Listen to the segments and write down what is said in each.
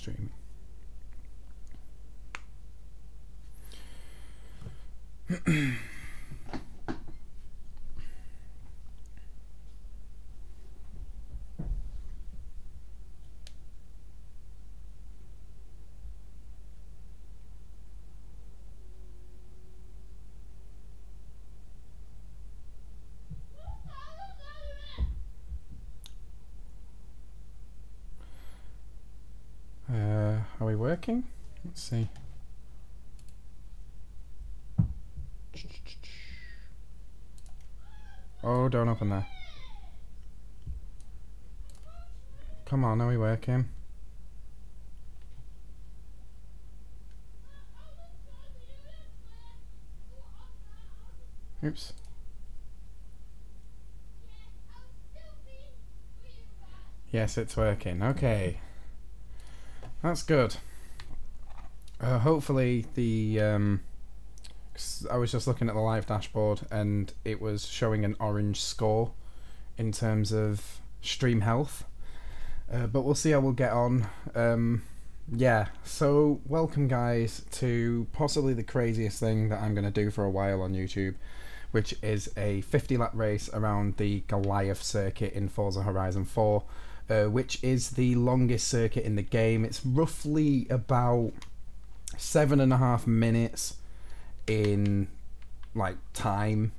streaming. Are we working? Let's see. Oh, don't open there. Come on, are we working? Oops. Yes, it's working. Okay. That's good. Hopefully the... 'cause I was just looking at the live dashboard and it was showing an orange score in terms of stream health. But we'll see how we'll get on. Yeah, so welcome guys to possibly the craziest thing that I'm going to do for a while on YouTube, which is a 50 lap race around the Goliath circuit in Forza Horizon 4. Which is the longest circuit in the game. It's roughly about 7.5 minutes in like time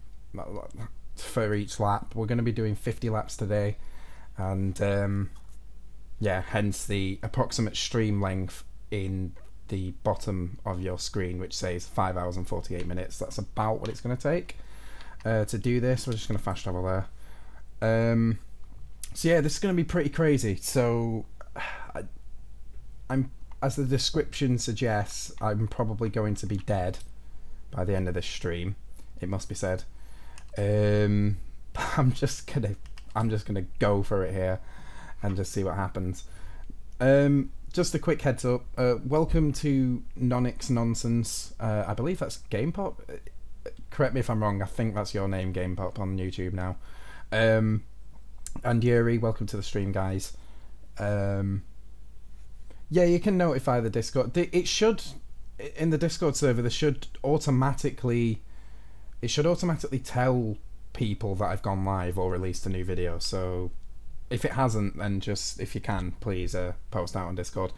for each lap. We're going to be doing 50 laps today, and yeah, hence the approximate stream length in the bottom of your screen, which says 5 hours and 48 minutes. That's about what it's going to take to do this. We're just going to fast travel there. So yeah, this is going to be pretty crazy. So I'm, as the description suggests, I'm probably going to be dead by the end of this stream. It must be said. I'm just gonna go for it here and just see what happens. Just a quick heads up. Welcome to Nonix Nonsense. I believe that's Game Pop. Correct me if I'm wrong. I think that's your name, Game Pop, on YouTube now. And Yuri, welcome to the stream, guys. Yeah, you can notify the Discord. It should, in the Discord server, it should automatically tell people that I've gone live or released a new video. So if it hasn't, then just, if you can, please post out on Discord.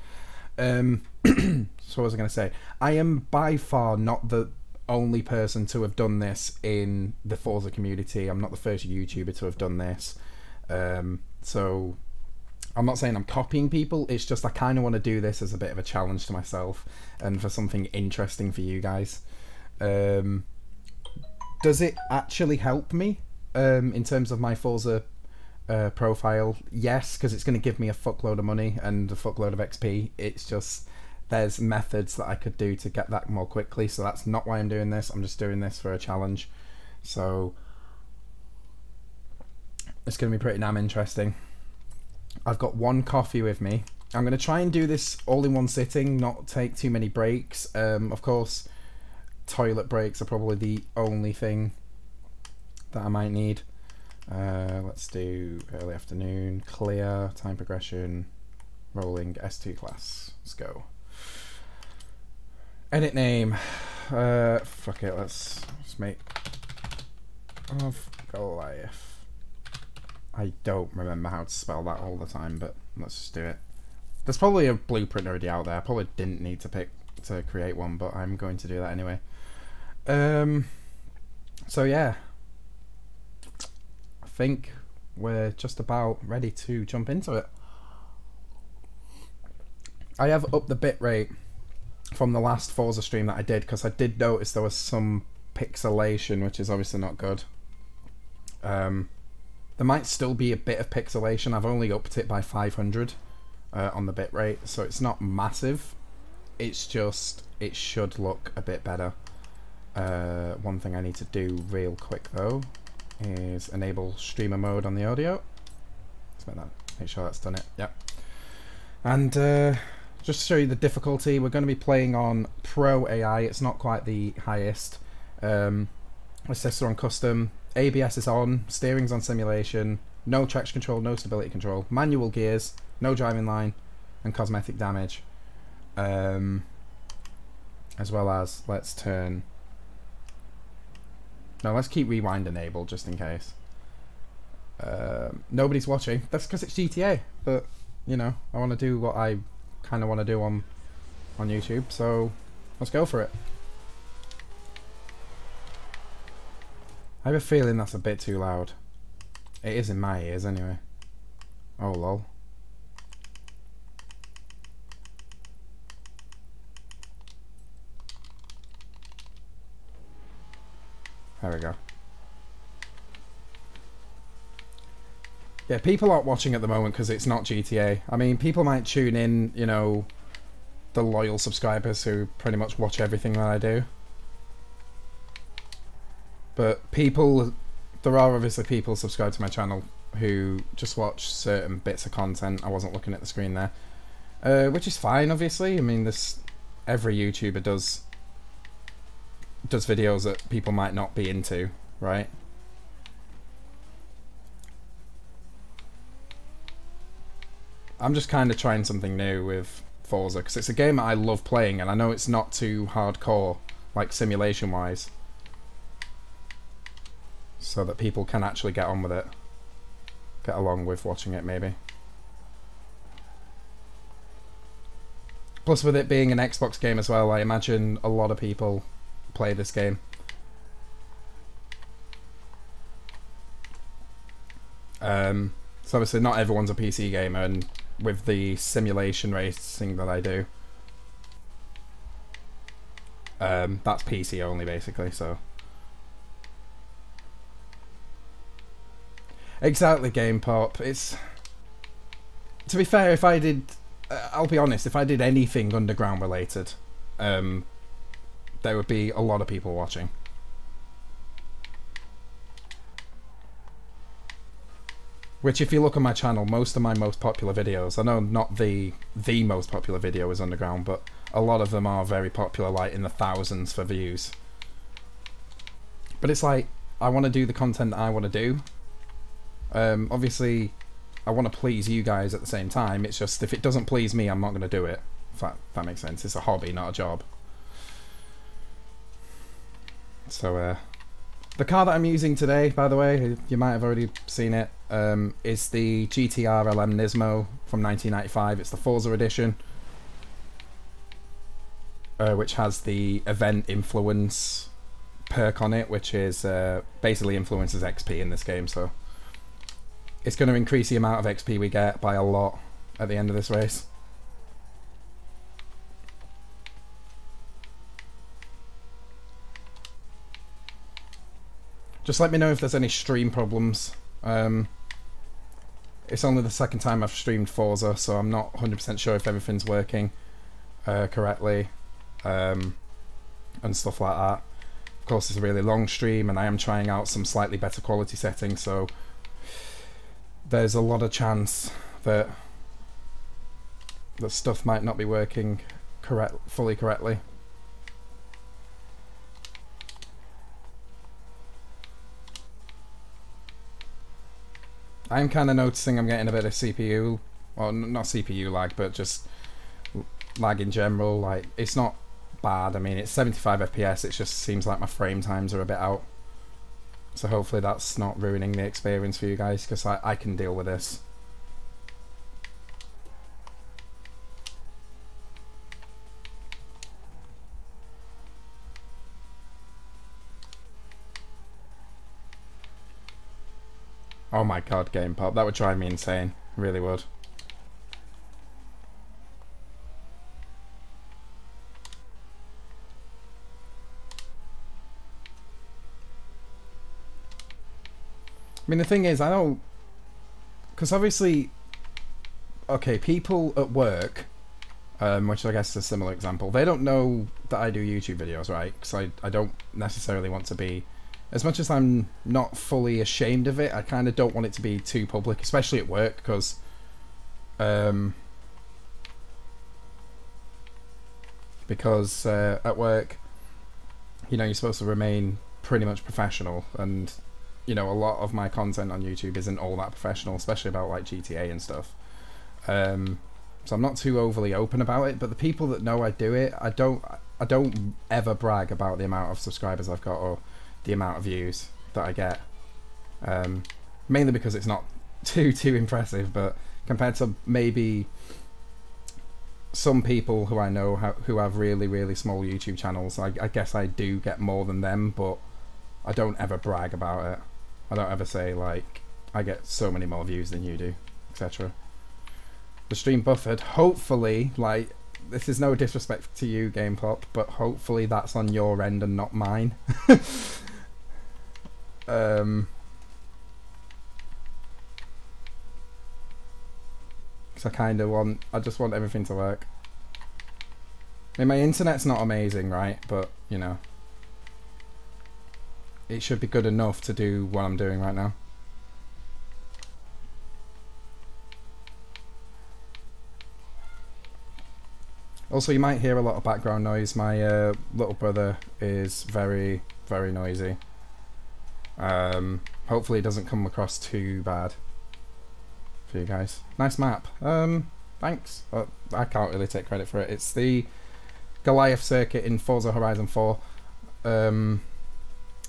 So what was I going to say? I am by far not the only person to have done this in the Forza community. I'm not the first YouTuber to have done this. So I'm not saying I'm copying people, it's just I kind of want to do this as a bit of a challenge to myself and for something interesting for you guys. Does it actually help me in terms of my Forza profile? Yes, because it's going to give me a fuckload of money and a fuckload of XP. It's just there's methods that I could do to get that more quickly, so that's not why I'm doing this. I'm just doing this for a challenge. So it's going to be pretty damn interesting. I've got one coffee with me. I'm going to try and do this all in one sitting, not take too many breaks. Of course, toilet breaks are probably the only thing that I might need. Let's do early afternoon, clear, time progression, rolling, S2 class. Let's go. Edit name. Fuck it, let's make of Goliath. I don't remember how to spell that all the time, but let's just do it. There's probably a blueprint already out there. I probably didn't need to create one, but I'm going to do that anyway. So yeah, I think we're just about ready to jump into it. I have upped the bitrate from the last Forza stream that I did, because I did notice there was some pixelation, which is obviously not good. There might still be a bit of pixelation. I've only upped it by 500 on the bitrate, so it's not massive. It's just, it should look a bit better. One thing I need to do real quick though is enable streamer mode on the audio. Let's make sure that's done it. Yep. And just to show you the difficulty, we're going to be playing on Pro AI. It's not quite the highest. Assessor on custom. ABS is on, steering's on simulation, no traction control, no stability control, manual gears, no driving line, and cosmetic damage. As well as, let's keep rewind enabled just in case. Nobody's watching. That's because it's GTA, but you know, I want to do what I kind of want to do on YouTube, so let's go for it. I have a feeling that's a bit too loud. It is in my ears anyway. Oh lol. There we go. Yeah, people aren't watching at the moment because it's not GTA. I mean, people might tune in, you know, the loyal subscribers who pretty much watch everything that I do. But there are obviously people subscribed to my channel who just watch certain bits of content. I wasn't looking at the screen there. Which is fine, obviously. I mean, every YouTuber does videos that people might not be into, right? I'm just kind of trying something new with Forza, because it's a game that I love playing, and I know it's not too hardcore, like simulation-wise, so that people can actually get on with it. Get along with watching it, maybe. Plus, with it being an Xbox game as well, I imagine a lot of people play this game. So obviously not everyone's a PC gamer, and with the simulation racing that I do, that's PC only basically, so. Exactly, Game Pop. It's, to be fair, if I did, I'll be honest, if I did anything underground related, there would be a lot of people watching. Which, if you look on my channel, most of my most popular videos, I know not the most popular video is underground, but a lot of them are very popular, like in the thousands for views. But it's like, I want to do the content that I want to do. Obviously, I want to please you guys at the same time. It's just, if it doesn't please me, I'm not going to do it. If that makes sense. It's a hobby, not a job. So, the car that I'm using today, by the way, you might have already seen it, is the GTR LM Nismo from 1995. It's the Forza edition, which has the event influence perk on it, which is basically influences XP in this game. So it's going to increase the amount of XP we get by a lot at the end of this race. Just let me know if there's any stream problems. It's only the second time I've streamed Forza, so I'm not 100% sure if everything's working correctly and stuff like that. Of course, it's a really long stream, and I am trying out some slightly better quality settings, so there's a lot of chance that stuff might not be working fully correctly. I'm kind of noticing I'm getting a bit of CPU, well, not CPU lag, but just lag in general. Like, it's not bad. I mean, it's 75 FPS. It just seems like my frame times are a bit out. So hopefully that's not ruining the experience for you guys, because I can deal with this. Oh my god, Game Pop, that would drive me insane. Really would. I mean, the thing is, I don't... Because obviously... Okay, people at work, which I guess is a similar example, they don't know that I do YouTube videos, right? Because I don't necessarily want to be... As much as I'm not fully ashamed of it, I kind of don't want it to be too public, especially at work, because at work, you know, you're supposed to remain pretty much professional, and you know, a lot of my content on YouTube isn't all that professional, especially about like GTA and stuff. so I'm not too overly open about it. But the people that know I do it, I don't ever brag about the amount of subscribers I've got or the amount of views that I get. Mainly because it's not too impressive, but compared to maybe some people who I know who have really small YouTube channels, I guess I do get more than them, but I don't ever brag about it. I don't ever say like I get so many more views than you do, etc. The stream buffered. Hopefully, like, this is no disrespect to you, Game Pop, but hopefully that's on your end and not mine. Because I just want everything to work. I mean, my internet's not amazing, right? But, you know, it should be good enough to do what I'm doing right now. Also, you might hear a lot of background noise. My little brother is very noisy. Hopefully it doesn't come across too bad for you guys. Nice map. Thanks. I can't really take credit for it. It's the Goliath circuit in Forza Horizon 4,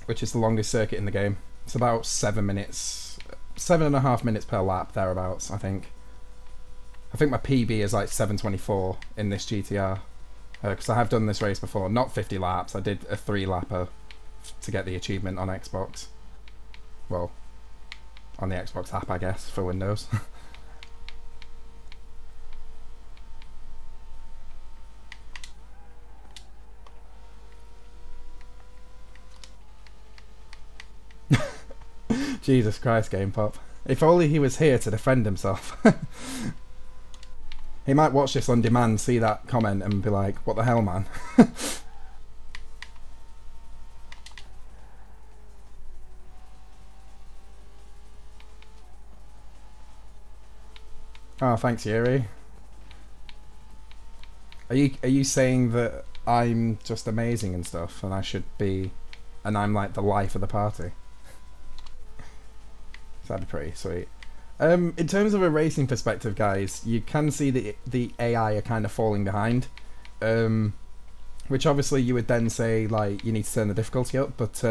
which is the longest circuit in the game. It's about 7 minutes, 7.5 minutes per lap, thereabouts, I think. I think my PB is like 7:24 in this GTR, because I have done this race before. Not 50 laps, I did a 3-lapper to get the achievement on Xbox. Well, on the Xbox app, I guess, for Windows. Jesus Christ, Game Pop. If only he was here to defend himself. He might watch this on demand, see that comment and be like, what the hell, man? Oh, thanks, Yuri. Are you saying that I'm just amazing and stuff, and I should be, and I'm like the life of the party? That'd be pretty sweet. In terms of a racing perspective, guys, you can see that the AI are kind of falling behind, which obviously you would then say like you need to turn the difficulty up. But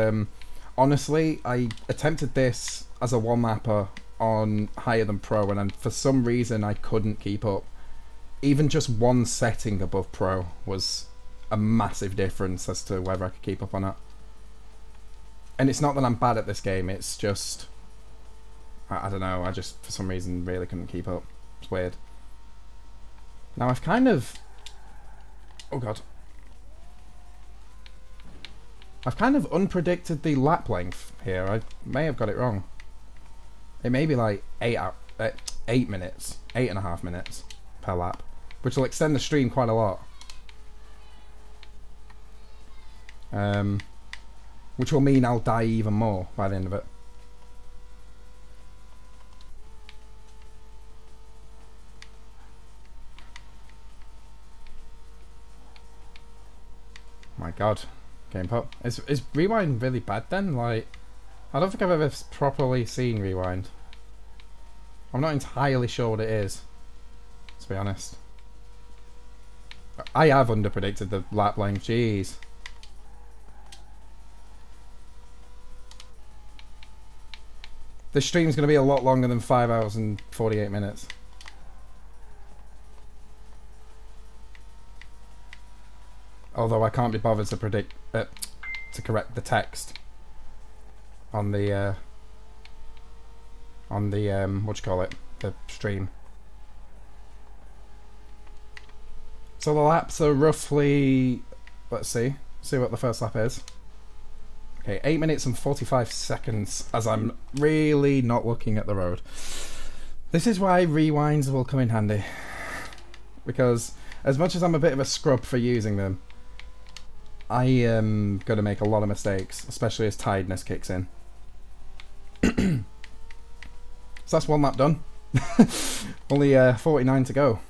honestly, I attempted this as a one-mapper on higher than pro, and for some reason I couldn't keep up. Even just one setting above pro was a massive difference as to whether I could keep up or not. And it's not that I'm bad at this game, it's just I don't know, I just for some reason really couldn't keep up. It's weird. Now I've kind of, oh god, I've kind of unpredicted the lap length here. I may have got it wrong. It may be like 8 minutes, 8.5 minutes per lap, which will extend the stream quite a lot. Which will mean I'll die even more by the end of it. My god, Game Pop. Is Rewind really bad then? Like, I don't think I've ever properly seen Rewind. I'm not entirely sure what it is, to be honest. I have underpredicted the lap length, jeez. This stream's going to be a lot longer than 5 hours and 48 minutes. Although I can't be bothered to to correct the text on the what you call it, the stream. So the laps are roughly, let's see what the first lap is. Okay, 8 minutes and 45 seconds, as I'm really not looking at the road. This is why rewinds will come in handy, because as much as I'm a bit of a scrub for using them, I am going to make a lot of mistakes, especially as tiredness kicks in. So that's one lap done. Only 49 to go.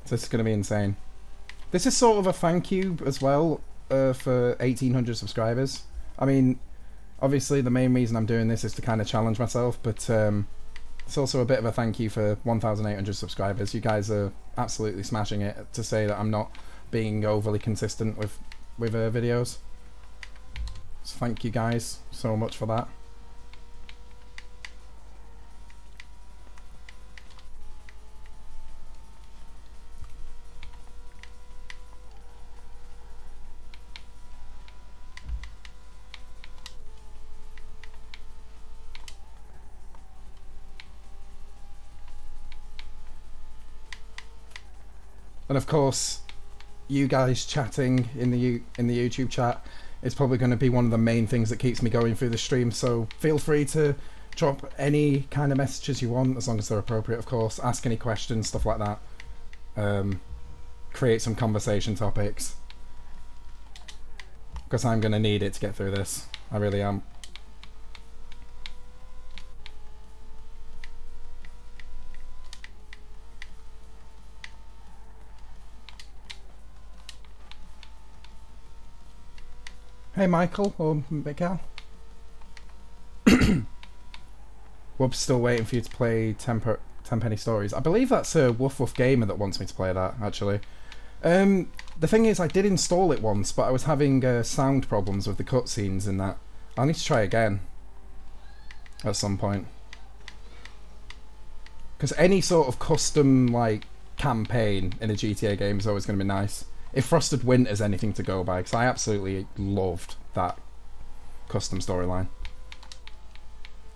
So this is going to be insane. This is sort of a thank you as well for 1,800 subscribers. I mean, obviously the main reason I'm doing this is to kind of challenge myself, but it's also a bit of a thank you for 1,800 subscribers. You guys are absolutely smashing it, to say that I'm not being overly consistent with videos. So thank you guys so much for that. And of course, you guys chatting in the YouTube chat is probably going to be one of the main things that keeps me going through the stream. So feel free to drop any kind of messages you want, as long as they're appropriate, of course. Ask any questions, stuff like that. Create some conversation topics, because I'm going to need it to get through this. I really am. Hey Michael, or Mikael. Wub's still waiting for you to play 10 Penny Stories. I believe that's a Woof Woof Gamer that wants me to play that, actually. The thing is, I did install it once, but I was having sound problems with the cutscenes and that. I'll need to try again at some point. Because any sort of custom, like, campaign in a GTA game is always going to be nice. If Frosted Winter's anything to go by, because I absolutely loved that custom storyline.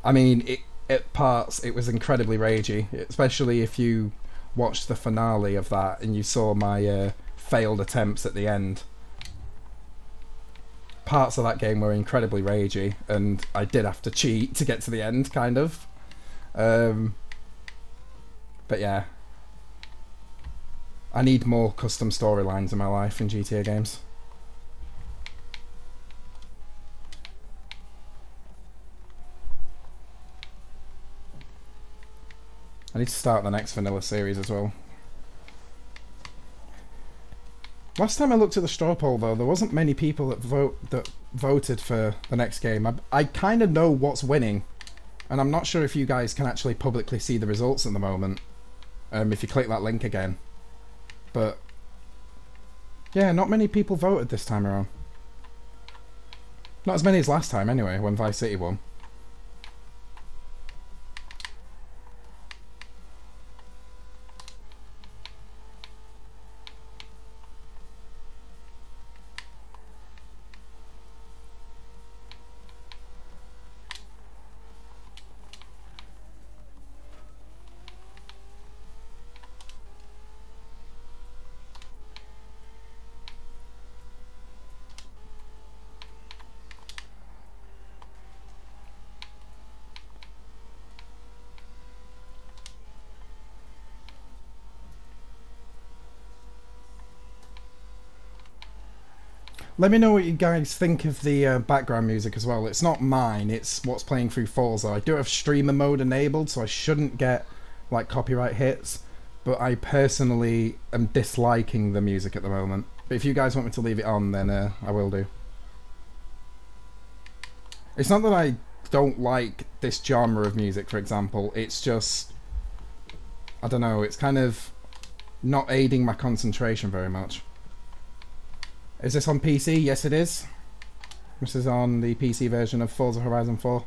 I mean, at parts it was incredibly ragey, especially if you watched the finale of that and you saw my failed attempts at the end. Parts of that game were incredibly ragey, and I did have to cheat to get to the end, kind of. But yeah. I need more custom storylines in my life in GTA games. I need to start the next vanilla series as well. Last time I looked at the straw poll, though, there wasn't many people that voted for the next game. I kind of know what's winning, and I'm not sure if you guys can actually publicly see the results at the moment. If you click that link again. But yeah, not many people voted this time around. Not as many as last time, anyway, when Vice City won. Let me know what you guys think of the background music as well. It's not mine, it's what's playing through Forza. I do have streamer mode enabled, so I shouldn't get like copyright hits, but I personally am disliking the music at the moment. But if you guys want me to leave it on, then I will do. It's not that I don't like this genre of music, for example, it's just, I don't know, it's kind of not aiding my concentration very much. Is this on PC? Yes, it is. This is on the PC version of Forza Horizon 4.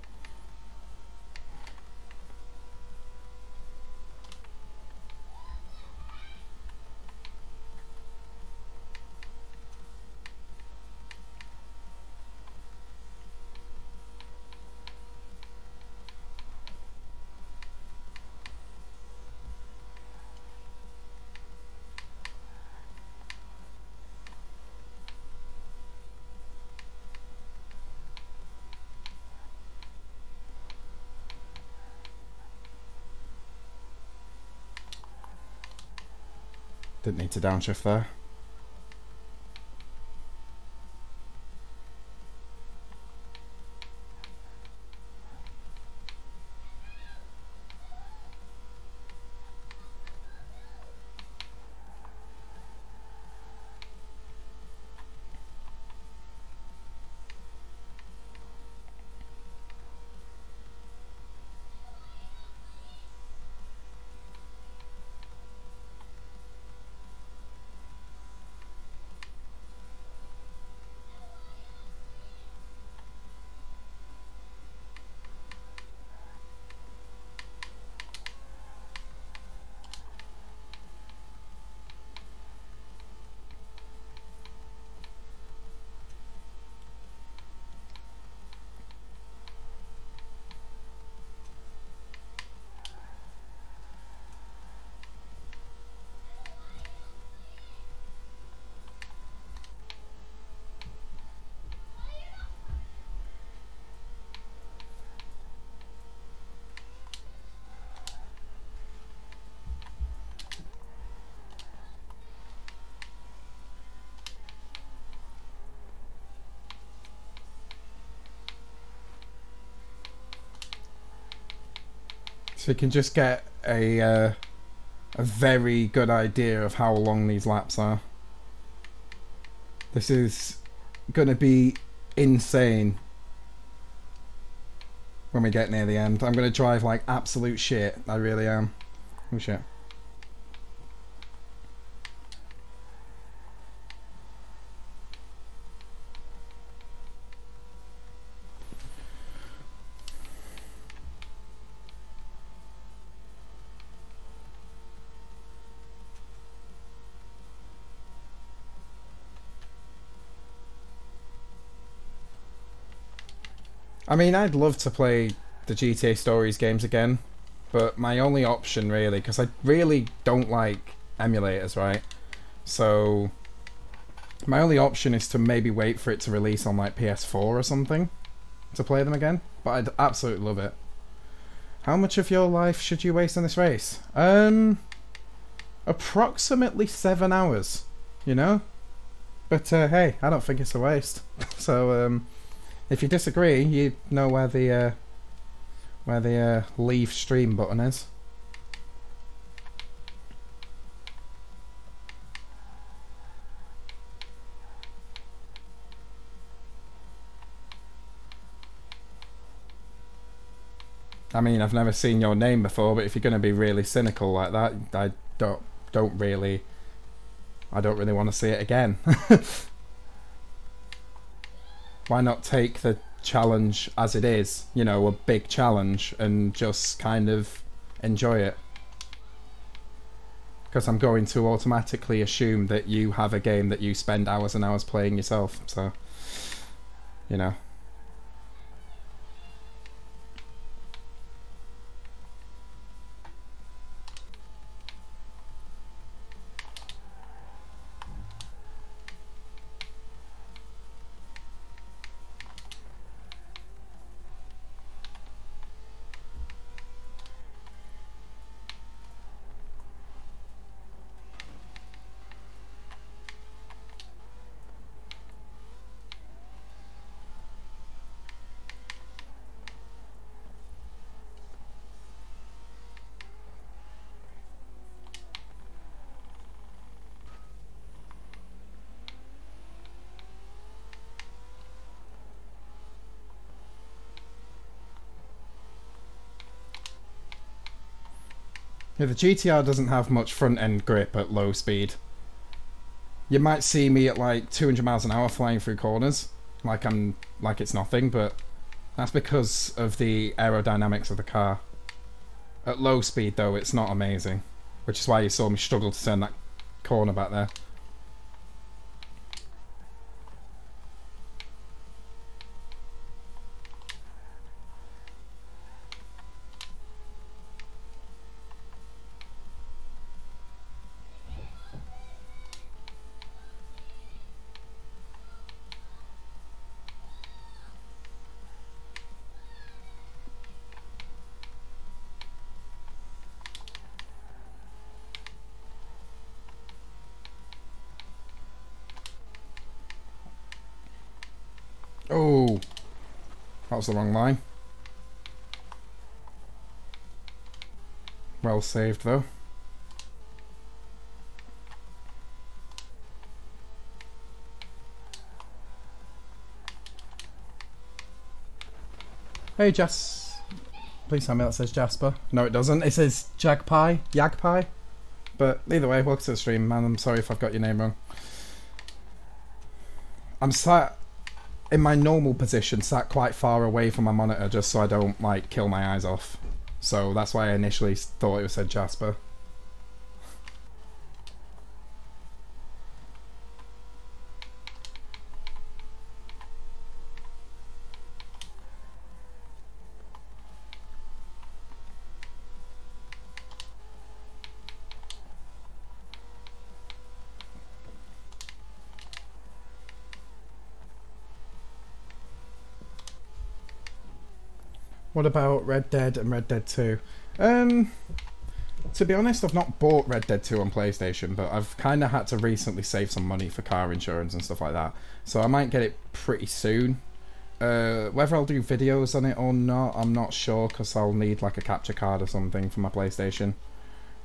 Didn't need to downshift there. So you can just get a very good idea of how long these laps are. This is gonna be insane when we get near the end. I'm gonna drive like absolute shit. I really am. Oh shit. I mean, I'd love to play the GTA Stories games again, but my only option really, because I really don't like emulators, right? So my only option is to maybe wait for it to release on like PS4 or something to play them again, but I'd absolutely love it. How much of your life should you waste on this race? Approximately 7 hours, you know? But hey, I don't think it's a waste. So if you disagree, you know where the leave stream button is. I mean, I've never seen your name before, but if you're going to be really cynical like that, I don't really want to see it again. Why not take the challenge as it is, you know, a big challenge, and just kind of enjoy it? Because I'm going to automatically assume that you have a game that you spend hours and hours playing yourself, so, you know. Yeah, the GTR doesn't have much front-end grip at low speed. You might see me at like 200 miles an hour flying through corners, like it's nothing, but that's because of the aerodynamics of the car. At low speed though, it's not amazing, which is why you saw me struggle to turn that corner back there. Oh, that was the wrong line. Well saved though. Hey Jas, please tell me that says Jasper. No it doesn't, it says Yagpie. But either way, welcome to the stream, man. I'm sorry if I've got your name wrong. I'm sat in my normal position, sat quite far away from my monitor just so I don't like kill my eyes off. So that's why I initially thought it said Jasper. What about Red Dead and Red Dead 2? To be honest, I've not bought Red Dead 2 on PlayStation, but I've kind of had to recently save some money for car insurance and stuff like that. So I might get it pretty soon. Whether I'll do videos on it or not, I'm not sure, because I'll need like a capture card or something for my PlayStation.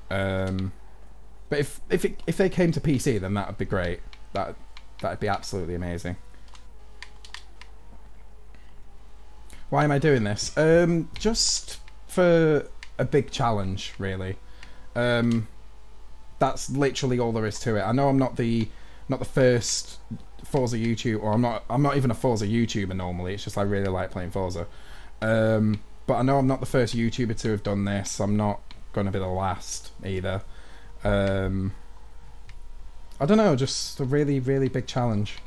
But if they came to PC, then that would be great. That'd be absolutely amazing. Why am I doing this? Just for a big challenge, really. That's literally all there is to it. I know I'm not the first Forza YouTuber, or I'm not even a Forza YouTuber normally. It's just I really like playing Forza. But I know I'm not the first YouTuber to have done this. I'm not going to be the last either. I don't know, just a really, really big challenge.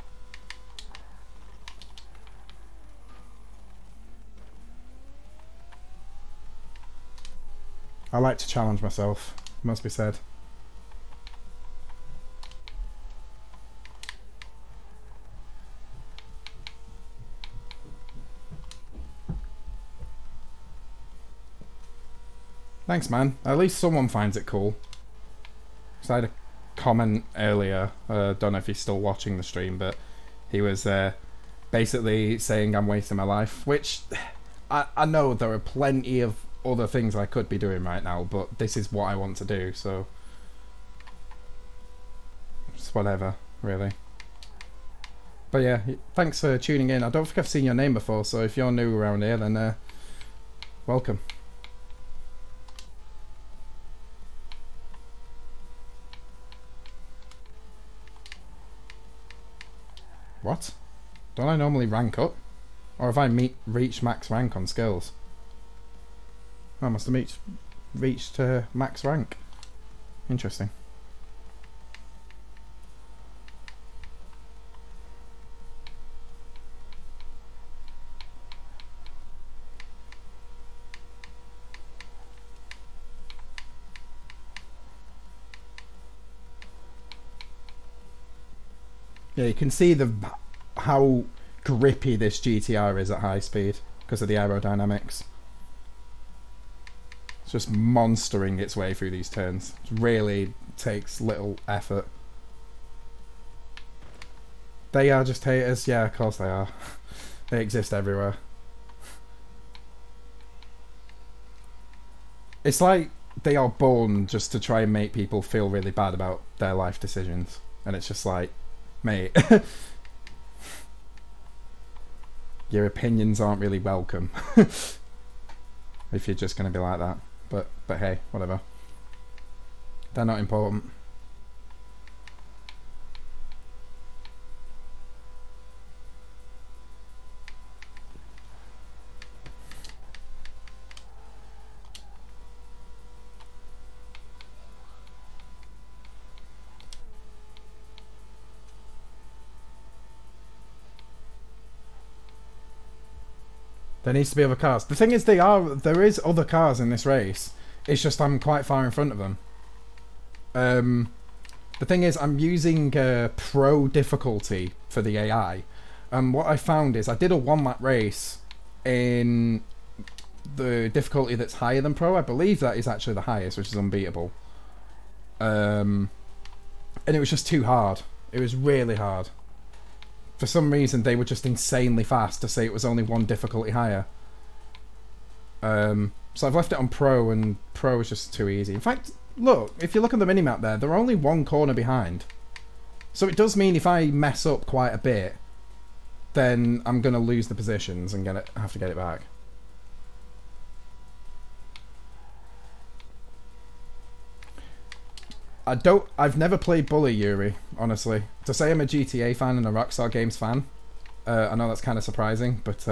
I like to challenge myself, must be said. Thanks, man. At least someone finds it cool. So I had a comment earlier, don't know if he's still watching the stream, but he was basically saying I'm wasting my life, which I know there are plenty of other things I could be doing right now, but this is what I want to do, so it's whatever, really. But yeah, thanks for tuning in. I don't think I've seen your name before, so if you're new around here, then welcome. What? Don't I normally rank up? Or have I reached max rank on skills? I must have reached max rank. Interesting. Yeah, you can see how grippy this GTR is at high speed because of the aerodynamics. It's just monstering its way through these turns. It really takes little effort. They are just haters. Yeah, of course they are. They exist everywhere. It's like they are born just to try and make people feel really bad about their life decisions. And it's just like, mate, your opinions aren't really welcome if you're just going to be like that. But hey, whatever. They're not important. There needs to be other cars. The thing is, there is other cars in this race. It's just I'm quite far in front of them. The thing is, I'm using pro difficulty for the AI. And what I found is I did a one-lap race in the difficulty that's higher than pro. I believe that is actually the highest, which is unbeatable. And it was just too hard. It was really hard. For some reason, they were just insanely fast to say it was only one difficulty higher. So I've left it on Pro, and Pro is just too easy. In fact, look, if you look at the minimap there, they're only one corner behind. So it does mean if I mess up quite a bit, then I'm going to lose the positions and have to get it back. I've never played Bully, Yuri, honestly. To say I'm a GTA fan and a Rockstar Games fan, I know that's kind of surprising, but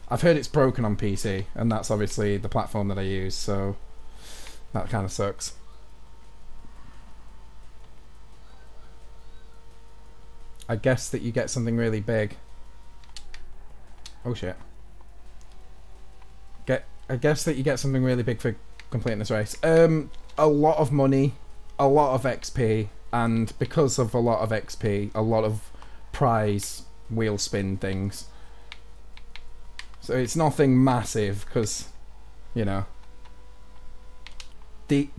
I've heard it's broken on PC, and that's obviously the platform that I use, so that kind of sucks. I guess that you get something really big. Oh shit. I guess that you get something really big for completing this race. A lot of money, a lot of XP, and because of a lot of XP, a lot of prize wheel spin things. So it's nothing massive, because, you know,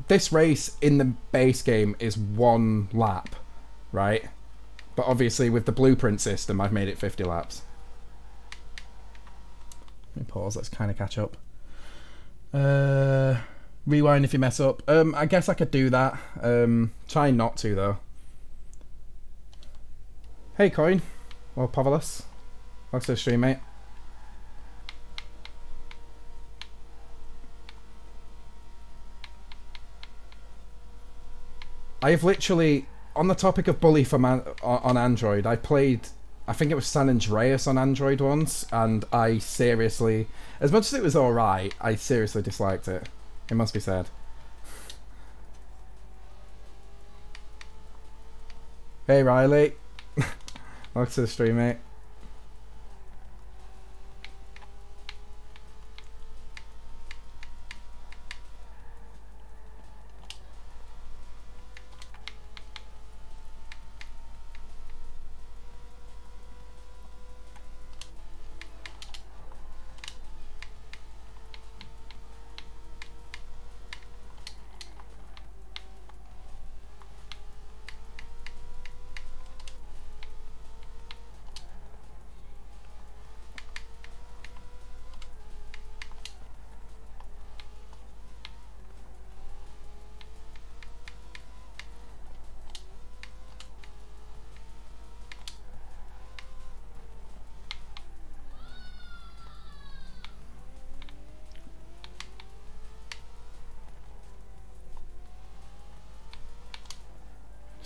this race in the base game is one lap, right? But obviously with the blueprint system, I've made it 50 laps. Let me pause, let's kind of catch up. Rewind if you mess up. I guess I could do that. Try not to, though. Hey, Coin. Well, Povelus. Thanks for the stream, mate. I have literally, on the topic of bully for on Android, I played, I think it was San Andreas on Android once, and I seriously, as much as it was alright, I seriously disliked it. It must be said. Hey Riley. Welcome to the stream, mate.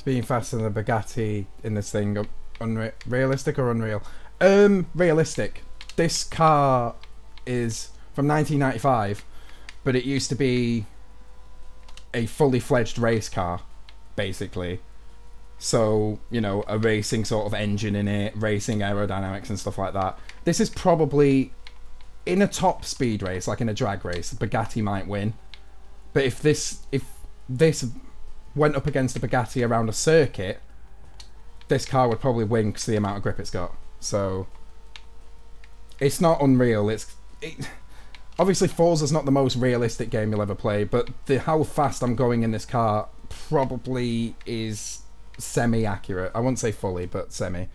Being faster than the Bugatti in this thing, realistic or unreal? Realistic. This car is from 1995, but it used to be a fully fledged race car, basically. So, you know, a racing sort of engine in it, racing aerodynamics and stuff like that. This is probably, in a top speed race, like in a drag race, the Bugatti might win. But if this went up against a Bugatti around a circuit, this car would probably win because of the amount of grip it's got. So it's not unreal. Obviously Forza's not the most realistic game you'll ever play, but how fast I'm going in this car probably is semi-accurate. I wouldn't say fully, but semi.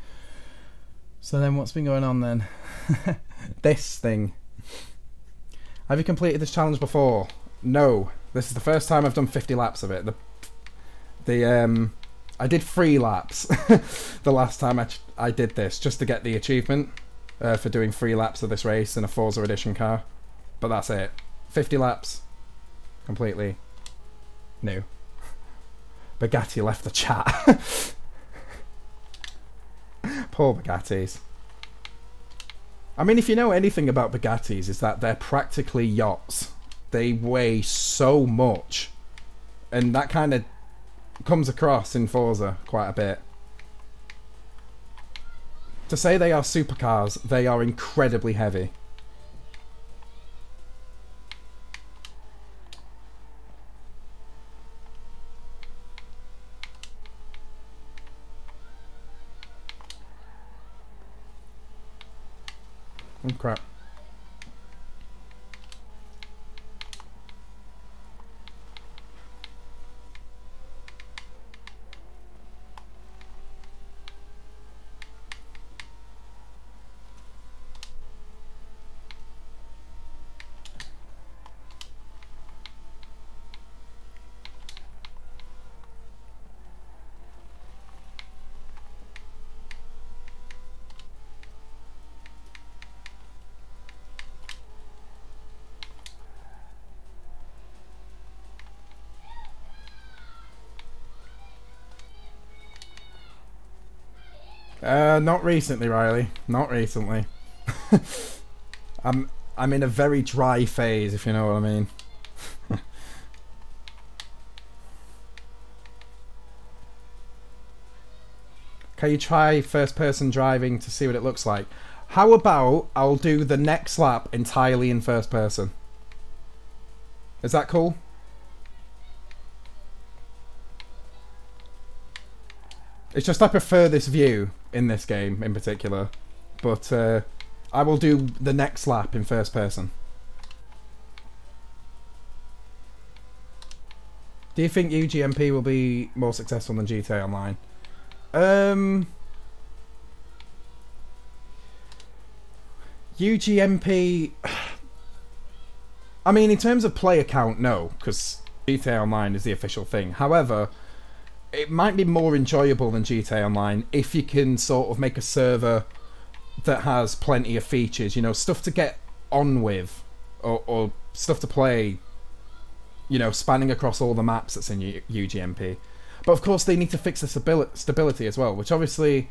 So then what's been going on then? This thing. Have you completed this challenge before? No. This is the first time I've done 50 laps of it. I did 3 laps the last time I did this, just to get the achievement for doing 3 laps of this race in a Forza Edition car. But that's it. 50 laps. Completely new. Bugatti left the chat. Poor Bugattis. I mean, if you know anything about Bugattis, is that they're practically yachts. They weigh so much. And that kind of comes across in Forza quite a bit. To say they are supercars, they are incredibly heavy. Oh crap. Not recently, Riley. Not recently. I'm in a very dry phase, if you know what I mean. Can you try first-person driving to see what it looks like? How about I'll do the next lap entirely in first person? Is that cool? It's just I prefer this view in this game in particular, but I will do the next lap in first person. Do you think UGMP will be more successful than GTA Online? UGMP... I mean, in terms of player count, no, because GTA Online is the official thing. However, it might be more enjoyable than GTA Online if you can sort of make a server that has plenty of features, you know, stuff to get on with, or stuff to play, you know, spanning across all the maps that's in UGMP. But of course they need to fix the stability as well, which obviously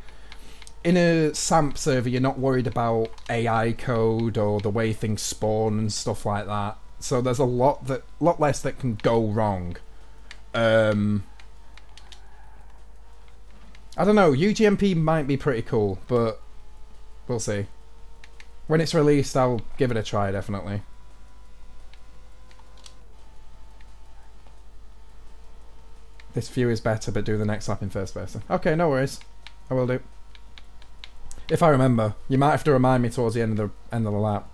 in a SAMP server you're not worried about AI code or the way things spawn and stuff like that. So there's a lot less that can go wrong. I don't know, UGMP might be pretty cool, but we'll see. When it's released, I'll give it a try, definitely. This view is better, but do the next lap in first person. Okay, no worries. I will do. If I remember. You might have to remind me towards the end of the lap.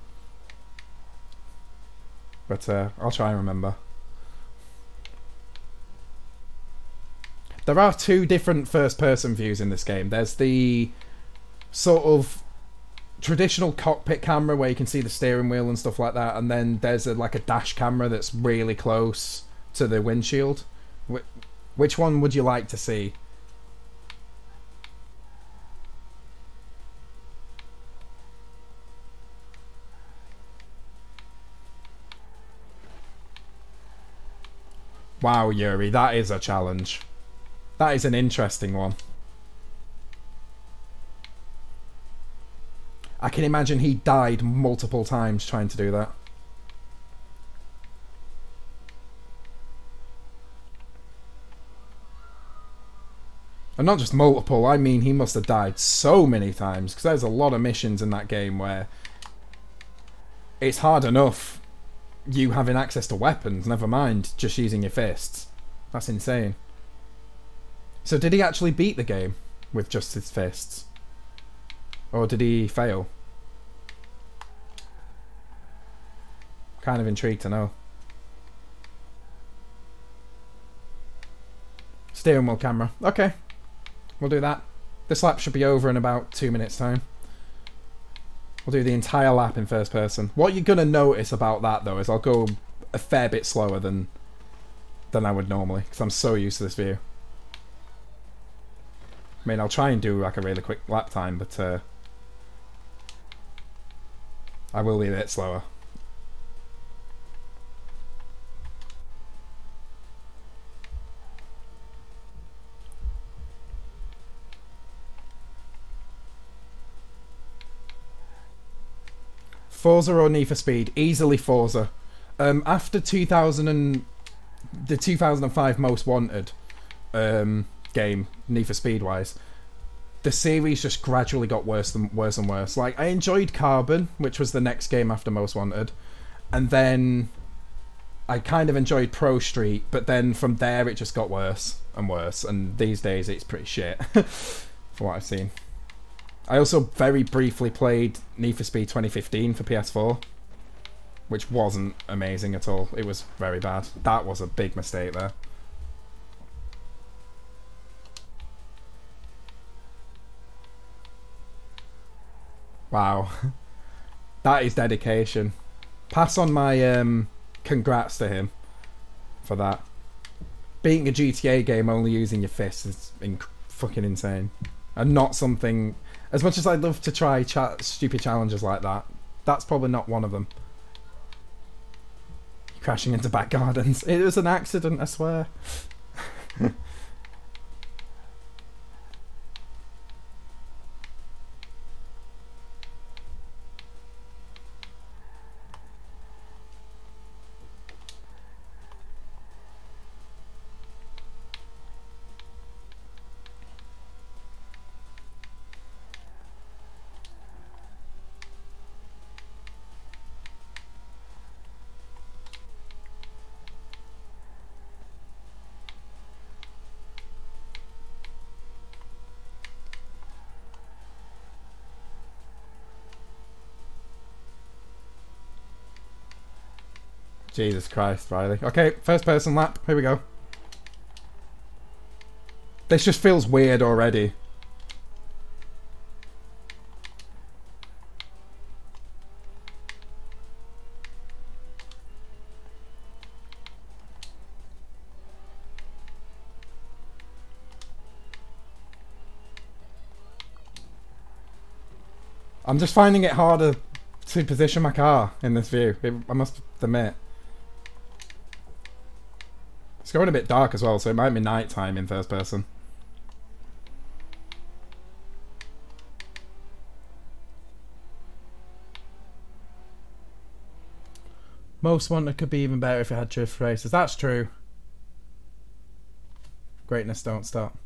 But I'll try and remember. There are two different first-person views in this game. There's the sort of traditional cockpit camera where you can see the steering wheel and stuff like that, and then there's like a dash camera that's really close to the windshield. Which one would you like to see? Wow, Yuri, that is a challenge. That is an interesting one. I can imagine he died multiple times trying to do that. And not just multiple, I mean he must have died so many times, because there's a lot of missions in that game where it's hard enough you having access to weapons, never mind just using your fists. That's insane. So did he actually beat the game with just his fists? Or did he fail? Kind of intrigued to know. Steering wheel camera. Okay. We'll do that. This lap should be over in about 2 minutes time. We'll do the entire lap in first person. What you're going to notice about that though is I'll go a fair bit slower than I would normally, because I'm so used to this view. I mean, I'll try and do like a really quick lap time, but I will be a bit slower. Forza or Need for Speed? Easily Forza. After 2000 and the 2005 Most Wanted game, Need for Speed wise, the series just gradually got worse and worse. Like, I enjoyed Carbon, which was the next game after Most Wanted, and then I kind of enjoyed Pro Street, but then from there it just got worse and worse, and these days it's pretty shit from what I've seen. I also very briefly played Need for Speed 2015 for PS4, which wasn't amazing at all. It was very bad. That was a big mistake there. Wow. That is dedication. Pass on my congrats to him for that. Beating a GTA game only using your fists is fucking insane. And not something... As much as I'd love to try stupid challenges like that, that's probably not one of them. Crashing into back gardens. It was an accident, I swear. Jesus Christ, Riley. Okay, first person lap. Here we go. This just feels weird already. I'm just finding it harder to position my car in this view. I must admit. It's going a bit dark as well, so it might be night time in first person. Most Wanted could be even better if it had drift races. That's true. Greatness don't stop.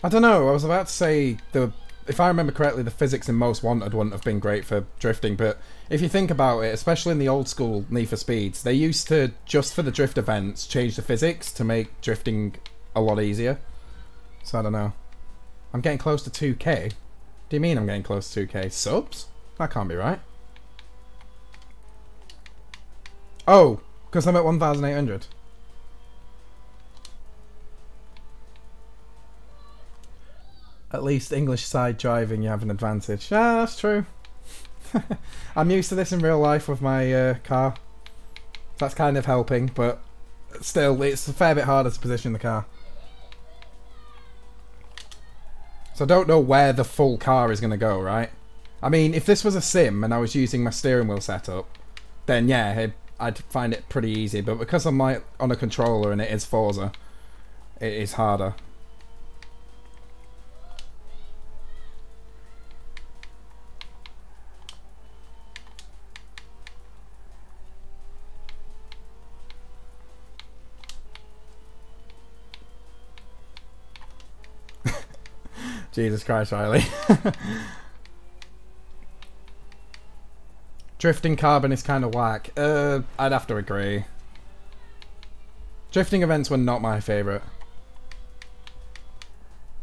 I don't know, I was about to say, if I remember correctly, the physics in Most Wanted wouldn't have been great for drifting, but if you think about it, especially in the old school Need for Speeds, they used to, just for the drift events, change the physics to make drifting a lot easier. So I don't know. I'm getting close to 2k? What do you mean I'm getting close to 2k? Subs? That can't be right. Oh, because I'm at 1,800. At least English side driving, you have an advantage. Yeah, that's true. I'm used to this in real life with my car. That's kind of helping, but still, it's a fair bit harder to position the car. So I don't know where the full car is going to go, right? I mean, if this was a sim and I was using my steering wheel setup, then yeah, I'd find it pretty easy. But because I'm on a controller and it is Forza, it is harder. Jesus Christ, Riley. Drifting carbon is kind of whack. I'd have to agree. Drifting events were not my favourite.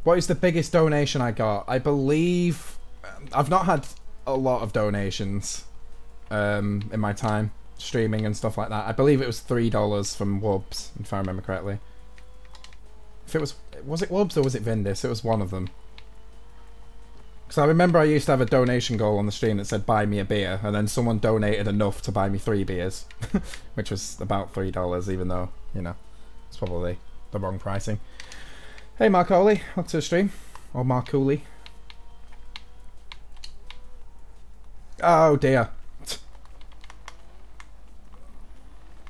What is the biggest donation I got? I believe... I've not had a lot of donations in my time streaming and stuff like that. I believe it was $3 from Wubs, if I remember correctly. If it was it Wubs or was it Vindis? It was one of them. Because I remember I used to have a donation goal on the stream that said buy me a beer, and then someone donated enough to buy me 3 beers, which was about $3, even though, you know, it's probably the wrong pricing. Hey Marcoli, welcome to the stream. Or Marculi. Oh dear.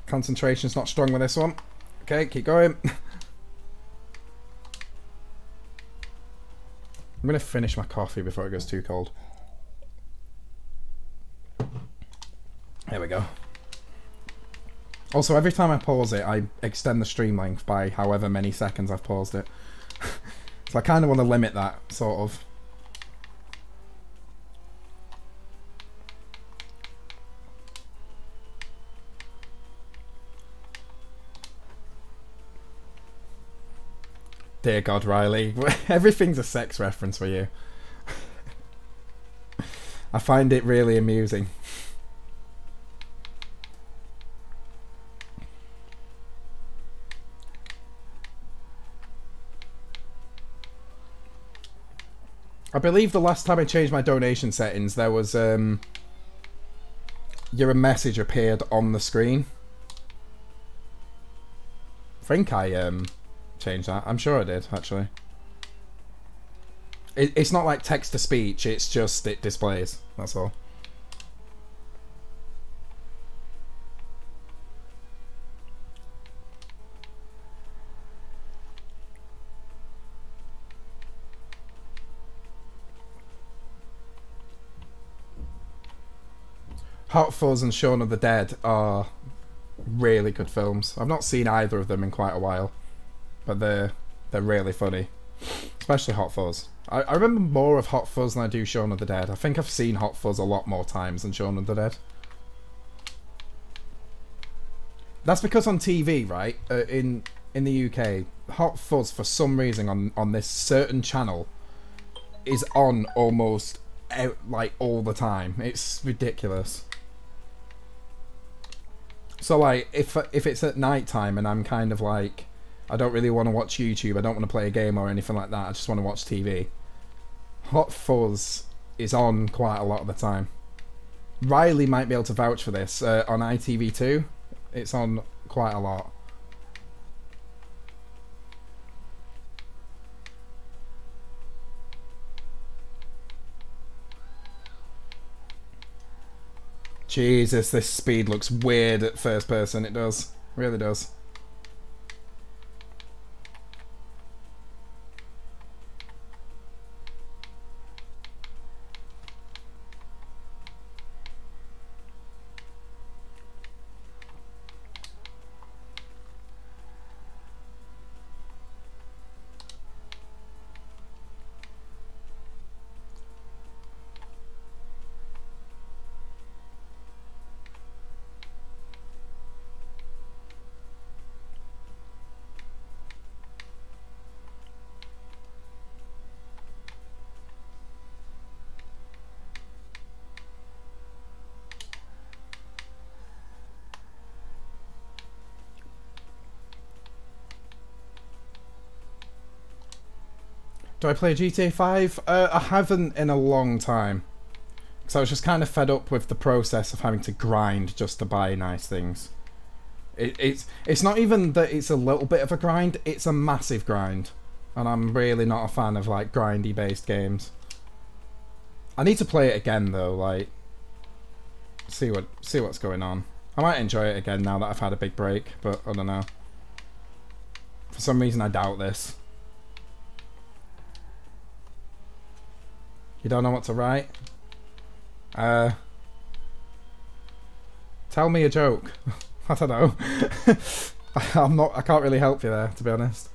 Concentration's not strong with this one. Okay, keep going. I'm going to finish my coffee before it goes too cold. There we go. Also, every time I pause it, I extend the stream length by however many seconds I've paused it. So I kind of want to limit that, sort of. Dear God, Riley. Everything's a sex reference for you. I find it really amusing. I believe the last time I changed my donation settings, there was your message appeared on the screen. I think I change that. I'm sure I did, actually. It's not like text to speech, it's just it displays, that's all. Hot Fuzz and Shaun of the Dead are really good films. I've not seen either of them in quite a while, but they're really funny, especially Hot Fuzz. I remember more of Hot Fuzz than I do Shaun of the Dead. I think I've seen Hot Fuzz a lot more times than Shaun of the Dead. That's because on TV, right, in the UK, Hot Fuzz for some reason on this certain channel is on almost like all the time. It's ridiculous. So like if it's at night time and I'm kind of like, I don't really want to watch YouTube, I don't want to play a game or anything like that, I just want to watch TV, Hot Fuzz is on quite a lot of the time. Riley might be able to vouch for this. On ITV2, it's on quite a lot. Jesus, this speed looks weird at first person. It does. It really does. Do I play GTA 5? I haven't in a long time. Because I was just kind of fed up with the process of having to grind just to buy nice things. It's not even that it's a little bit of a grind, it's a massive grind. And I'm really not a fan of like grindy based games. I need to play it again though, like see what's going on. I might enjoy it again now that I've had a big break, but I don't know. For some reason I doubt this. You don't know what to write? Tell me a joke. I don't know. I can't really help you there, to be honest.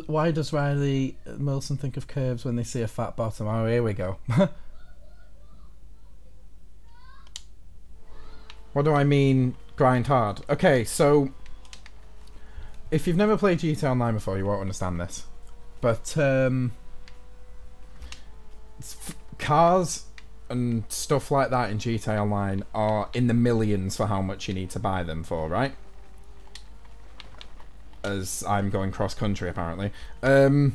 Why does Riley Milson think of curves when they see a fat bottom? Oh, here we go. What do I mean, grind hard? Okay, so if you've never played GTA Online before, you won't understand this. But cars and stuff like that in GTA Online are in the millions for how much you need to buy them for, right? As I'm going cross-country, apparently. They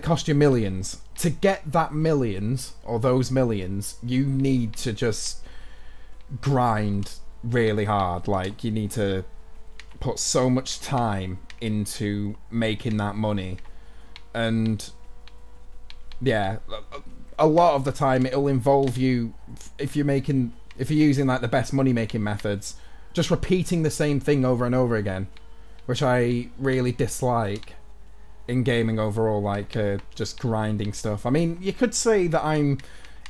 cost you millions. To get that millions, or those millions, you need to just grind really hard. Like, you need to put so much time into making that money. And, yeah, a lot of the time it'll involve you, if you're using, like, the best money-making methods, just repeating the same thing over and over again, which I really dislike in gaming overall, like just grinding stuff. I mean, you could say that I'm,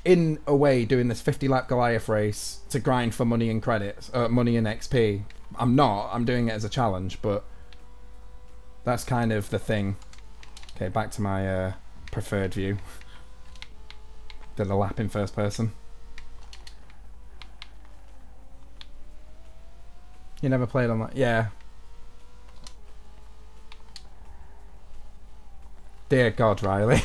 in a way, doing this 50-lap Goliath race to grind for money and credits, money and XP. I'm not. I'm doing it as a challenge, but that's kind of the thing. Okay, back to my preferred view. Did a lap in first person. You never played on that? Yeah. Dear God, Riley.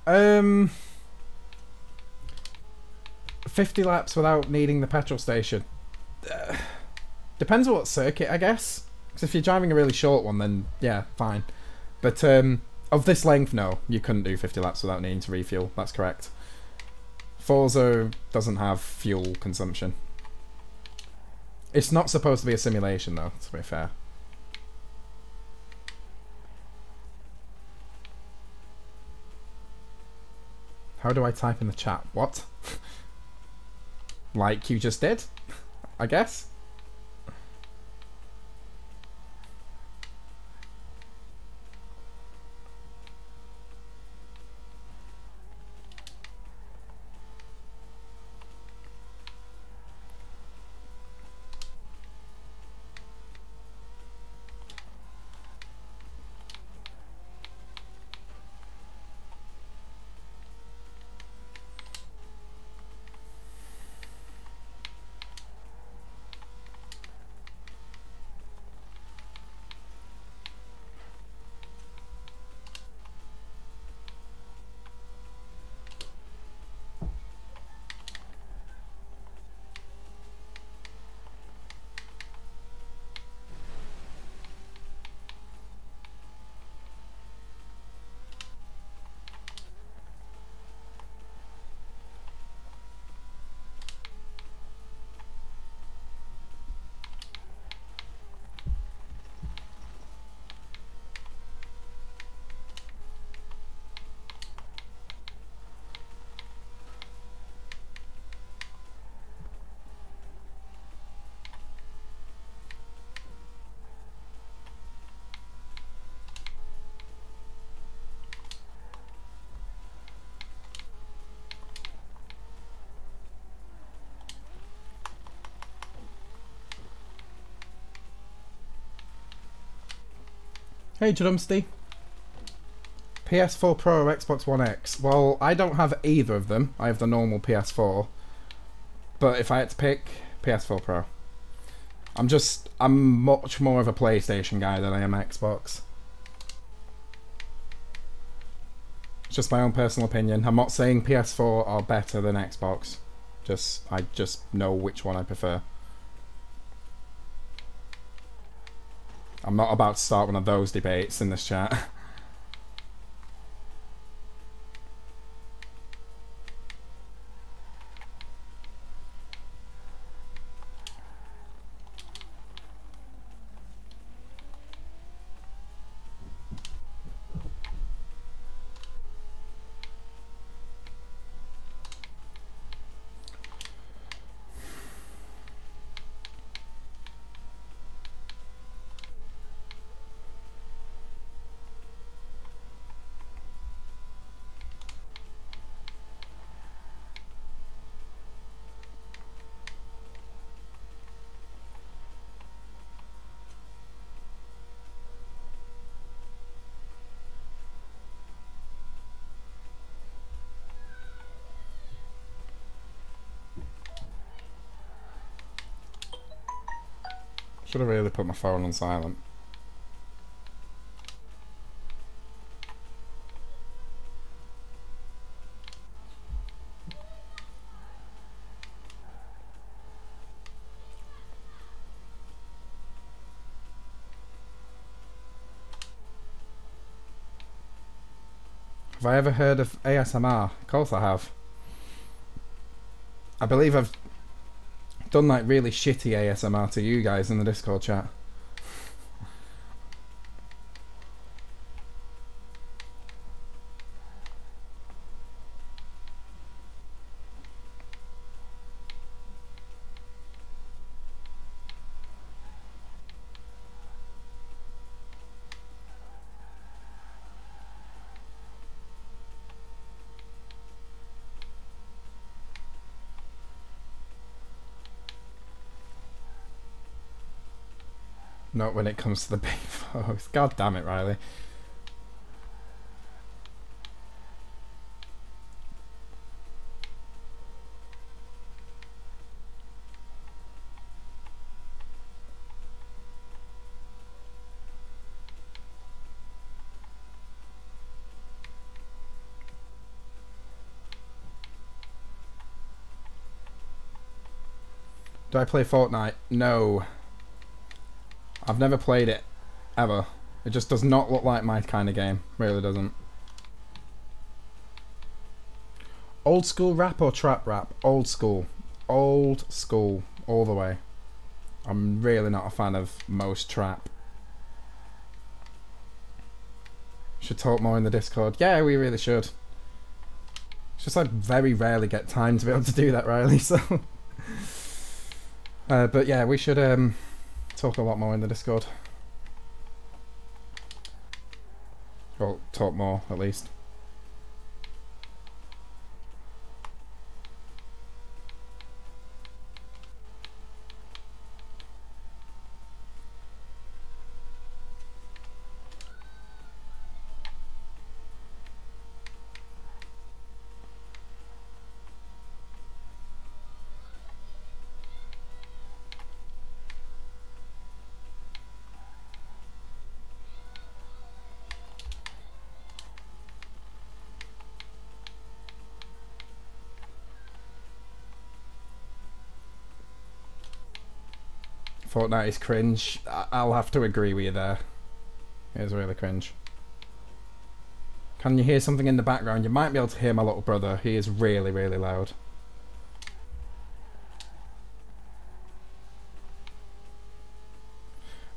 Um, 50 laps without needing the petrol station. Depends on what circuit, I guess. Because if you're driving a really short one, then yeah, fine. But of this length, no, you couldn't do 50 laps without needing to refuel. That's correct. Forza doesn't have fuel consumption. It's not supposed to be a simulation, though, to be fair. How do I type in the chat? What? Like you just did? I guess? Hey Drumsty. PS4 Pro or Xbox One X? Well, I don't have either of them. I have the normal PS4. But if I had to pick, PS4 Pro. I'm much more of a PlayStation guy than I am Xbox. It's just my own personal opinion. I'm not saying PS4 are better than Xbox. I just know which one I prefer. I'm not about to start one of those debates in this chat. Should have really put my phone on silent. Have I ever heard of ASMR? Of course I have. I believe I've done like really shitty ASMR to you guys in the Discord chat. Not when it comes to the big foes. God damn it, Riley. Do I play Fortnite? No. I've never played it, ever. It just does not look like my kind of game. Really doesn't. Old school rap or trap rap? Old school. Old school. All the way. I'm really not a fan of most trap. Should talk more in the Discord. Yeah, we really should. It's just I very rarely get time to be able to do that, Riley, so... but yeah, we should talk a lot more in the Discord. Or talk more, at least. Fortnite is cringe. I'll have to agree with you there. It is really cringe. Can you hear something in the background? You might be able to hear my little brother. He is really, really loud.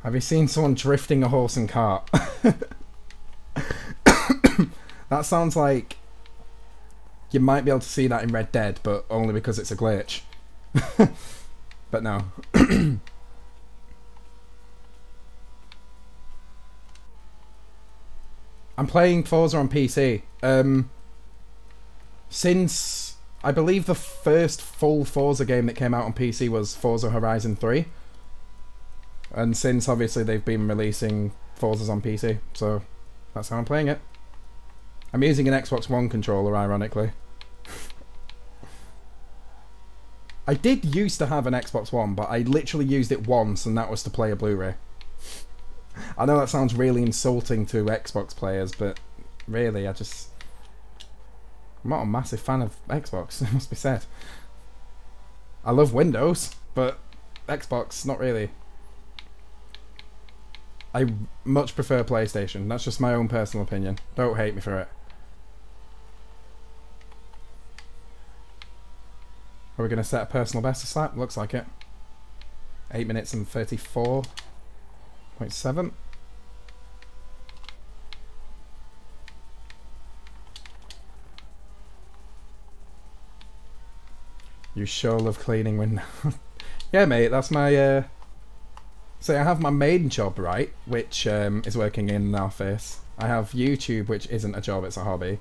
Have you seen someone drifting a horse and cart? That sounds like you might be able to see that in Red Dead, but only because it's a glitch. But no. I'm playing Forza on PC. Since I believe the first full Forza game that came out on PC was Forza Horizon 3. And since obviously they've been releasing Forzas on PC, so that's how I'm playing it. I'm using an Xbox One controller, ironically. I did used to have an Xbox One, but I literally used it once, and that was to play a Blu-ray. I know that sounds really insulting to Xbox players, but really, I'm not a massive fan of Xbox, it must be said. I love Windows, but Xbox, not really. I much prefer PlayStation. That's just my own personal opinion. Don't hate me for it. Are we going to set a personal best to slap? Looks like it. 8 minutes and 34.7. You sure love cleaning windows. Yeah, mate, that's my... So I have my main job, right, which is working in an office. I have YouTube, which isn't a job, it's a hobby.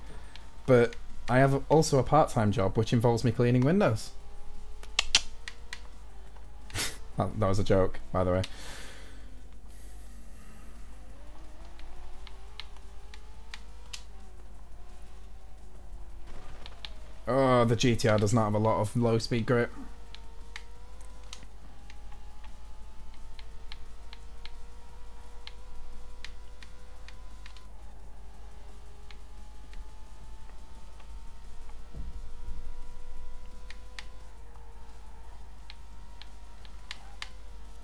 But I have also a part-time job, which involves me cleaning windows. That was a joke, by the way. Oh, the GTR does not have a lot of low-speed grip.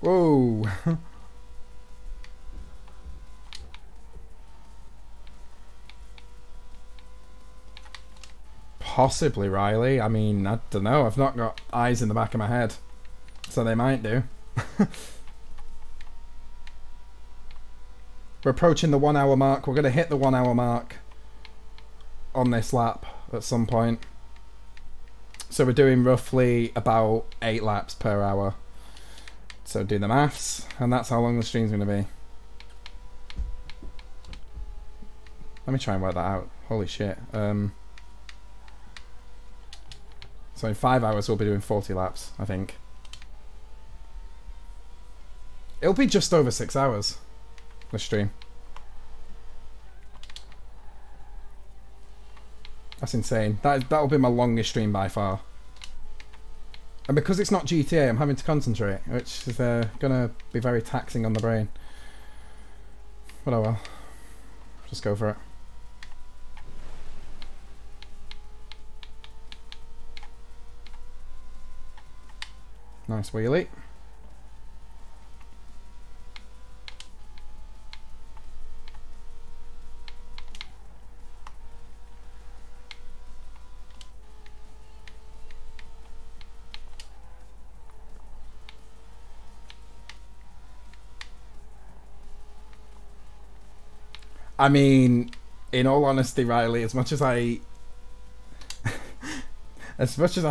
Whoa! Possibly, Riley. I mean, I don't know. I've not got eyes in the back of my head. So they might do. We're approaching the 1 hour mark. We're going to hit the 1 hour mark on this lap at some point. So we're doing roughly about 8 laps per hour. So do the maths, and that's how long the stream's going to be. Let me try and work that out. Holy shit. So in 5 hours we'll be doing 40 laps, I think. It'll be just over 6 hours, the stream. That's insane. That'll be my longest stream by far. And because it's not GTA, I'm having to concentrate, which is gonna be very taxing on the brain. But oh well. Just go for it. Nice wheelie. I mean, in all honesty, Riley, as much as I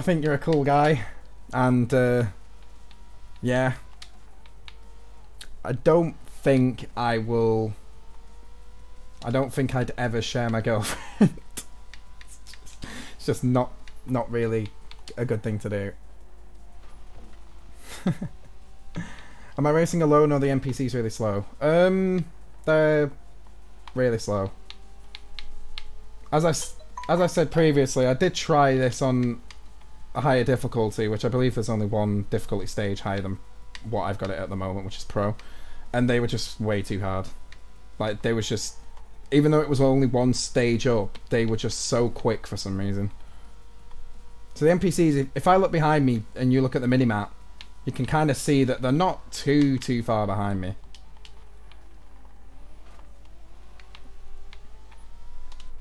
think you're a cool guy, and yeah, I don't think I'd ever share my girlfriend. It's just not really a good thing to do. Am I racing alone or the NPCs really slow? They're really slow. As I said previously, I did try this on a higher difficulty, which I believe there's only one difficulty stage higher than what I've got it at the moment, which is Pro, and they were just way too hard. Like, they was just, even though it was only one stage up, they were just so quick for some reason. So the NPCs, if I look behind me and you look at the minimap, you can kind of see that they're not too far behind me.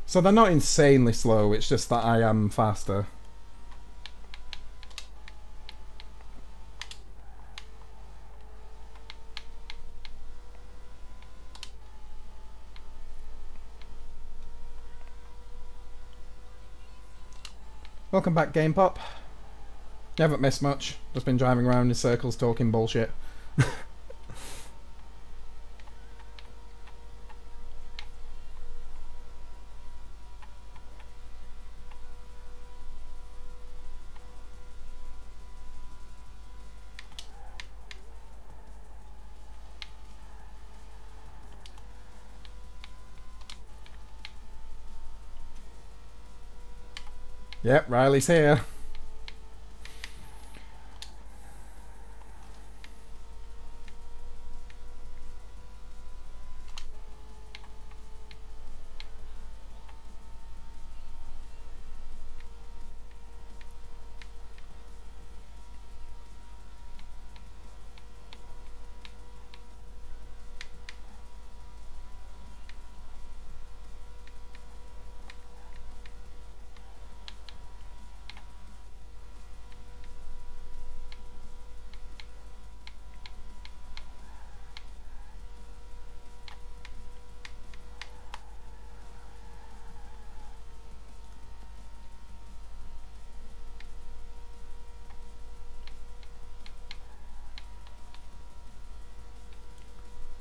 So they're not insanely slow, it's just that I am faster. Welcome back, Game Pop. You haven't missed much. Just been driving around in circles talking bullshit. Yep, Riley's here.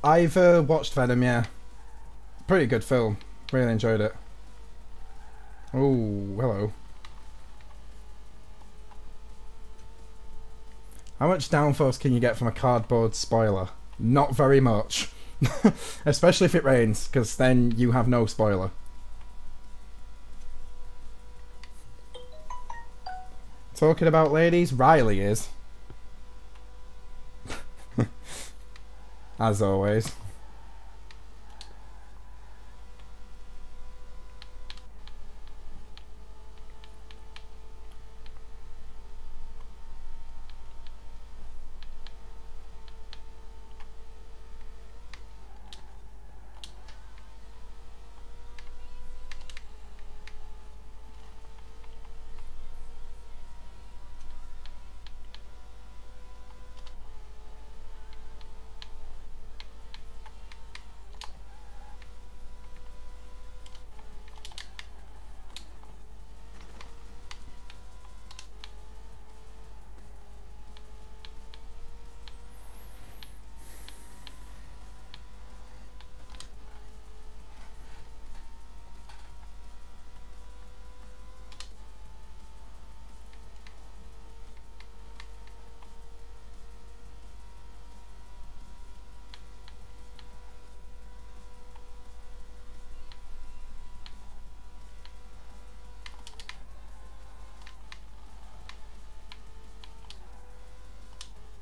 I've watched Venom, yeah. Pretty good film. Really enjoyed it. Oh, hello. How much downforce can you get from a cardboard spoiler? Not very much. Especially if it rains, because then you have no spoiler. Talking about ladies, Riley is. As always.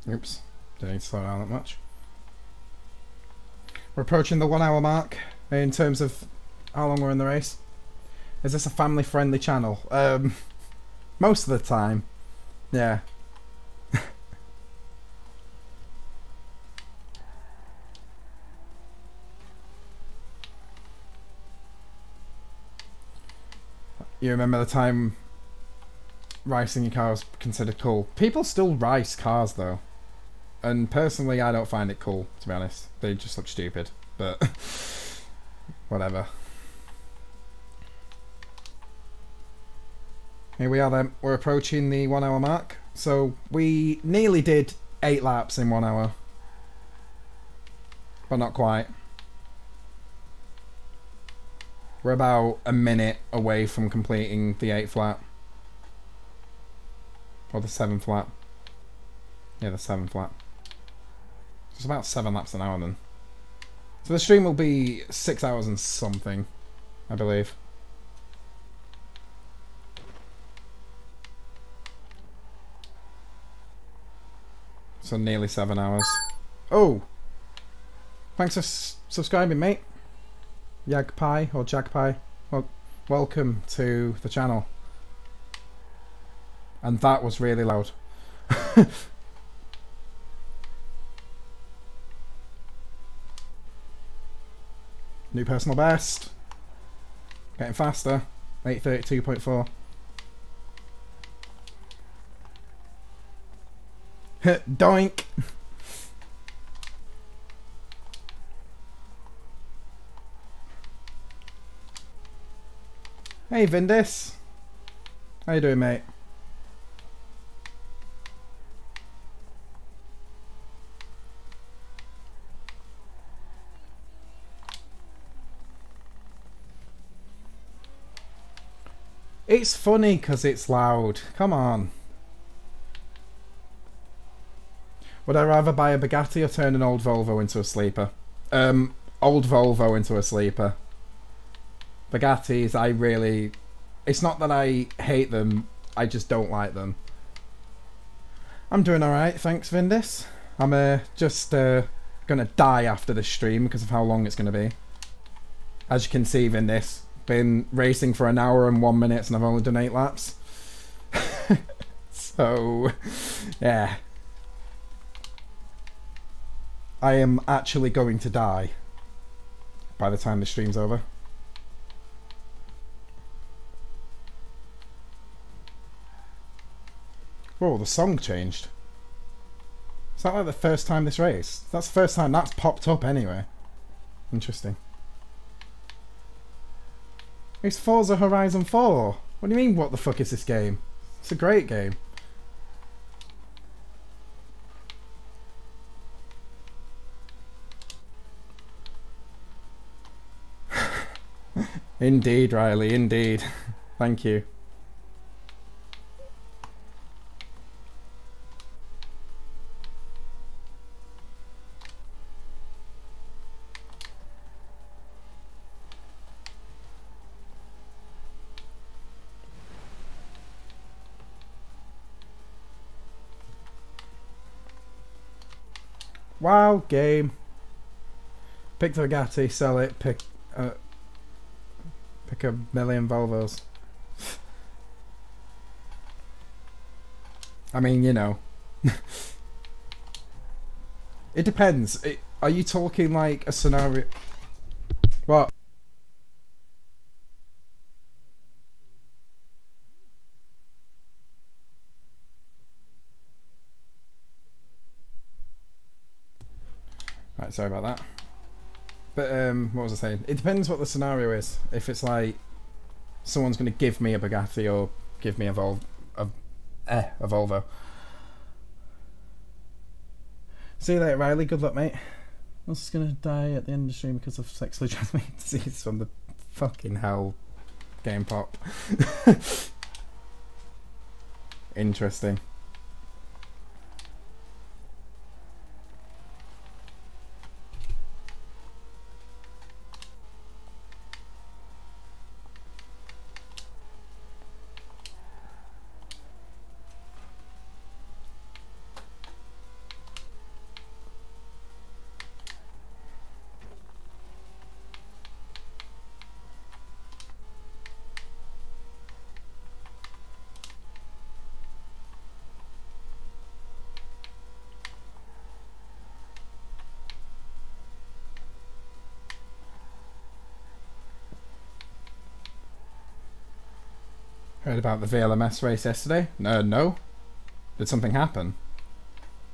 Oops, didn't need to slow down that much. We're approaching the 1 hour mark in terms of how long we're in the race. Is this a family friendly channel? Most of the time, yeah. You remember the time racing your car was considered cool? People still race cars though. And personally, I don't find it cool, to be honest. They just look stupid. But whatever. Here we are then. We're approaching the 1 hour mark. So we nearly did 8 laps in 1 hour. But not quite. We're about a minute away from completing the 8th lap. Or the 7th lap. Yeah, the 7th lap. It's about 7 laps an hour then. So the stream will be 6 hours and something, I believe. So nearly 7 hours. Oh! Thanks for subscribing, mate. Yagpie or Jagpie. Well, welcome to the channel. And that was really loud. New personal best. Getting faster. 8:32.4. Doink. Hey Vindis. How you doing, mate? It's funny because it's loud. Come on. Would I rather buy a Bugatti or turn an old Volvo into a sleeper? Old Volvo into a sleeper. Bugattis, I really... It's not that I hate them, I just don't like them. I'm doing alright, thanks Vindis. I'm just gonna die after this stream because of how long it's gonna be. As you can see, Vindis, been racing for 1 hour and 1 minute and I've only done 8 laps. So, yeah. I am actually going to die by the time the stream's over. Whoa, the song changed. Is that like the first time this race? That's the first time that's popped up anyway. Interesting. It's Forza Horizon 4. What do you mean, what the fuck is this game? It's a great game. Indeed, Riley, indeed. Thank you. Wow, game. Pick the Bugatti, sell it, pick a million Volvos. I mean, you know. It depends. Are you talking like a scenario? What? Right, sorry about that. But what was I saying? It depends what the scenario is. If it's like someone's going to give me a Bugatti or give me a Volvo. See you later, Riley. Good luck, mate. I was going to die at the end of the stream because of sexually transmitted disease from the fucking hell game pop. Interesting. Heard about the VLMS race yesterday? No. Did something happen?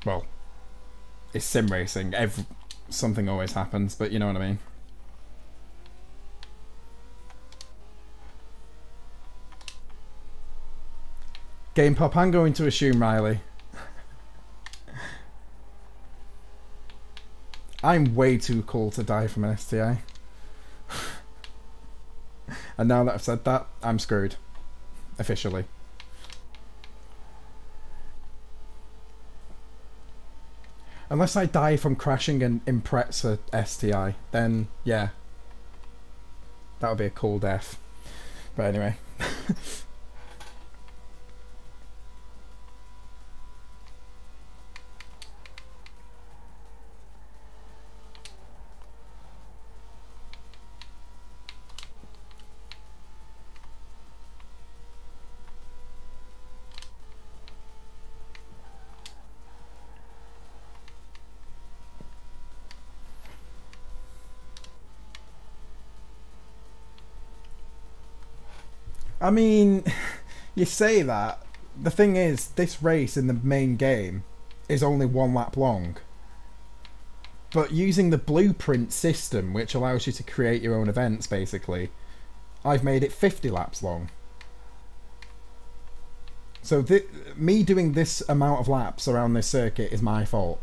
Well, it's sim racing. Something always happens, but you know what I mean. Game Pop, I'm going to assume Riley. I'm way too cool to die from an STI. And now that I've said that, I'm screwed. Officially. Unless I die from crashing an Impreza STI, then yeah. That would be a cool death. But anyway. I mean, you say that. The thing is, this race in the main game is only 1 lap long. But using the blueprint system, which allows you to create your own events, basically, I've made it 50 laps long. So me doing this amount of laps around this circuit is my fault.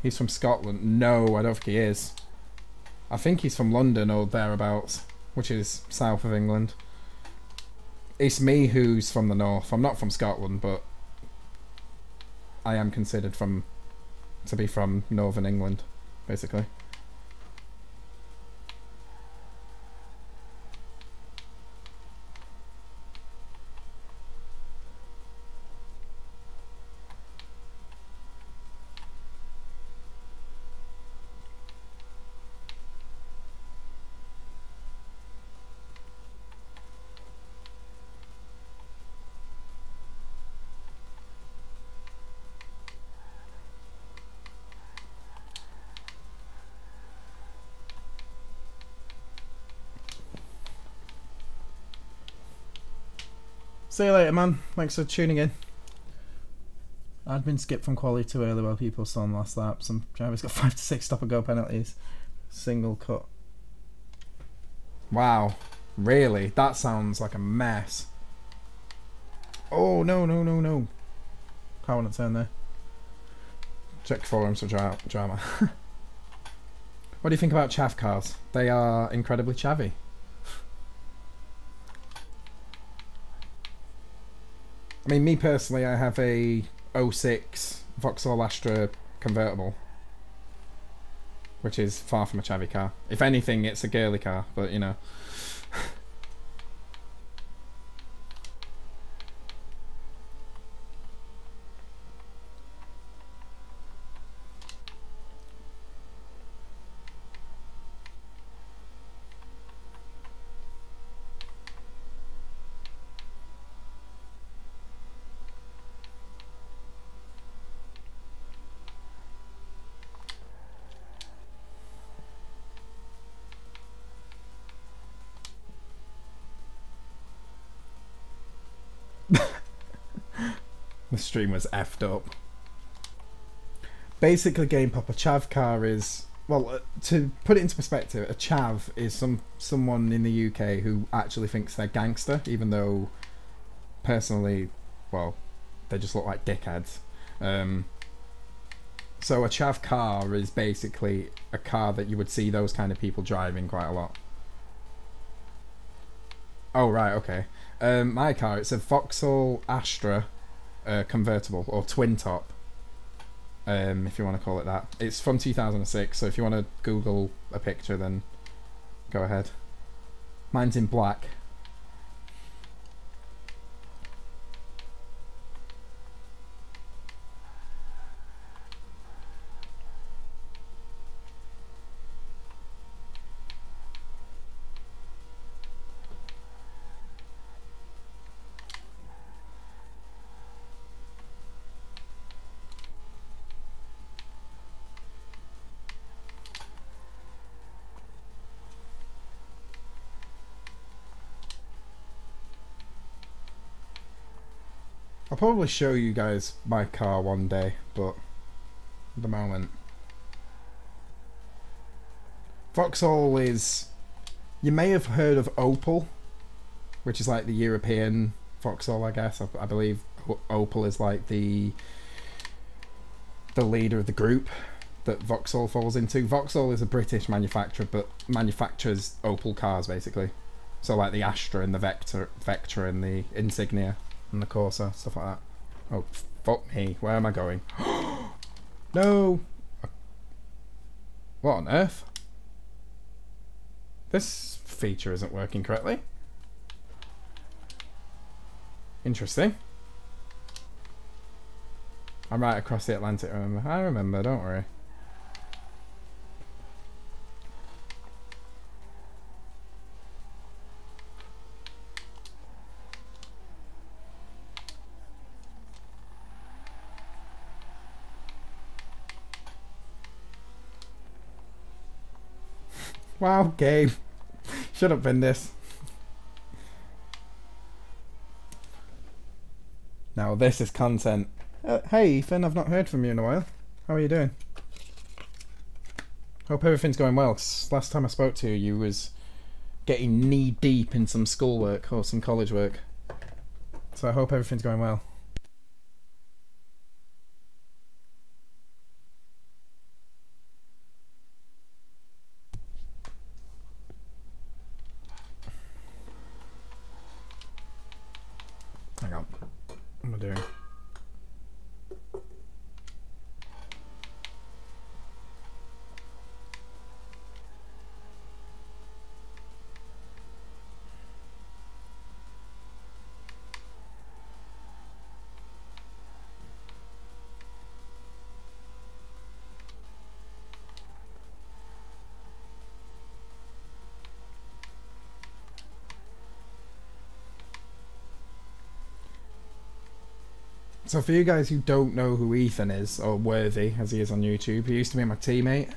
He's from Scotland. No, I don't think he is. I think he's from London or thereabouts, which is south of England. It's me who's from the north. I'm not from Scotland, but I am considered to be from northern England, basically. See you later, man. Thanks for tuning in. I'd been skipped from quali too early while people still on last lap. Some drivers got 5 to 6 stop and go penalties. Single cut. Wow. Really? That sounds like a mess. Oh, no, no, no, no. Can't want to turn there. Check forums for drama. What do you think about chav cars? They are incredibly chavvy. I mean, me personally, I have a 06 Vauxhall Astra convertible, which is far from a chavvy car. If anything, it's a girly car, but you know. The stream was effed up. Basically, Game Pop, a chav car is... Well, to put it into perspective, a chav is someone in the UK who actually thinks they're gangster, even though, personally, well, they just look like dickheads. So a chav car is basically a car that you would see those kind of people driving quite a lot. Oh, right, okay. My car, it's a Vauxhall Astra convertible, or twin top, if you want to call it that. It's from 2006, so if you want to Google a picture, then go ahead. Mine's in black. I'll probably show you guys my car one day, but at the moment, Vauxhall is... You may have heard of Opel. which is like the European Vauxhall, I guess. I believe Opel is like the leader of the group that Vauxhall falls into. Vauxhall is a British manufacturer, but manufactures Opel cars basically. So like the Astra and the Vectra and the Insignia and the Corsa, stuff like that. Oh, fuck me. Where am I going? No! What on earth? This feature isn't working correctly. Interesting. I'm right across the Atlantic, remember? I remember, don't worry. Wow, game. Should have been this. Now this is content. Hey Ethan, I've not heard from you in a while. How are you doing? Hope everything's going well. 'Cause last time I spoke to you, you was getting knee deep in some schoolwork or some college work. So I hope everything's going well. Hang on. What am I doing? So for you guys who don't know who Ethan is, or Worthy as he is on YouTube, he used to be my teammate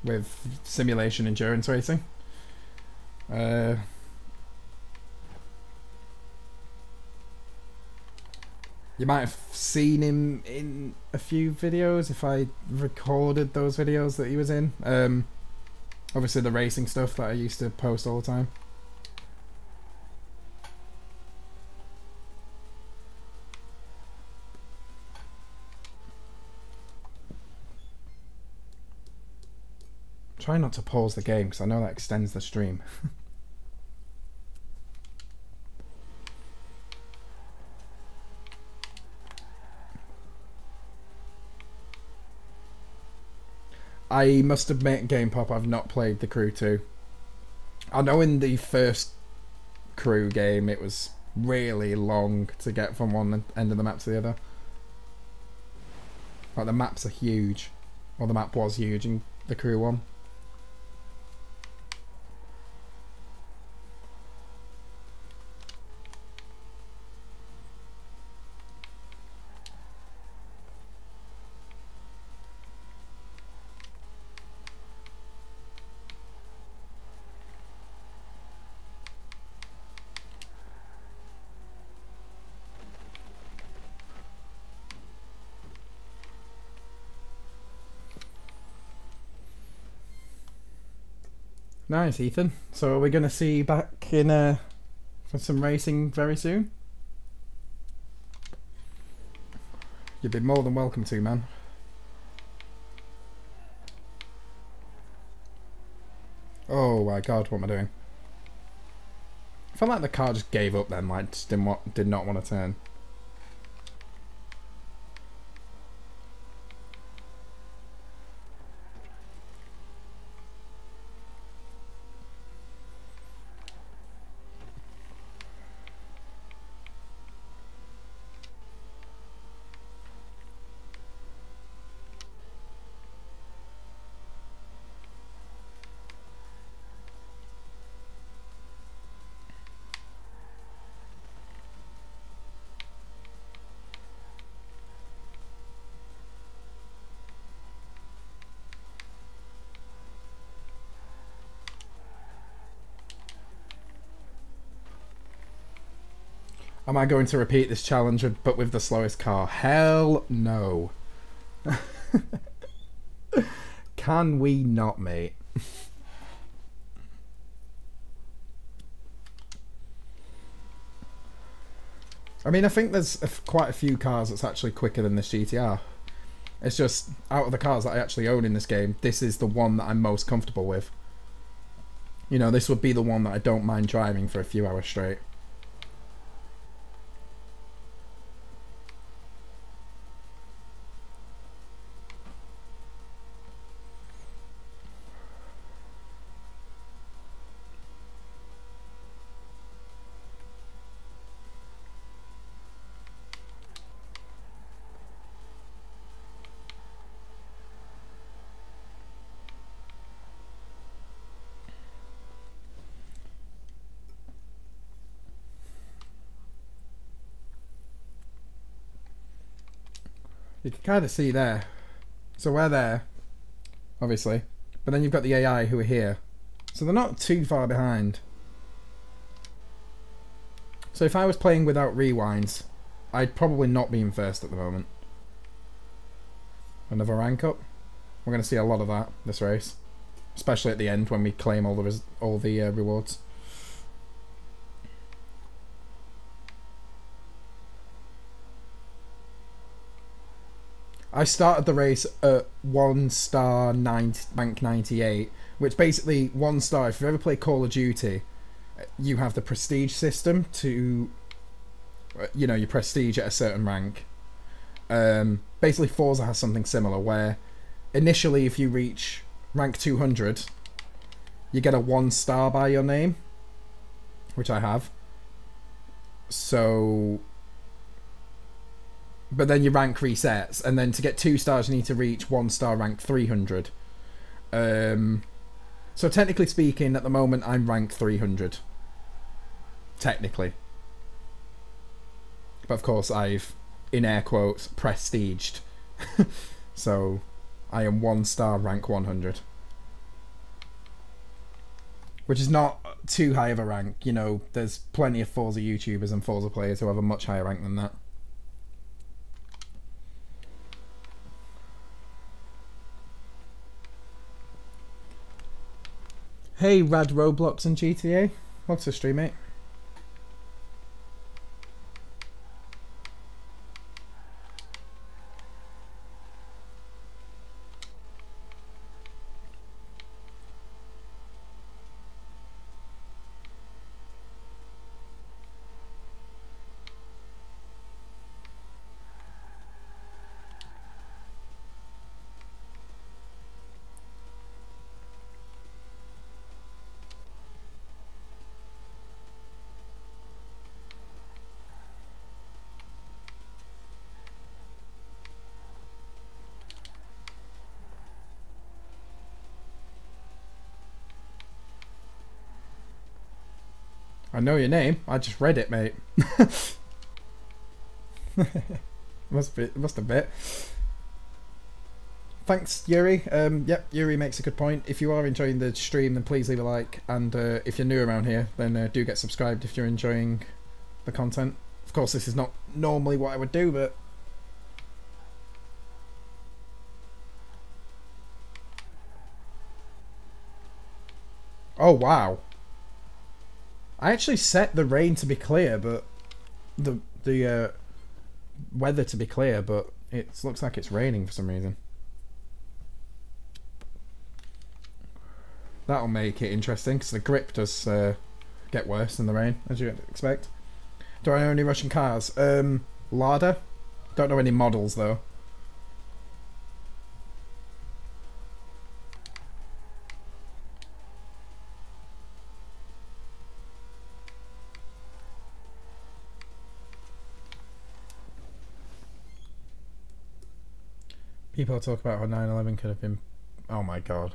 with simulation endurance racing. You might have seen him in a few videos if I recorded those videos that he was in. Obviously the racing stuff that I used to post all the time. Try not to pause the game because I know that extends the stream. I must admit, Game Pop, I've not played the Crew 2. I know in the first Crew game it was really long to get from one end of the map to the other. Like the maps are huge. Well, the map was huge in the Crew 1. Nice, Ethan. So are we going to see you back in for some racing very soon? You'd be more than welcome to, man. Oh my god, what am I doing? I felt like the car just gave up then, like just did not want to turn. Am I going to repeat this challenge but with the slowest car? Hell no. Can we not, mate? I mean, I think there's quite a few cars that's actually quicker than this GTR. It's just, out of the cars that I actually own in this game, this is the one that I'm most comfortable with. You know, this would be the one that I don't mind driving for a few hours straight. You can kind of see there. So we're there, obviously. But then you've got the AI who are here. So they're not too far behind. So if I was playing without rewinds, I'd probably not be in first at the moment. Another rank up. We're going to see a lot of that this race. Especially at the end when we claim all the rewards. I started the race at 1 star rank 98, which basically 1 star, if you ever play Call of Duty, you have the prestige system to, you know, you prestige at a certain rank. Basically Forza has something similar where initially if you reach rank 200, you get a 1 star by your name, which I have. So... But then your rank resets, and then to get 2 stars you need to reach 1 star rank 300. So technically speaking, at the moment I'm rank 300. Technically. But of course I've, in air quotes, prestiged. So I am 1 star rank 100. Which is not too high of a rank, you know, there's plenty of Forza YouTubers and Forza players who have a much higher rank than that. Hey, Rad Roblox and GTA. What's the stream, mate? I know your name. I just read it, mate. must have been. Thanks, Yuri. Yep, Yuri makes a good point. If you are enjoying the stream, then please leave a like. And if you're new around here, then do get subscribed if you're enjoying the content. Of course, this is not normally what I would do, but... Oh, wow. I actually set the rain to be clear, but the weather to be clear, but it looks like it's raining for some reason. That'll make it interesting because the grip does get worse in the rain, as you'd expect. Do I own any Russian cars? Lada. Don't know any models though. People talk about how 9/11 could have been... Oh my god.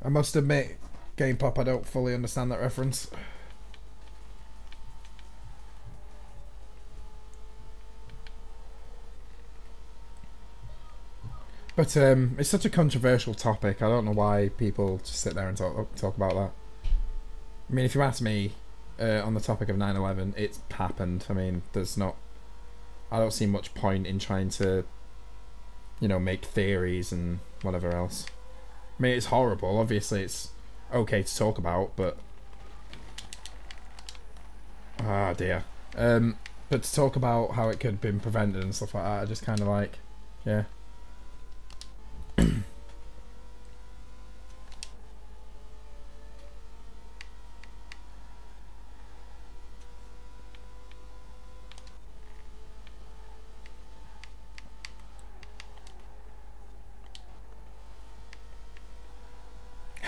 I must admit, Game Pop, I don't fully understand that reference. But it's such a controversial topic. I don't know why people just sit there and talk about that. I mean, if you ask me, on the topic of 9/11, it's happened. I mean, I don't see much point in trying to, you know, make theories and whatever else. I mean, it's horrible. Obviously, it's okay to talk about, but... Ah, dear. But to talk about how it could have been prevented and stuff like that, I just kind of like... Yeah.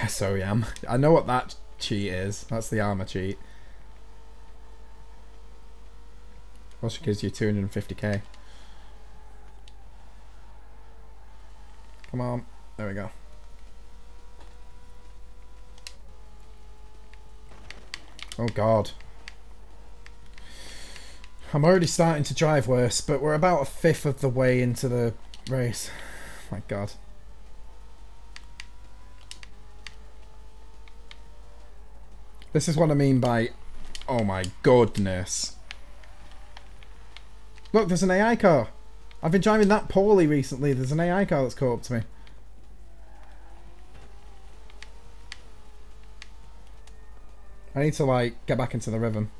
So yeah, I know what that cheat is. That's the armor cheat. Also gives you 250k. Come on. There we go. Oh god. I'm already starting to drive worse, but we're about a fifth of the way into the race. My god. This is what I mean by, oh my goodness. Look, there's an AI car. I've been driving that poorly recently. There's an AI car that's caught up to me. I need to, like, get back into the rhythm.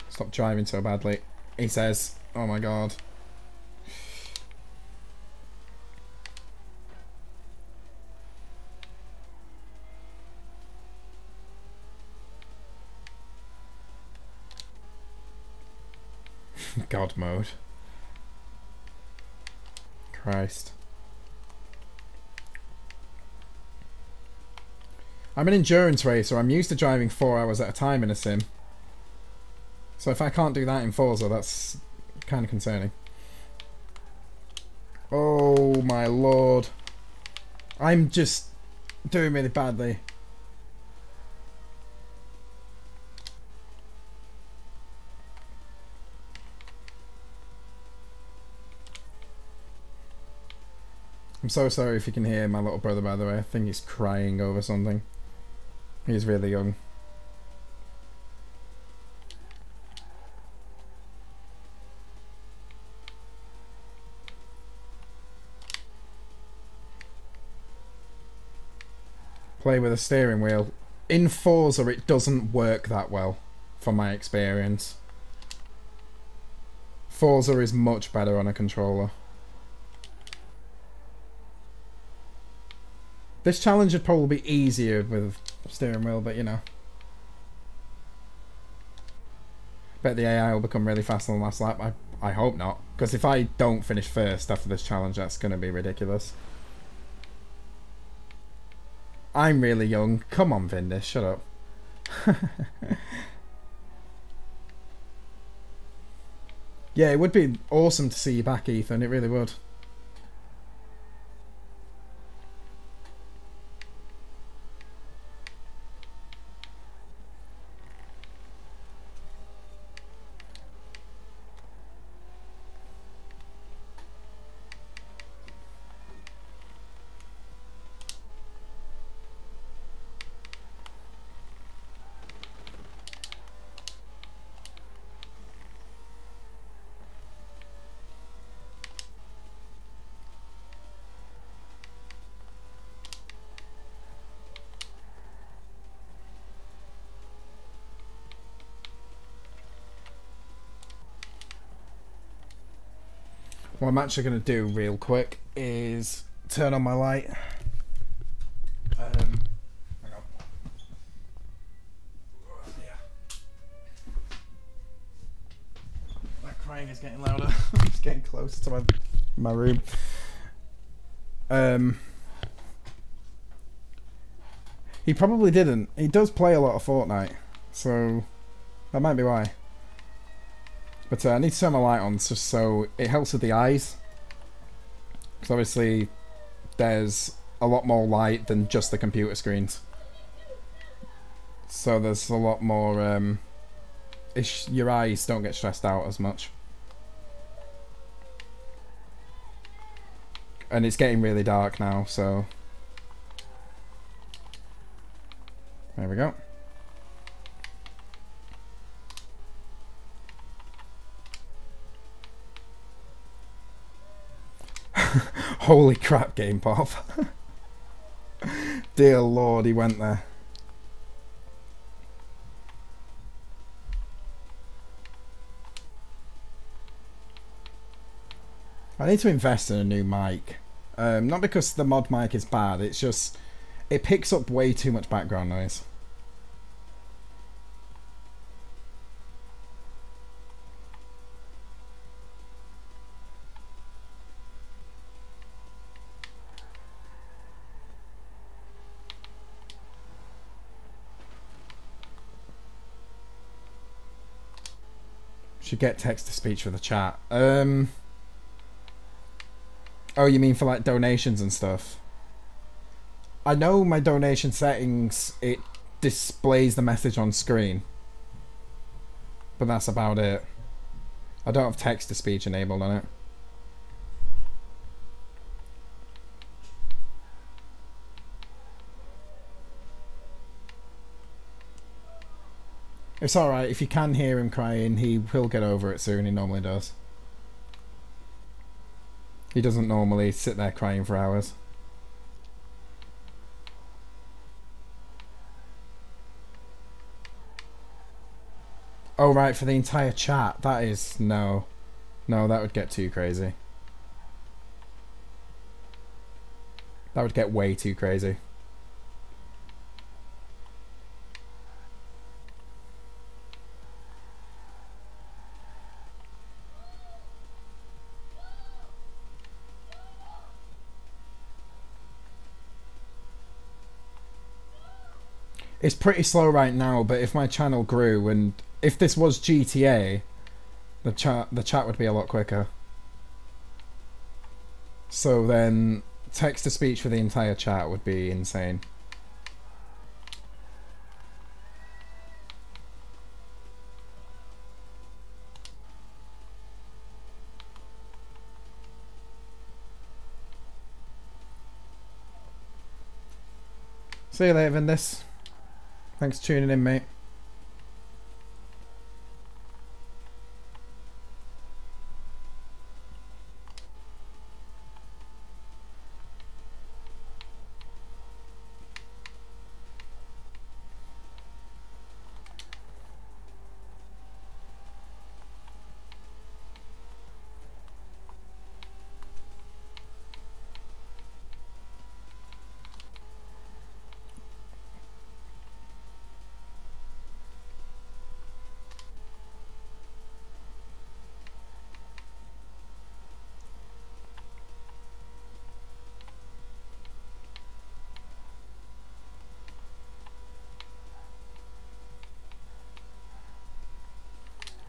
Stop driving so badly. He says, oh my god. God mode. Christ. I'm an endurance racer. I'm used to driving 4 hours at a time in a sim. So if I can't do that in Forza, that's kind of concerning. Oh my lord. I'm just doing really badly. I'm so sorry if you can hear my little brother, by the way. I think he's crying over something. He's really young. Play with a steering wheel. In Forza, it doesn't work that well, from my experience. Forza is much better on a controller. This challenge would probably be easier with steering wheel, but you know. Bet the AI will become really fast on the last lap. I hope not. Because if I don't finish first after this challenge, that's going to be ridiculous. I'm really young. Come on, Vindis, shut up. Yeah, it would be awesome to see you back, Ethan. It really would. What I'm actually going to do real quick is turn on my light. Hang on. Yeah. That crying is getting louder. It's getting closer to my room. He probably didn't. He does play a lot of Fortnite, so that might be why. But I need to turn my light on just so it helps with the eyes. Because obviously there's a lot more light than just the computer screens. So there's a lot more... your eyes don't get stressed out as much. And it's getting really dark now, so... There we go. Holy crap, Game Pop. Dear Lord, he went there. I need to invest in a new mic. Not because the mod mic is bad, it's just it picks up way too much background noise. Should get text to speech for the chat. Oh, you mean for like donations and stuff? I know my donation settings, it displays the message on screen. But that's about it. I don't have text to speech enabled on it. It's alright, if you can hear him crying, he will get over it soon, he normally does. He doesn't normally sit there crying for hours. Oh right, for the entire chat. That is... no. No, that would get too crazy. That would get way too crazy. It's pretty slow right now, but if my channel grew and if this was GTA, the chat would be a lot quicker. So then text to speech for the entire chat would be insane. See you later, Vindis. Thanks for tuning in, mate.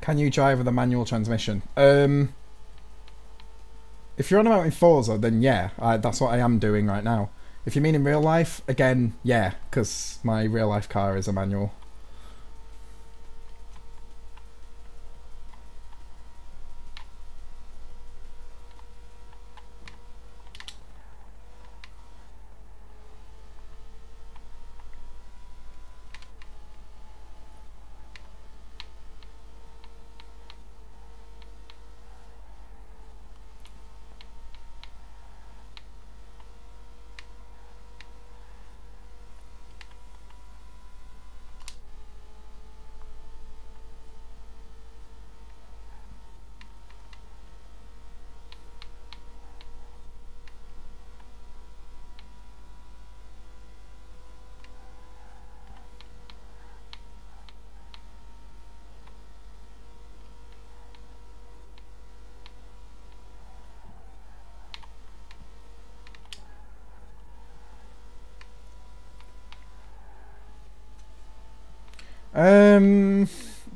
Can you drive with a manual transmission? If you're on about in Forza, then yeah, that's what I am doing right now. If you mean in real life, again, yeah, because my real life car is a manual.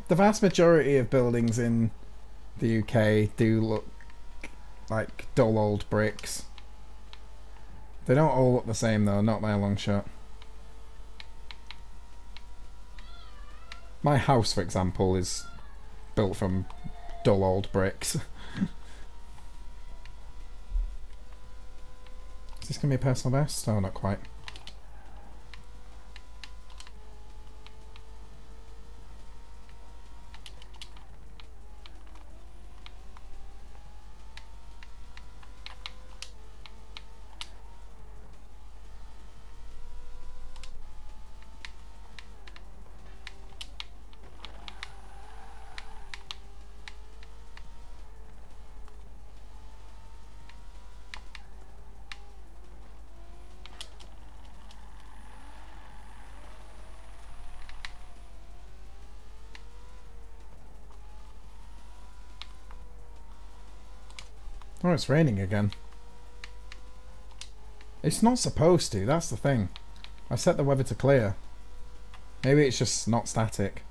The vast majority of buildings in the UK do look like dull old bricks. They don't all look the same though, not by a long shot. My house, for example, is built from dull old bricks. Is this going to be a personal best? Oh, not quite. Oh, it's raining again. It's not supposed to, that's the thing. I set the weather to clear. Maybe it's just not static.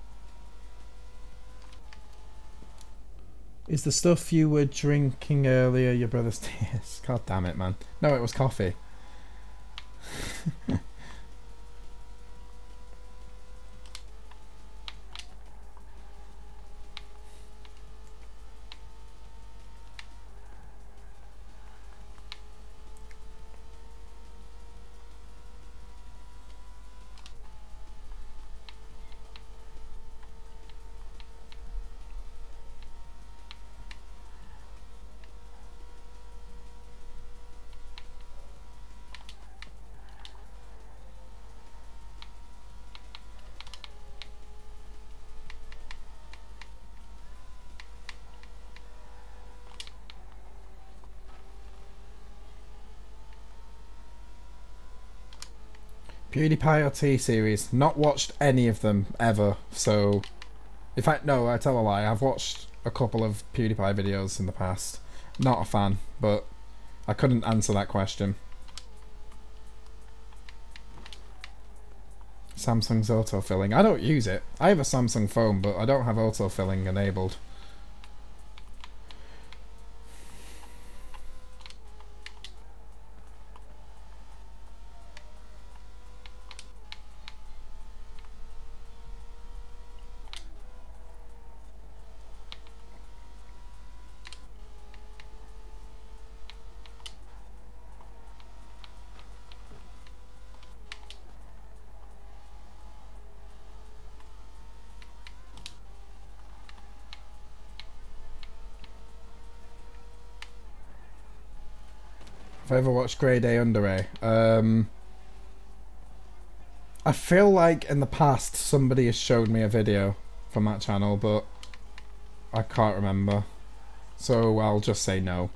Is the stuff you were drinking earlier your brother's tears? God damn it, man. No, it was coffee. PewDiePie or T-Series? Not watched any of them ever, so... In fact, no, I tell a lie. I've watched a couple of PewDiePie videos in the past. Not a fan, but I couldn't answer that question. Samsung's autofilling. I don't use it. I have a Samsung phone, but I don't have autofilling enabled. Have I ever watched Grade A Under A? I feel like in the past somebody has showed me a video from that channel, but I can't remember. So I'll just say no.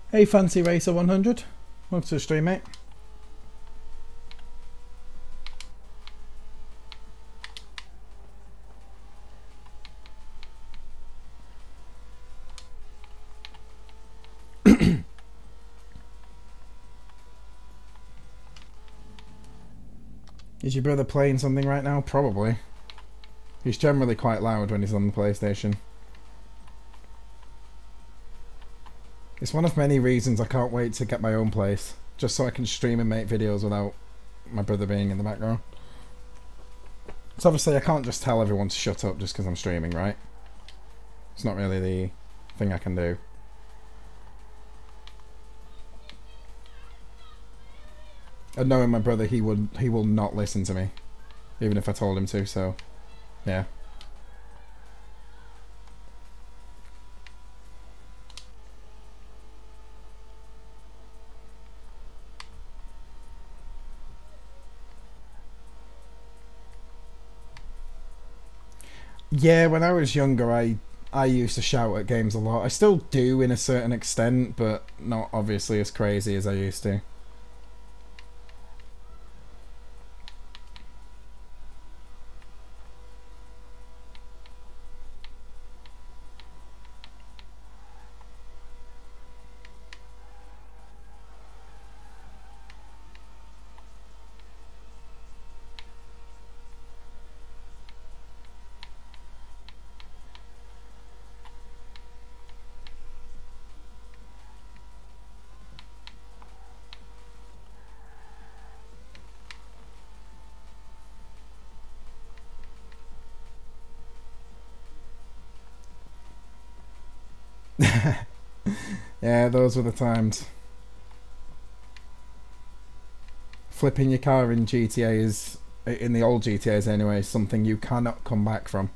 Hey Fancy Racer 100, welcome to the stream, mate. Is your brother playing something right now? Probably. He's generally quite loud when he's on the PlayStation. It's one of many reasons I can't wait to get my own place, just so I can stream and make videos without my brother being in the background. So obviously I can't just tell everyone to shut up just because I'm streaming, right? It's not really the thing I can do. And knowing my brother, he will not listen to me, even if I told him to, so yeah. Yeah, when I was younger, I used to shout at games a lot. I still do in a certain extent, but not obviously as crazy as I used to. Yeah, those were the times. Flipping your car in GTA is in the old GTAs anyway, something you cannot come back from.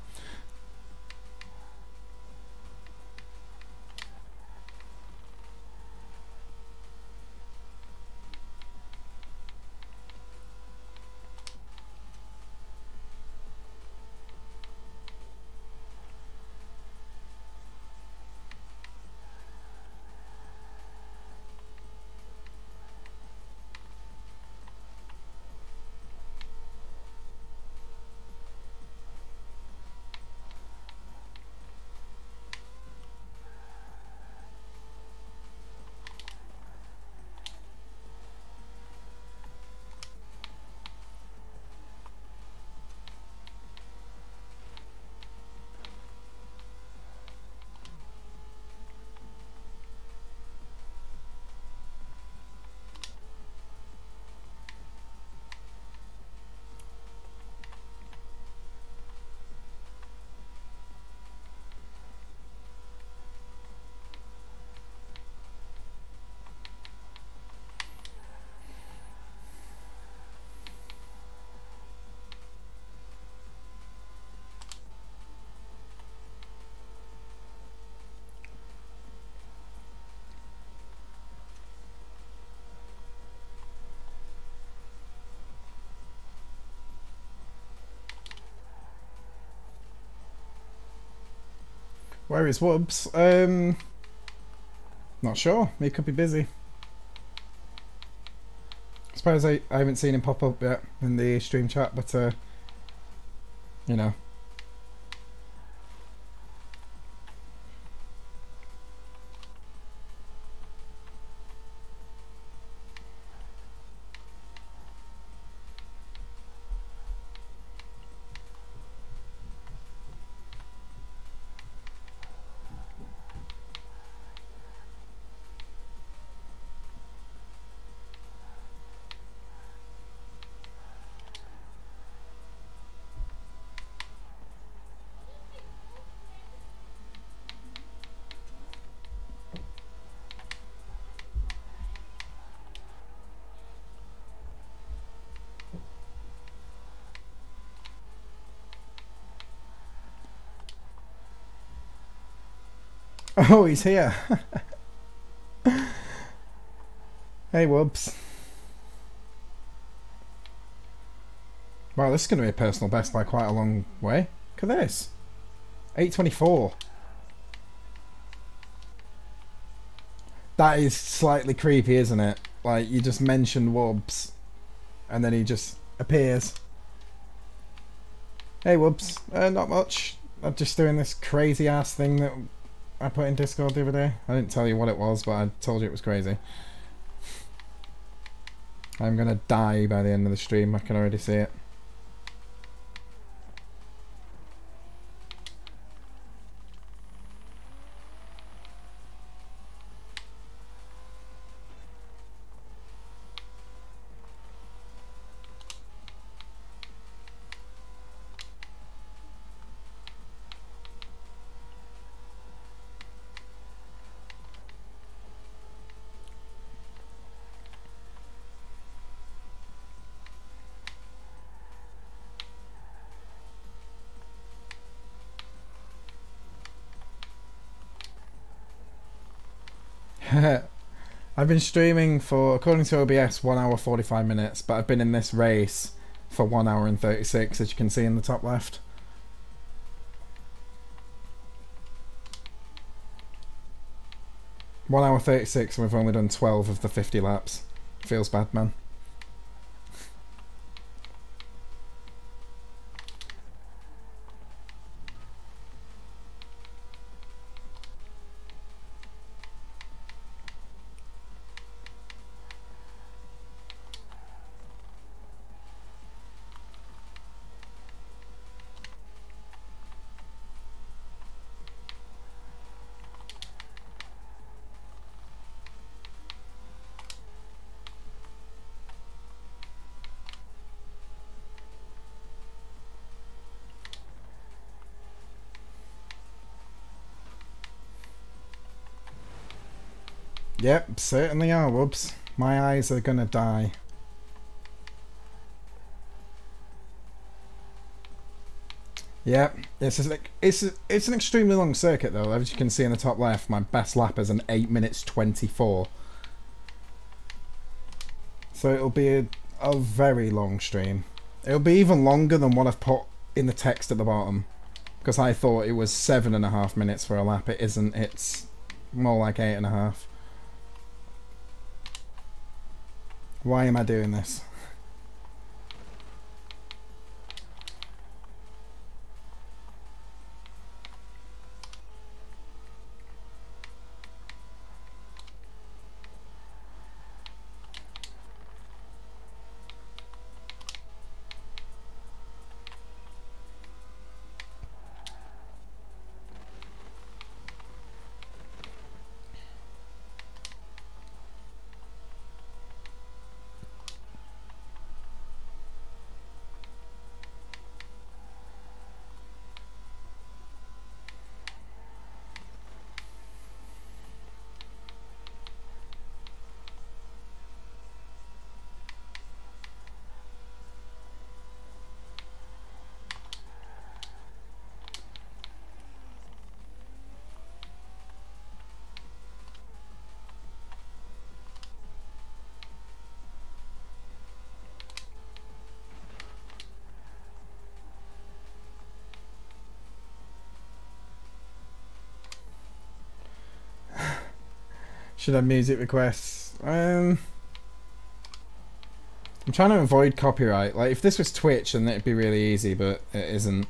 Where is Wubbs? Not sure. He could be busy. I suppose I haven't seen him pop up yet in the stream chat, but you know. Oh, he's here. Hey, Wubbs. Wow, this is going to be a personal best by quite a long way. Look at this. 824. That is slightly creepy, isn't it? Like, you just mentioned Wubbs, and then he just appears. Hey, Wubbs. Not much. I'm just doing this crazy ass thing that I put in Discord the other day. I didn't tell you what it was, but I told you it was crazy. I'm gonna die by the end of the stream, I can already see it. I've been streaming for, according to OBS, 1 hour 45 minutes, but I've been in this race for 1 hour and 36, as you can see in the top left. One hour 36 and we've only done 12 of the 50 laps. Feels bad, man. Yep, certainly are, Wubbs. My eyes are gonna die. Yeah, it's an extremely long circuit though. As you can see in the top left, my best lap is an 8 minutes 24. So it'll be a very long stream. It'll be even longer than what I've put in the text at the bottom, because I thought it was 7.5 minutes for a lap. It isn't. It's more like 8.5. Why am I doing this? Should have music requests. I'm trying to avoid copyright. Like, if this was Twitch, then it'd be really easy, but it isn't.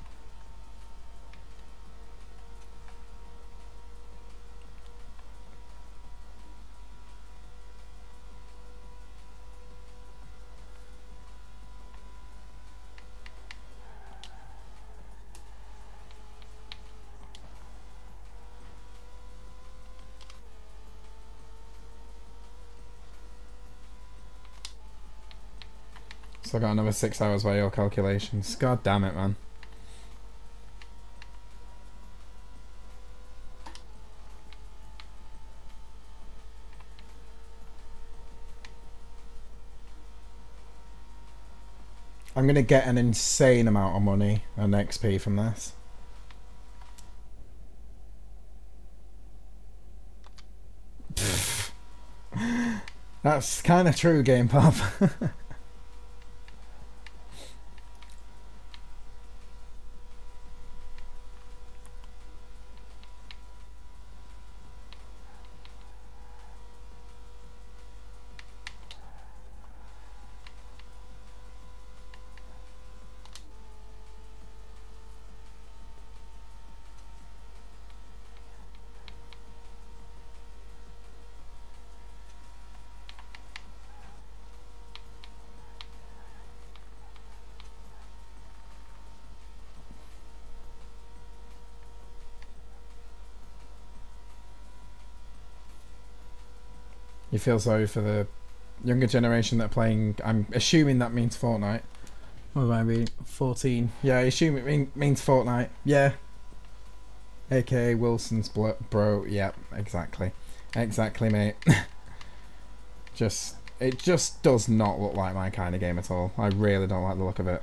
So I got another 6 hours by your calculations. God damn it, man. I'm gonna get an insane amount of money and XP from this. That's kind of true, Game Pop. You feel sorry for the younger generation that are playing. I'm assuming that means Fortnite. What would I be? 14. Yeah, I assume it means Fortnite. Yeah. AKA Wilson's bro. Yeah, exactly. Exactly, mate. It just does not look like my kind of game at all. I really don't like the look of it.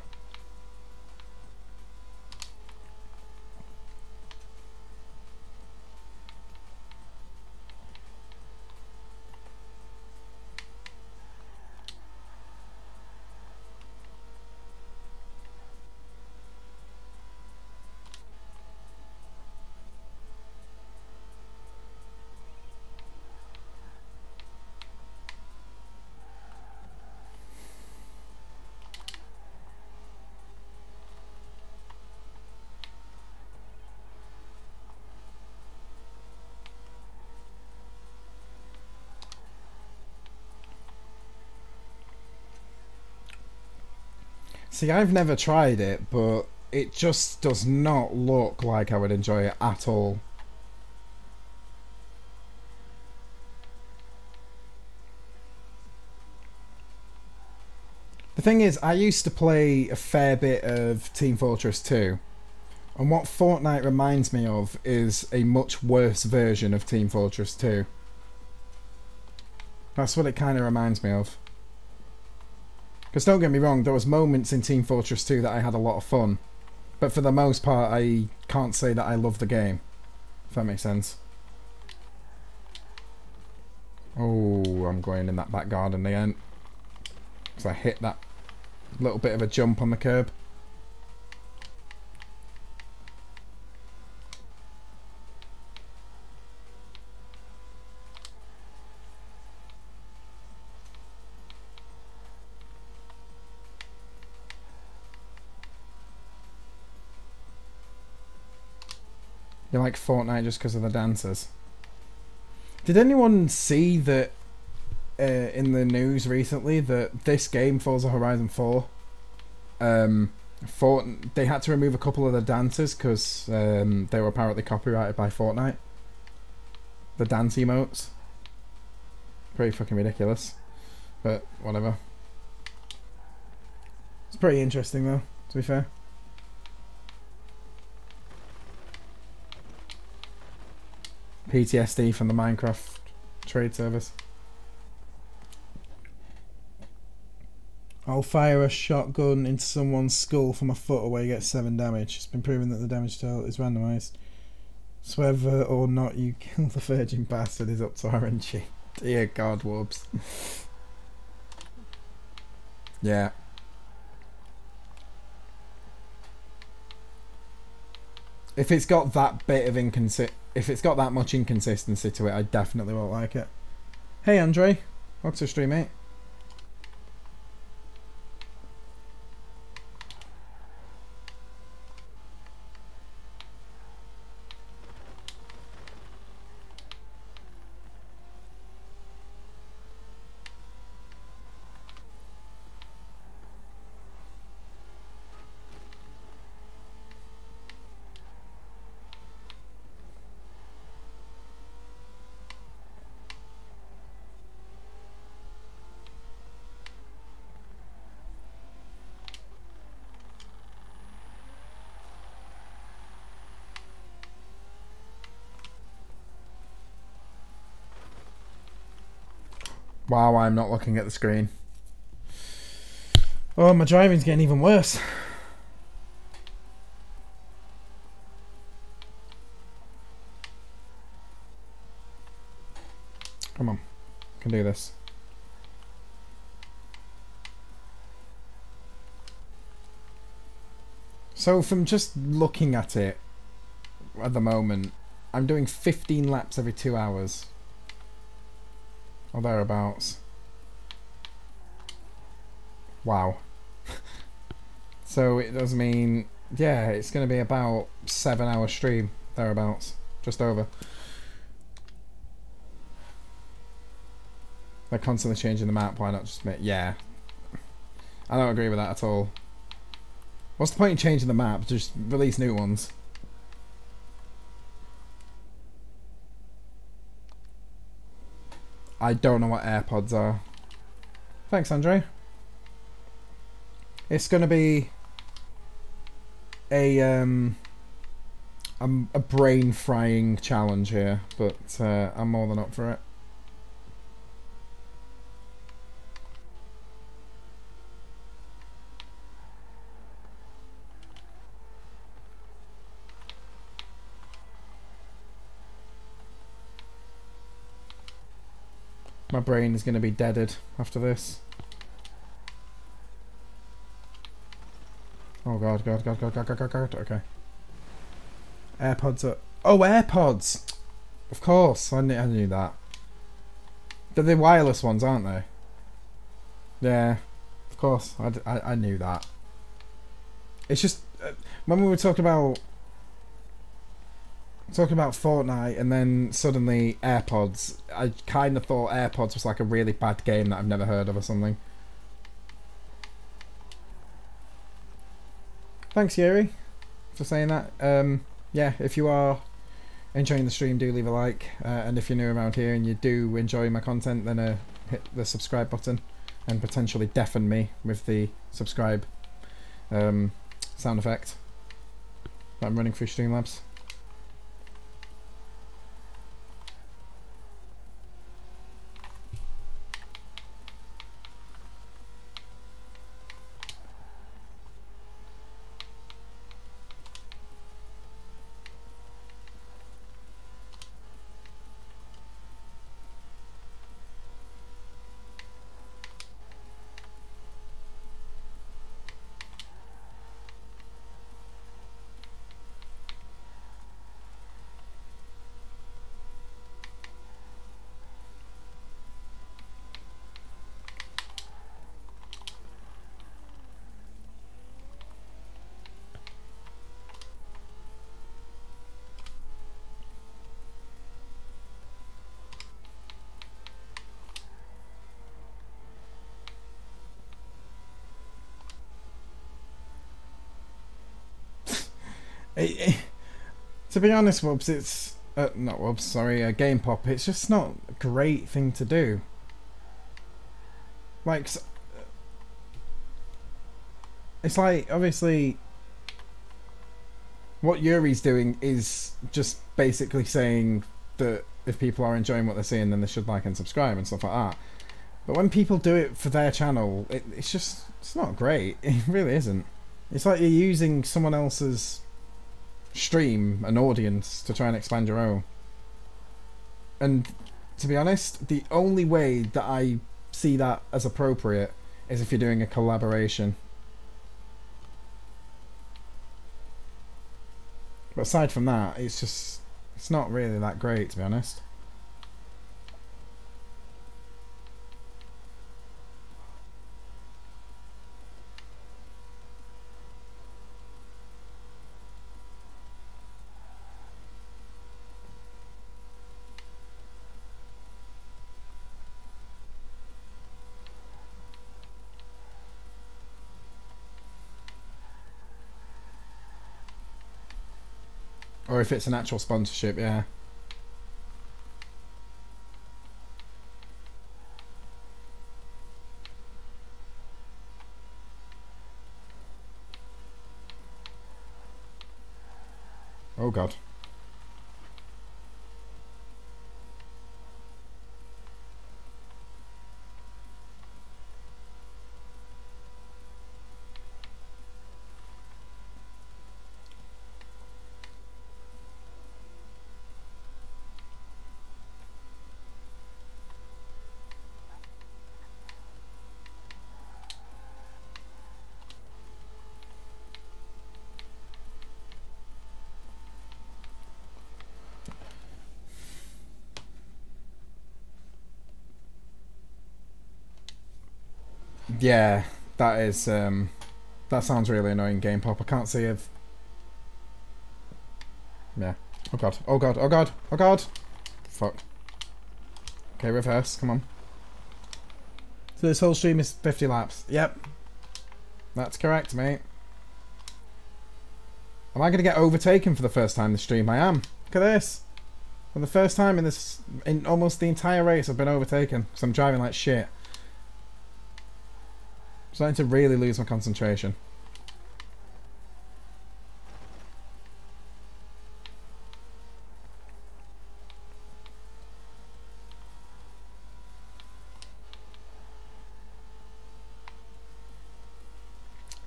See, I've never tried it, but it just does not look like I would enjoy it at all. The thing is, I used to play a fair bit of Team Fortress 2, and what Fortnite reminds me of is a much worse version of Team Fortress 2. That's what it kind of reminds me of. Because don't get me wrong, there was moments in Team Fortress 2 that I had a lot of fun. But for the most part, I can't say that I love the game. If that makes sense. Oh, I'm going in that back garden again. Because I hit that little bit of a jump on the curb. You like Fortnite just because of the dancers? Did anyone see that in the news recently that this game, Forza Horizon 4, they had to remove a couple of the dancers because they were apparently copyrighted by Fortnite. The dance emotes. Pretty fucking ridiculous. But whatever. It's pretty interesting though, to be fair. PTSD from the Minecraft trade service. I'll fire a shotgun into someone's skull from a foot away, get 7 damage. It's been proven that the damage total is randomised. So whether or not you kill the virgin bastard is up to RNG. Dear God, Wobbs. Yeah. If it's got that bit of if it's got that much inconsistency to it, I definitely won't like it. Hey Andre, welcome to the stream, mate. Wow, I'm not looking at the screen. Oh, my driving's getting even worse. Come on, I can do this. So from just looking at it at the moment, I'm doing 15 laps every 2 hours. Or thereabouts. Wow. So it does mean, yeah, it's going to be about 7-hour stream, thereabouts. Just over. They're constantly changing the map, why not just make, yeah. I don't agree with that at all. What's the point in changing the map? Just release new ones. I don't know what AirPods are. Thanks, Andre. It's going to be a brain frying challenge here, but I'm more than up for it. My brain is going to be deaded after this. Oh god, god, god, god, god, god, god, god. Okay. AirPods are... Oh, AirPods! Of course, I knew that. They're the wireless ones, aren't they? Yeah, of course, I knew that. It's just... when we were talking about Fortnite and then suddenly AirPods, I kind of thought AirPods was like a really bad game that I've never heard of or something. Thanks, Yuri, for saying that. Yeah, if you are enjoying the stream, do leave a like. And if you're new around here and you do enjoy my content, then hit the subscribe button and potentially deafen me with the subscribe sound effect that I'm running through Streamlabs. To be honest, Wubs, it's not Wubs. Sorry, Game Pop. It's just not a great thing to do. Like, it's like obviously what Yuri's doing is just basically saying that if people are enjoying what they're seeing, then they should like and subscribe and stuff like that. But when people do it for their channel, it's not great. It really isn't. It's like you're using someone else's stream, an audience, to try and expand your own. And to be honest, the only way that I see that as appropriate is if you're doing a collaboration. But aside from that, it's not really that great, to be honest. Or if it's an actual sponsorship, yeah. Oh god. Yeah, that is that sounds really annoying, Game Pop. I can't see if yeah. Oh god. Oh god. Oh god. Oh god. Fuck. Okay, reverse. Come on. So this whole stream is 50 laps. Yep. That's correct, mate. Am I going to get overtaken for the first time this stream? I am. Look at this. For the first time in almost the entire race, I've been overtaken. Because I'm driving like shit. I'm starting to really lose my concentration.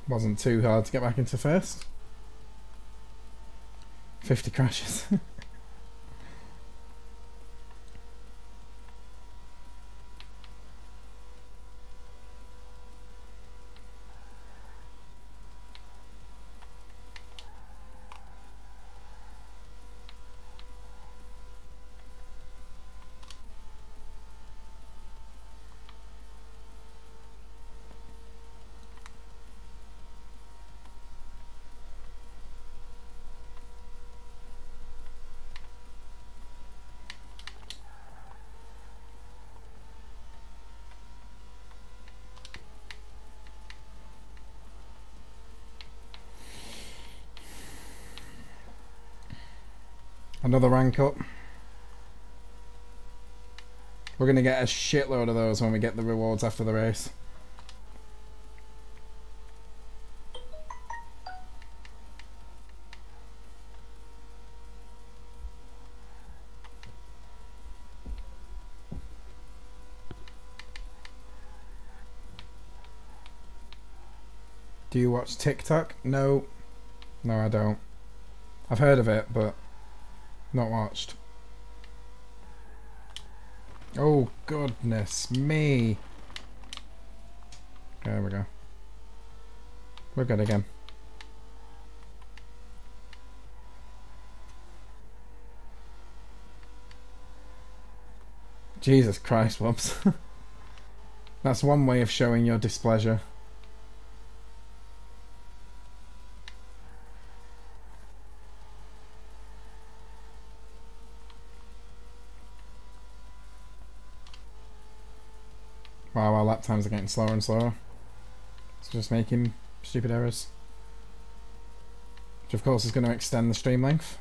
Wasn't too hard to get back into first. 50 crashes. Another rank up. We're going to get a shitload of those when we get the rewards after the race. Do you watch TikTok? No. No, I don't. I've heard of it, but not watched. Oh, goodness me. There we go. We're good again. Jesus Christ, whoops. That's one way of showing your displeasure. Wow, our lap times are getting slower and slower. It's just making stupid errors. which of course is going to extend the stream length.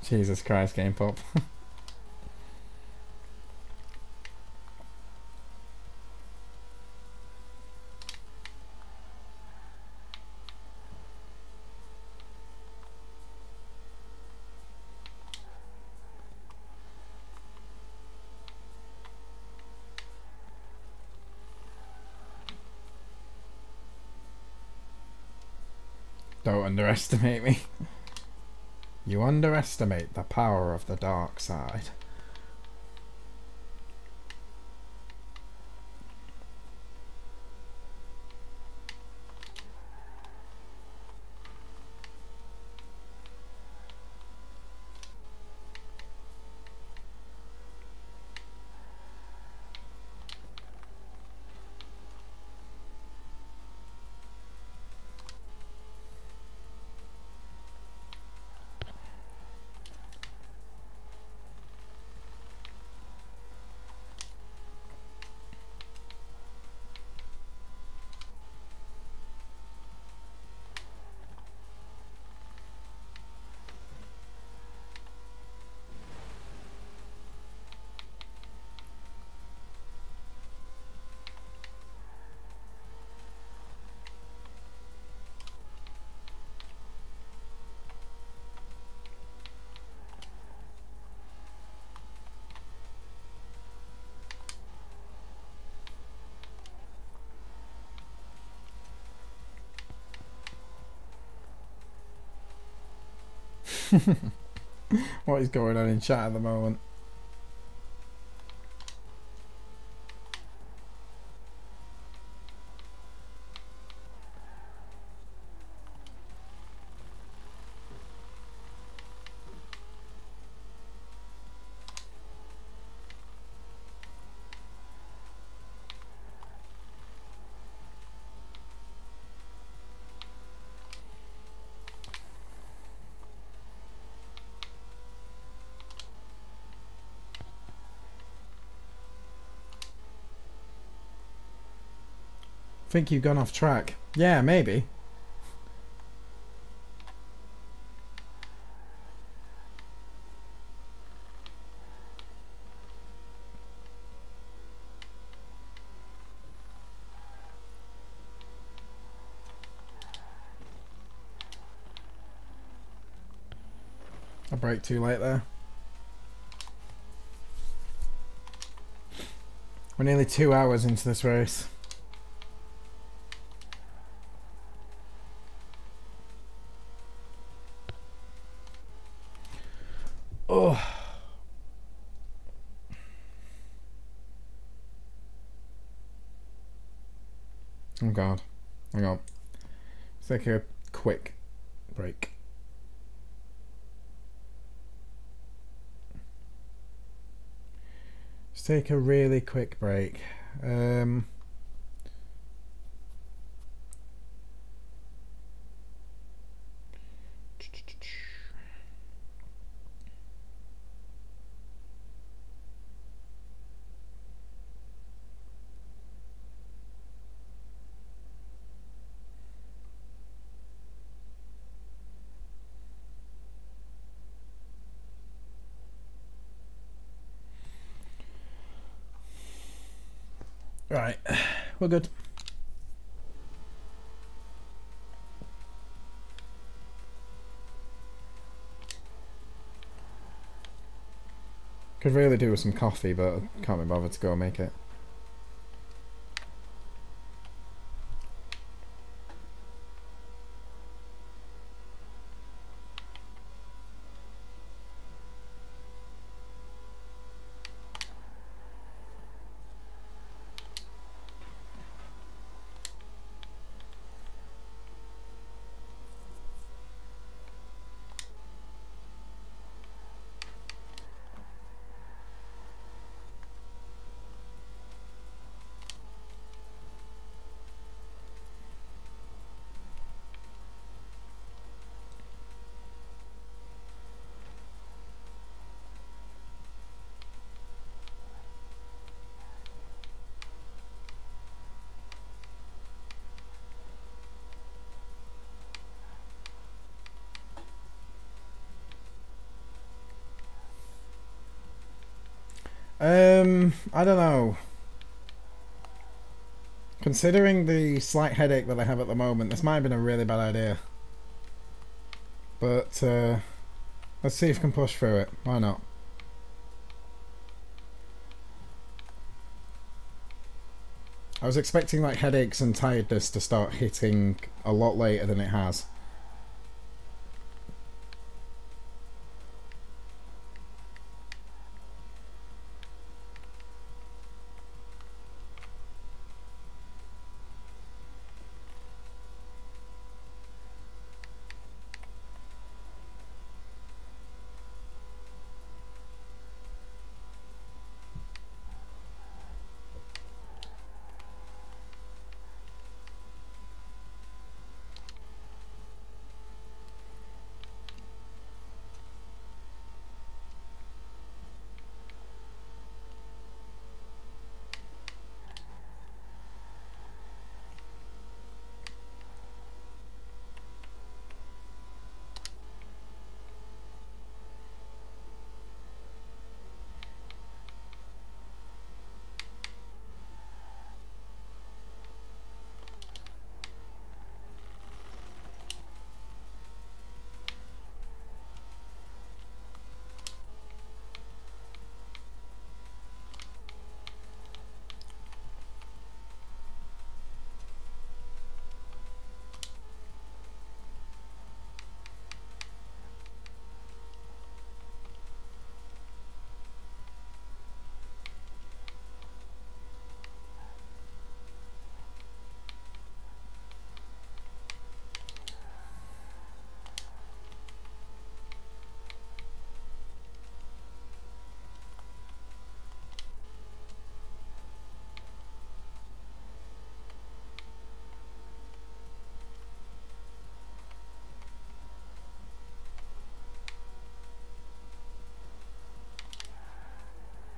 Jesus Christ, Game Pop. Don't underestimate me. You underestimate the power of the dark side. What is going on in chat at the moment? Think you've gone off track. Yeah, maybe. I brake too late there. We're nearly 2 hours into this race. Oh. Oh God. Hang on. Let's take a quick break. Let's take a really quick break. Right, we're good. Could really do with some coffee, but I can't be bothered to go and make it. I don't know. Considering the slight headache that I have at the moment, this might have been a really bad idea. But let's see if we can push through it. Why not? I was expecting like headaches and tiredness to start hitting a lot later than it has.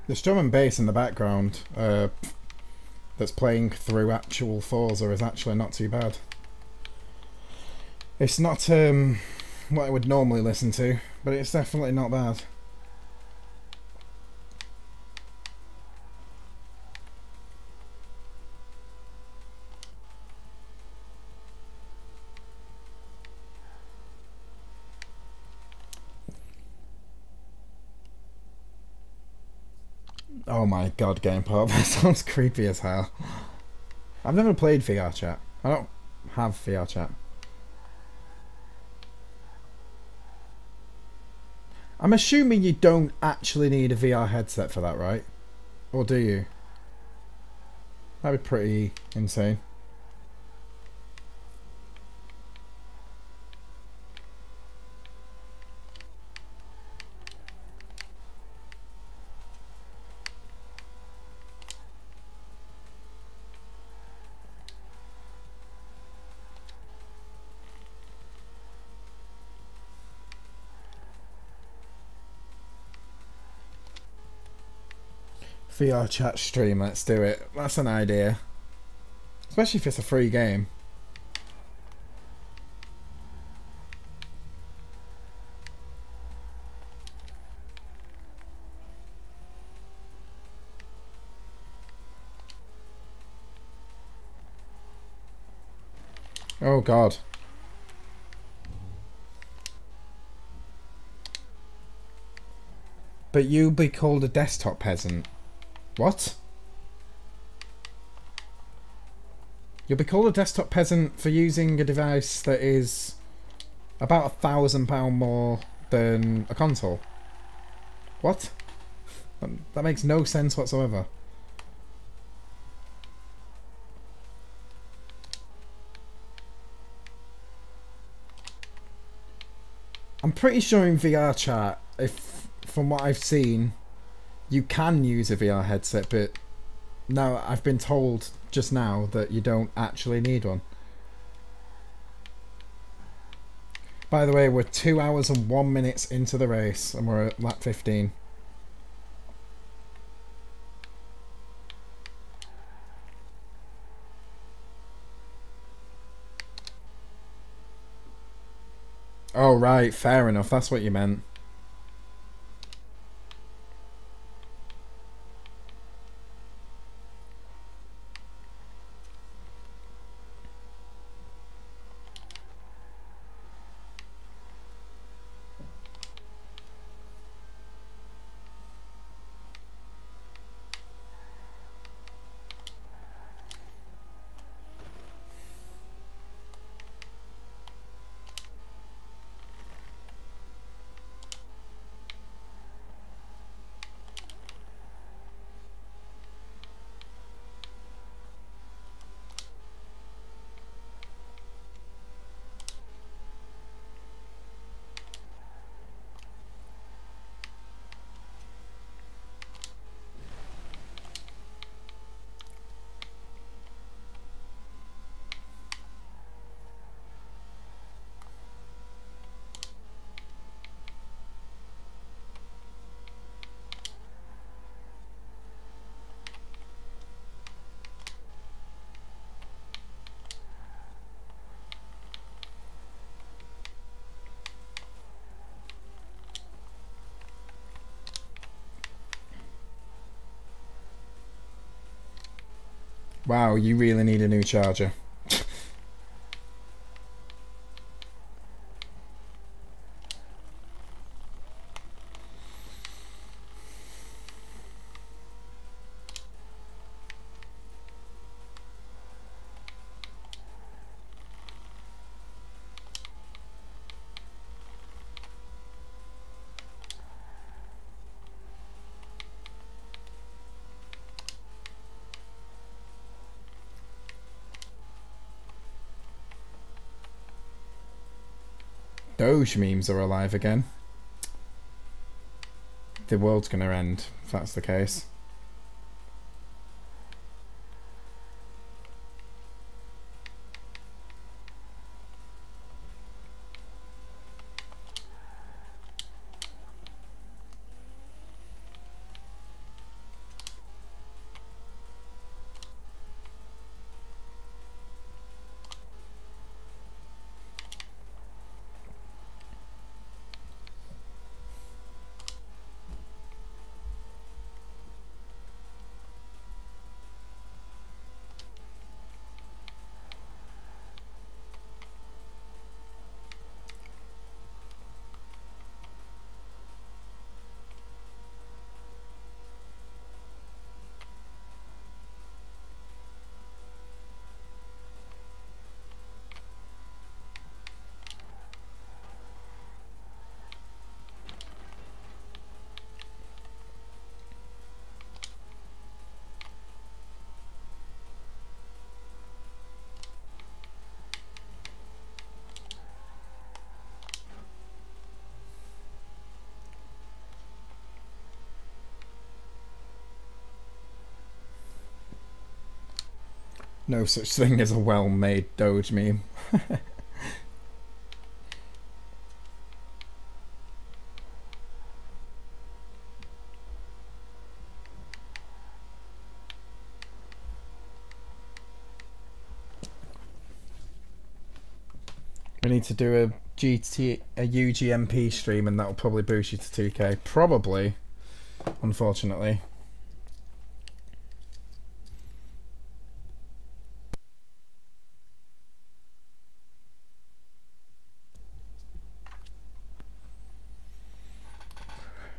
The drum and bass in the background that's playing through actual Forza is actually not too bad. It's not what I would normally listen to, but it's definitely not bad. Oh my god, game pop, that sounds creepy as hell. I've never played VR chat. I don't have VR chat. I'm assuming you don't actually need a VR headset for that, right? Or do you? That'd be pretty insane. VR chat stream, let's do it. That's an idea. Especially if it's a free game. Oh god. But you'll be called a desktop peasant. What? You'll be called a desktop peasant for using a device that is about £1,000 more than a console. What? That makes no sense whatsoever. I'm pretty sure in VR chat, if from what I've seen, you can use a VR headset, but now I've been told just now that you don't actually need one. By the way, we're 2 hours and 1 minute into the race and we're at lap 15. Oh right, fair enough, that's what you meant. Wow, you really need a new charger. Doge memes are alive again. The world's gonna end if that's the case. No such thing as a well-made Doge meme. We need to do a UGMP stream, and that'll probably boost you to 2K. Probably, unfortunately.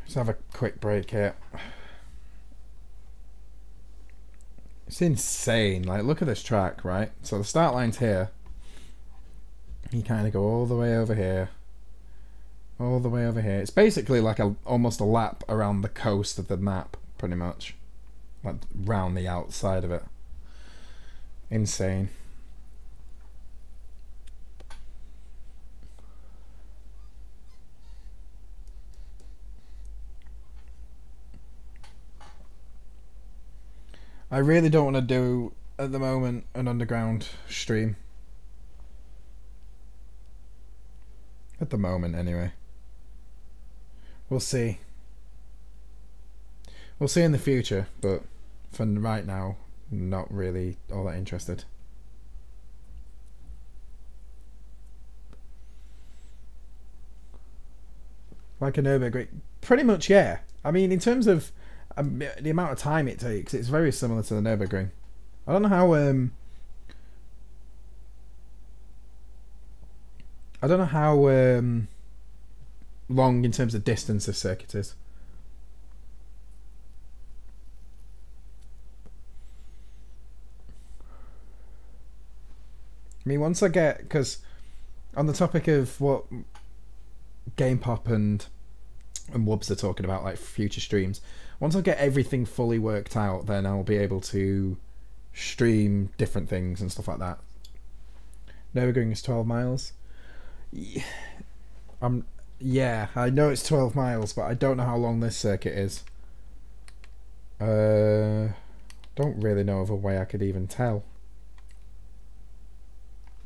Let's have a quick break here. It's insane. Like, look at this track, right? So the start line's here. You kind of go all the way over here. All the way over here. It's basically like almost a lap around the coast of the map, pretty much. Like, round the outside of it. Insane. I really don't want to do, at the moment, an underground stream. At the moment, anyway. We'll see. We'll see in the future, but for right now, not really all that interested. Like a Nürburgring? Pretty much, yeah. I mean, in terms of the amount of time it takes, it's very similar to the Nürburgring. I don't know how long in terms of distance this circuit is. I mean, once I get, because on the topic of what Game Pop and Wubs are talking about, like future streams, once I get everything fully worked out, then I'll be able to stream different things and stuff like that. Nürburgring is 12 miles. Yeah, I know it's 12 miles, but I don't know how long this circuit is. Don't really know of a way I could even tell.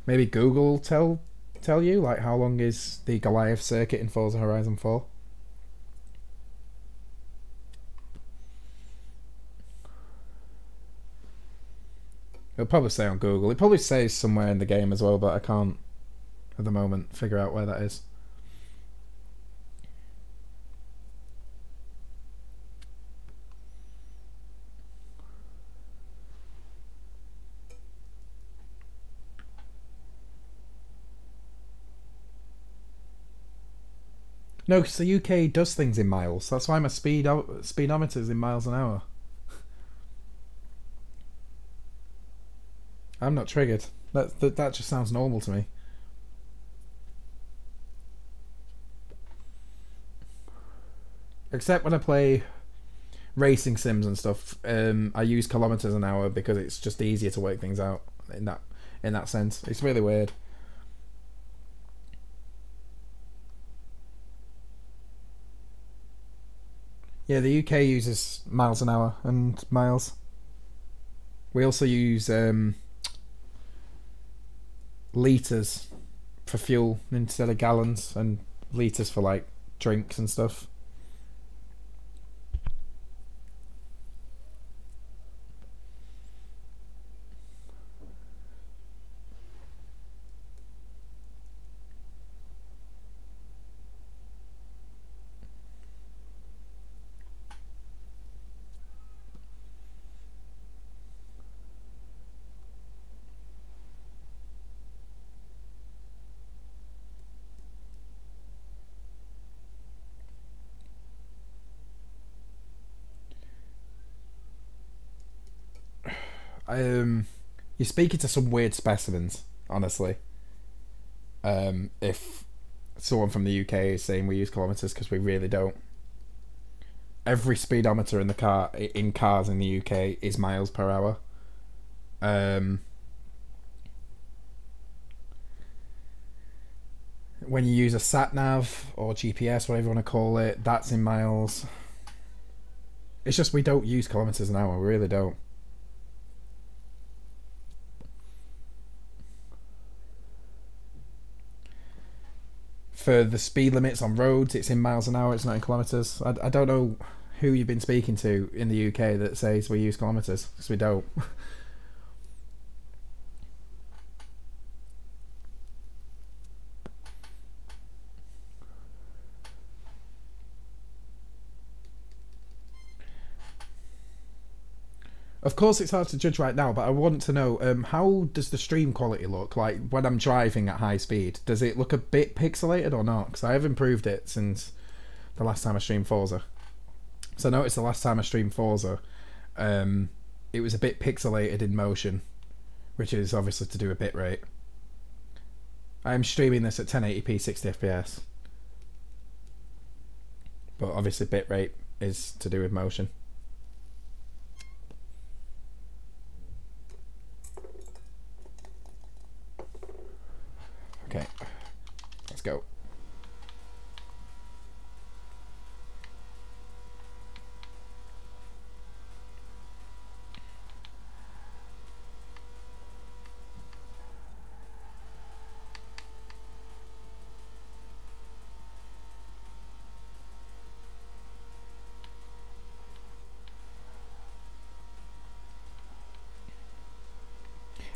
Maybe Google will tell you, like, how long is the Goliath circuit in Forza Horizon 4? It'll probably say on Google. It probably says somewhere in the game as well, but I can't at the moment figure out where that is. No, because the UK does things in miles. That's why my speedometer's in miles an hour. I'm not triggered. That just sounds normal to me. Except when I play racing sims and stuff, I use kilometers an hour because it's just easier to work things out in that sense. It's really weird. Yeah, the UK uses miles an hour and miles. We also use liters for fuel instead of gallons, and liters for like drinks and stuff. You're speaking to some weird specimens, honestly. If someone from the UK is saying we use kilometers, because we really don't. Every speedometer in the car in cars in the UK is miles per hour. When you use a sat nav or GPS, whatever you want to call it, that's in miles. It's just we don't use kilometers an hour. We really don't. For the speed limits on roads, it's in miles an hour, it's not in kilometres. I don't know who you've been speaking to in the UK that says we use kilometres, because we don't. Of course, it's hard to judge right now, but I want to know, how does the stream quality look like when I'm driving at high speed? Does it look a bit pixelated or not? Because I have improved it since the last time I streamed Forza. So I noticed the last time I streamed Forza, it was a bit pixelated in motion, which is obviously to do with bitrate. I'm streaming this at 1080p 60 FPS, but obviously bitrate is to do with motion. Okay, let's go.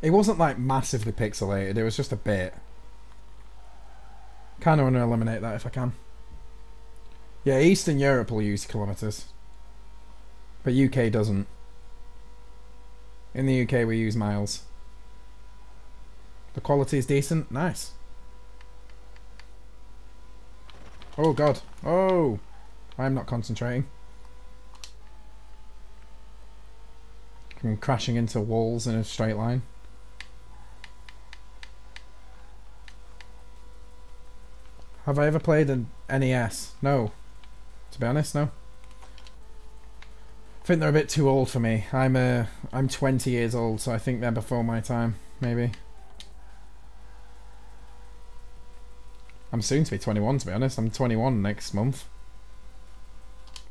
It wasn't like massively pixelated, it was just a bit. Kind of want to eliminate that if I can. Yeah, Eastern Europe will use kilometres, but UK doesn't. In the UK we use miles. The quality is decent. Nice. Oh god. Oh! I'm not concentrating. I'm crashing into walls in a straight line. Have I ever played an NES? No. To be honest, no. I think they're a bit too old for me. I'm 20 years old, so I think they're before my time, maybe. I'm soon to be 21, to be honest. I'm 21 next month.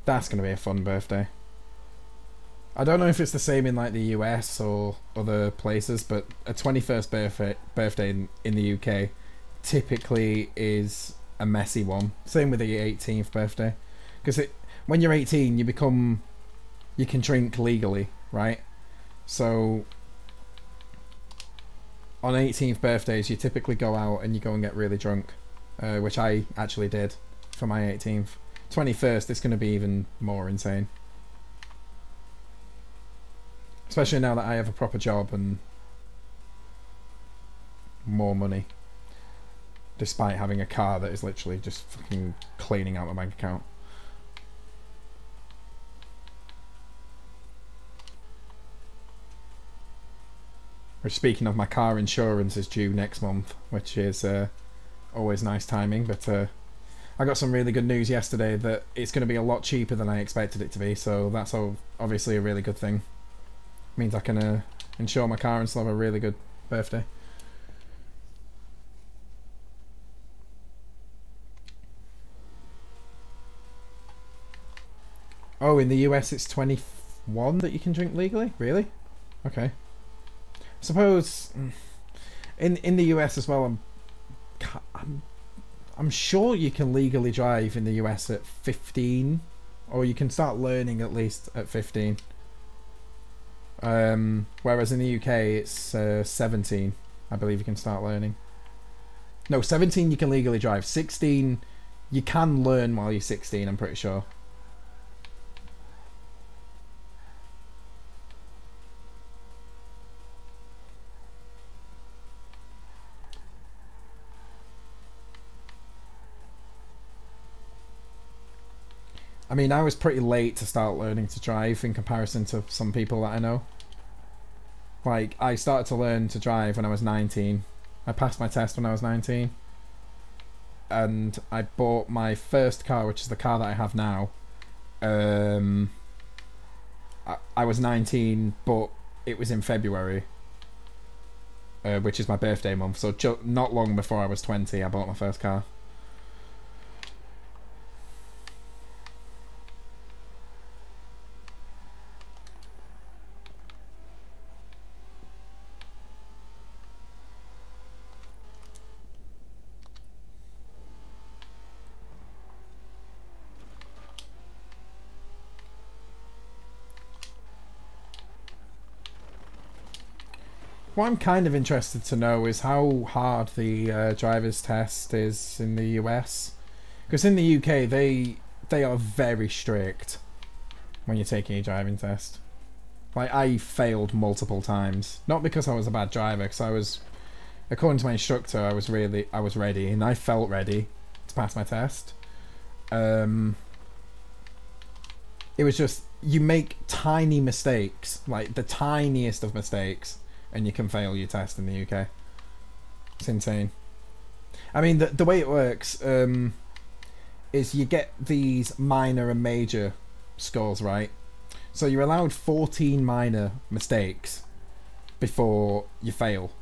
That's going to be a fun birthday. I don't know if it's the same in like the US or other places, but a 21st birthday in the UK typically is a messy one. Same with the 18th birthday, because when you're 18 you can drink legally, right? So on 18th birthdays you typically go out and you go and get really drunk, which I actually did for my 18th. 21st it's going to be even more insane, especially now that I have a proper job and more money. despite having a car that is literally just fucking cleaning out my bank account. Which, speaking of, my car insurance is due next month, which is always nice timing. But I got some really good news yesterday that it's going to be a lot cheaper than I expected it to be, so that's obviously a really good thing. Means I can insure my car and still have a really good birthday. Oh, in the US it's 21 that you can drink legally? Really? Okay. Suppose in the US as well, I'm sure you can legally drive in the US at 15, or you can start learning at least at 15. Whereas in the UK it's 17, I believe you can start learning. No, 17 you can legally drive. 16 you can learn while you're 16, I'm pretty sure. I mean, I was pretty late to start learning to drive in comparison to some people that I know. Like, I started to learn to drive when I was 19. I passed my test when I was 19. And I bought my first car, which is the car that I have now. I was 19, but it was in February. Which is my birthday month. So not long before I was 20, I bought my first car. What I'm kind of interested to know is how hard the driver's test is in the US. Because in the UK, they are very strict when you're taking a driving test. Like, I failed multiple times. Not because I was a bad driver, because I was, according to my instructor, I was ready, and I felt ready to pass my test. It was just, you make tiny mistakes, like the tiniest of mistakes, and you can fail your test in the UK. It's insane. I mean, the way it works is you get these minor and major scores, right? So you're allowed 14 minor mistakes before you fail.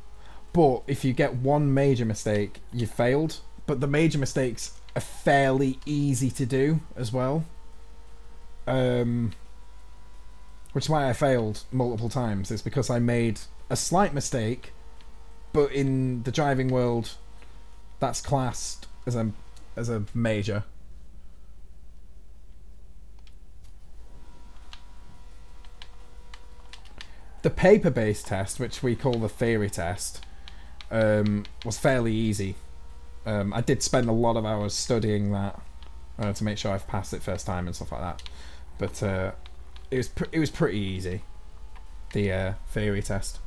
But if you get one major mistake, you failed. But the major mistakes are fairly easy to do as well. Which is why I failed multiple times, is because I made a slight mistake, but in the driving world, that's classed as a major. The paper-based test, which we call the theory test, was fairly easy. I did spend a lot of hours studying that to make sure I've passed it first time and stuff like that. But it was pretty easy, the theory test.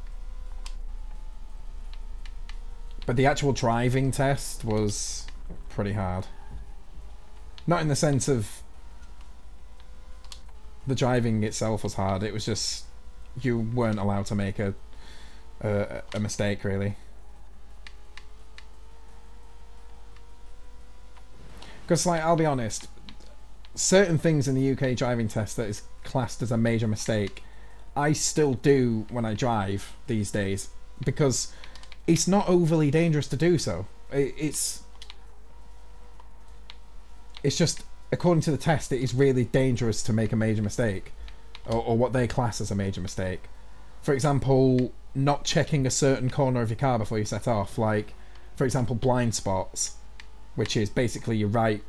But the actual driving test was pretty hard. Not in the sense of the driving itself was hard. It was just you weren't allowed to make a mistake, really. Because, like, I'll be honest, certain things in the UK driving test that is classed as a major mistake, I still do when I drive these days, because it's not overly dangerous to do so. It's just, according to the test, it is really dangerous to make a major mistake, or what they class as a major mistake. For example, not checking a certain corner of your car before you set off, like, for example, blind spots, which is basically your right,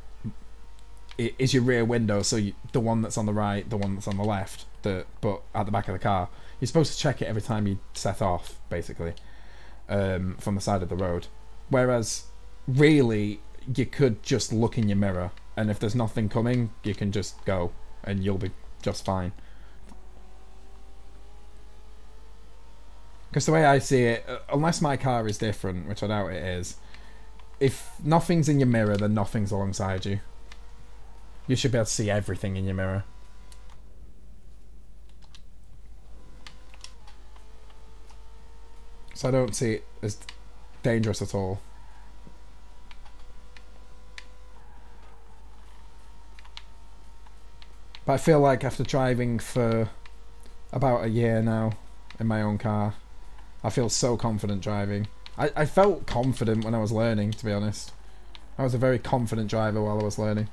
it is your rear window, so the one that's on the right, the one that's on the left, but at the back of the car. You're supposed to check it every time you set off, basically. From the side of the road, whereas really you could just look in your mirror, and if there's nothing coming, you can just go and you'll be just fine. Because the way I see it, unless my car is different, which I doubt it is, if nothing's in your mirror, then nothing's alongside you. You should be able to see everything in your mirror. So I don't see it as dangerous at all. But I feel like after driving for about a year now in my own car, I feel so confident driving. I felt confident when I was learning, to be honest. I was a very confident driver while I was learning.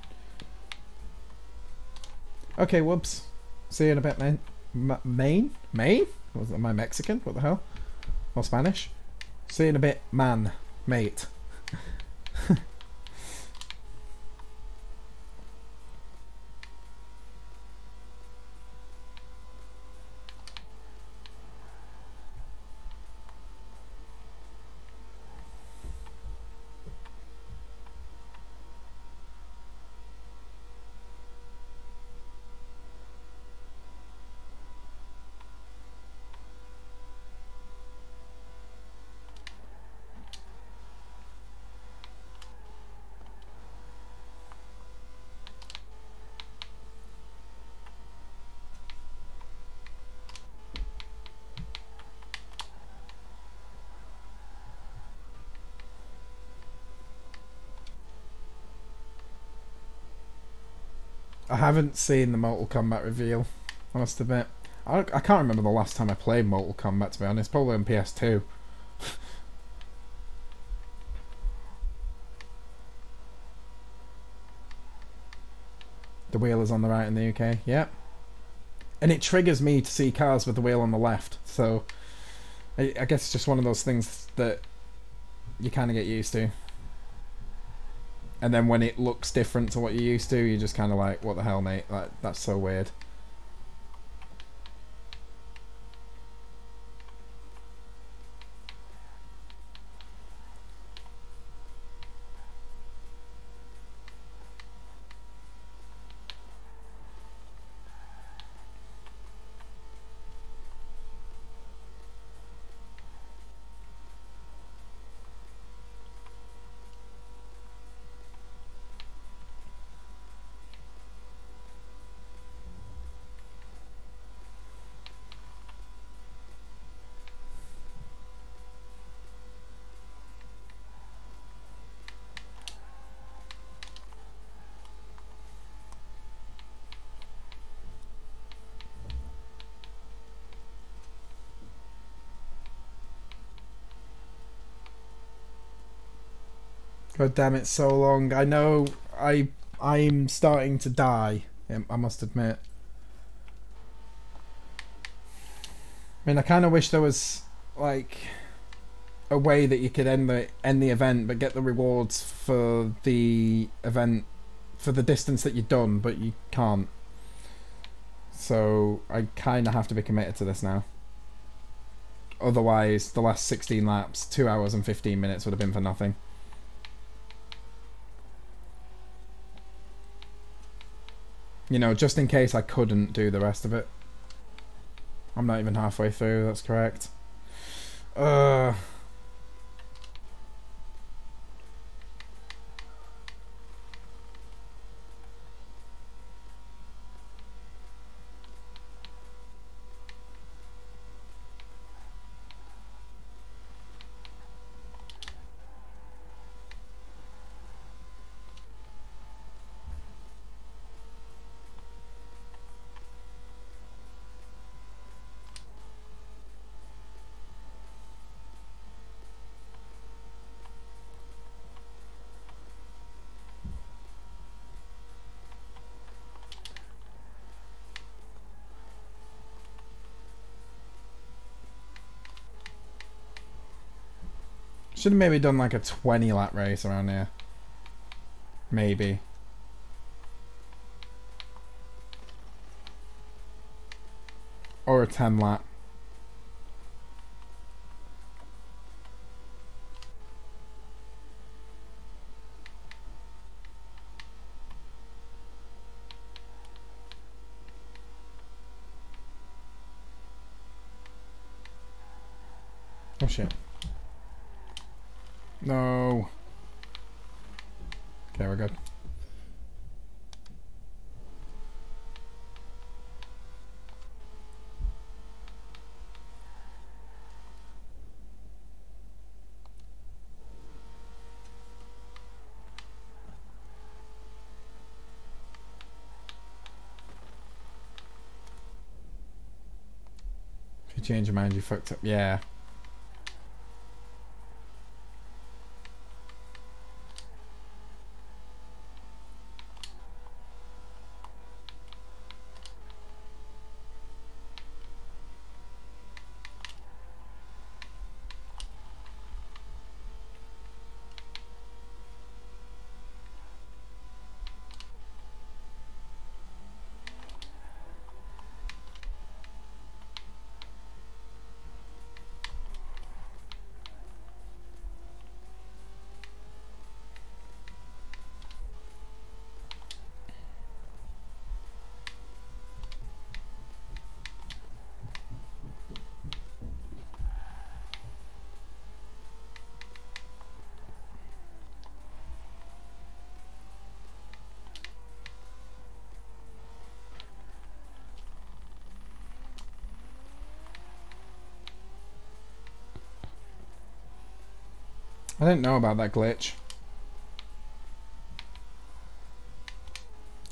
Okay, whoops. See you in a bit, man. Maine? Am I Mexican? What the hell? Or Spanish? See you in a bit, man. Mate. I haven't seen the Mortal Kombat reveal, I must admit. I can't remember the last time I played Mortal Kombat, to be honest. Probably on PS2. The wheel is on the right in the UK, yep. And it triggers me to see cars with the wheel on the left, so I guess it's just one of those things that you kind of get used to. And then when it looks different to what you're used to, you're just kind of like, what the hell, mate? Like, that's so weird. God damn it, so long. I know I'm starting to die, I must admit. I mean, I kind of wish there was, like, a way that you could end the event but get the rewards for the event for the distance that you've done, but you can't. So I kind of have to be committed to this now. Otherwise, the last 16 laps, 2 hours and 15 minutes would have been for nothing. You know, just in case I couldn't do the rest of it. I'm not even halfway through, that's correct. Oh Should have maybe done like a 20 lap race around here. Maybe. Or a 10 lap. Oh shit. No. Okay, we're good. If you change your mind, you fucked up. Yeah. I didn't know about that glitch.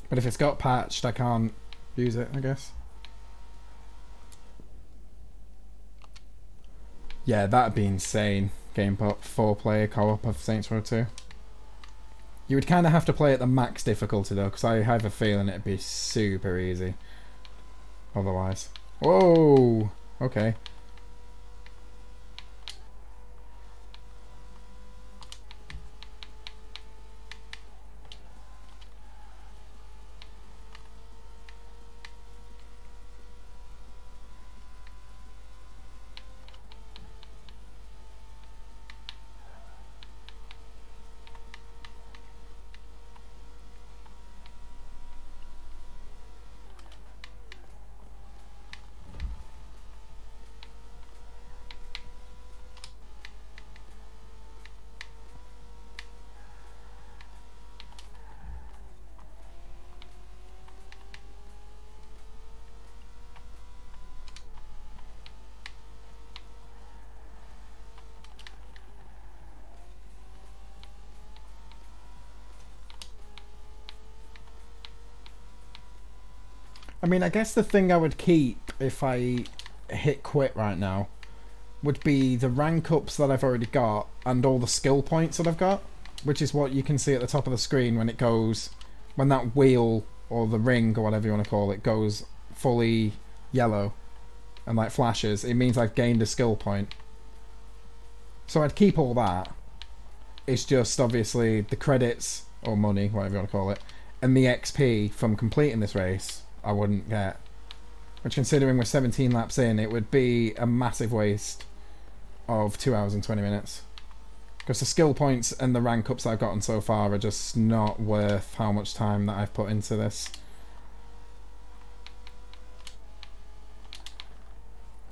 But if it's got patched, I can't use it, I guess. Yeah, that'd be insane. Game pop, 4-player co-op of Saints Row 2. You would kind of have to play at the max difficulty though, because I have a feeling it'd be super easy. Otherwise. Whoa! Okay. I mean, I guess the thing I would keep if I hit quit right now would be the rank ups that I've already got and all the skill points that I've got, which is what you can see at the top of the screen when it goes, when that wheel or the ring or whatever you want to call it goes fully yellow and like flashes. It means I've gained a skill point. So I'd keep all that. It's just obviously the credits or money, whatever you want to call it, and the XP from completing this race I wouldn't get. Which, considering we're 17 laps in, it would be a massive waste of 2 hours and 20 minutes. Because the skill points and the rank ups I've gotten so far are just not worth how much time that I've put into this.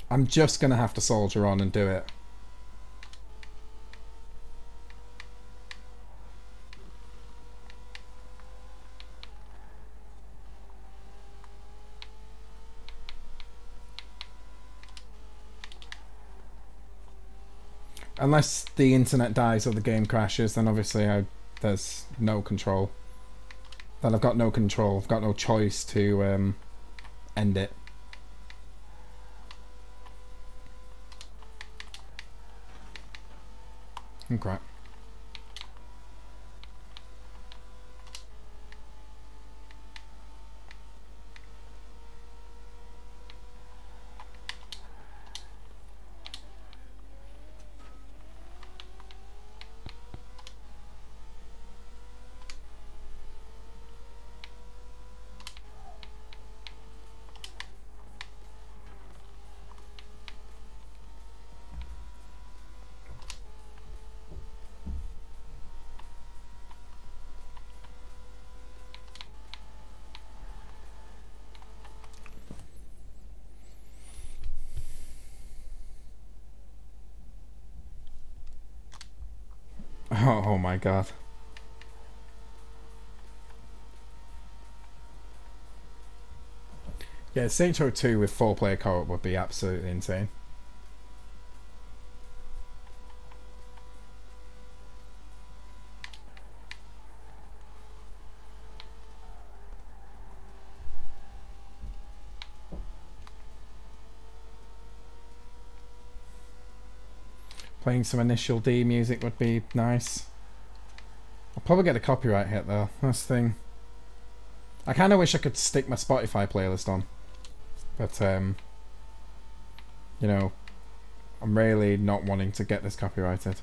I'm just going to have to soldier on and do it. Unless the internet dies or the game crashes, then obviously there's no control. Then I've got no control. I've got no choice to end it. Okay. Oh my god. Yeah, Saints Row 2 with 4-player co-op would be absolutely insane. Playing some Initial D music would be nice. I'll probably get a copyright hit though, that's the thing. I kind of wish I could stick my Spotify playlist on. But, you know, I'm really not wanting to get this copyrighted.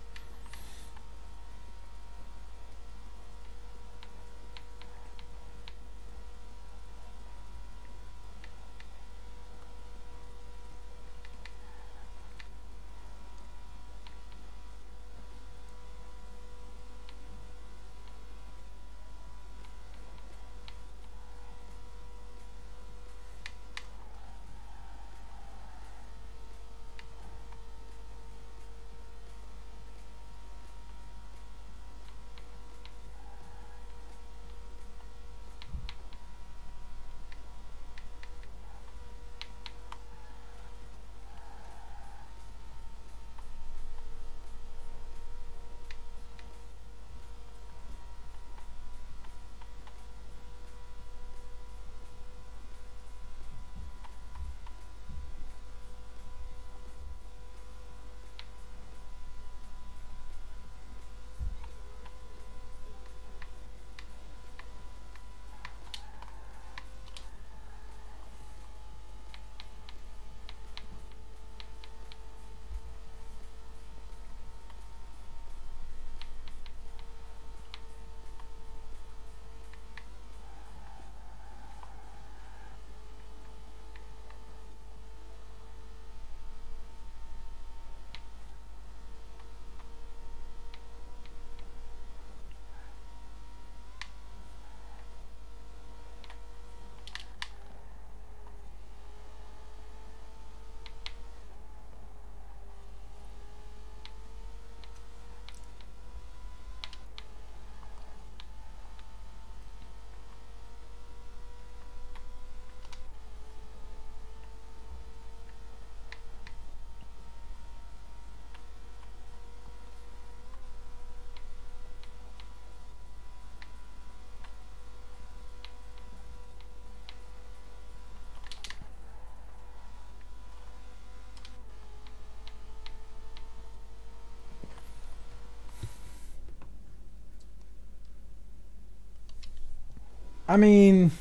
I mean,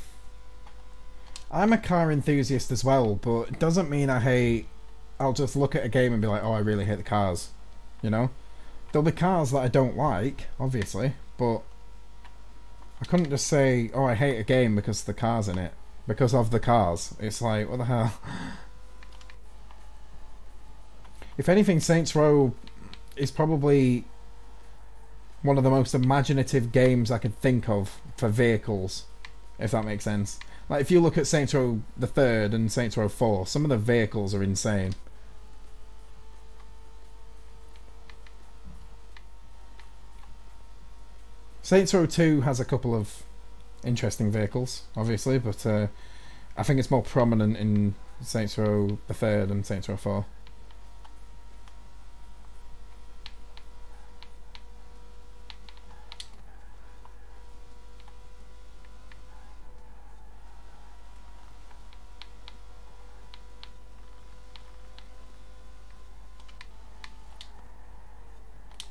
I'm a car enthusiast as well, but it doesn't mean I hate... I'll just look at a game and be like, oh, I really hate the cars. You know? There'll be cars that I don't like, obviously, but I couldn't just say, oh, I hate a game because the car's in it. Because of the cars. It's like, what the hell? If anything, Saints Row is probably one of the most imaginative games I could think of for vehicles, if that makes sense. Like, if you look at Saints Row the 3rd and Saints Row 4, some of the vehicles are insane. Saints Row 2 has a couple of interesting vehicles, obviously, but I think it's more prominent in Saints Row the 3rd and Saints Row 4.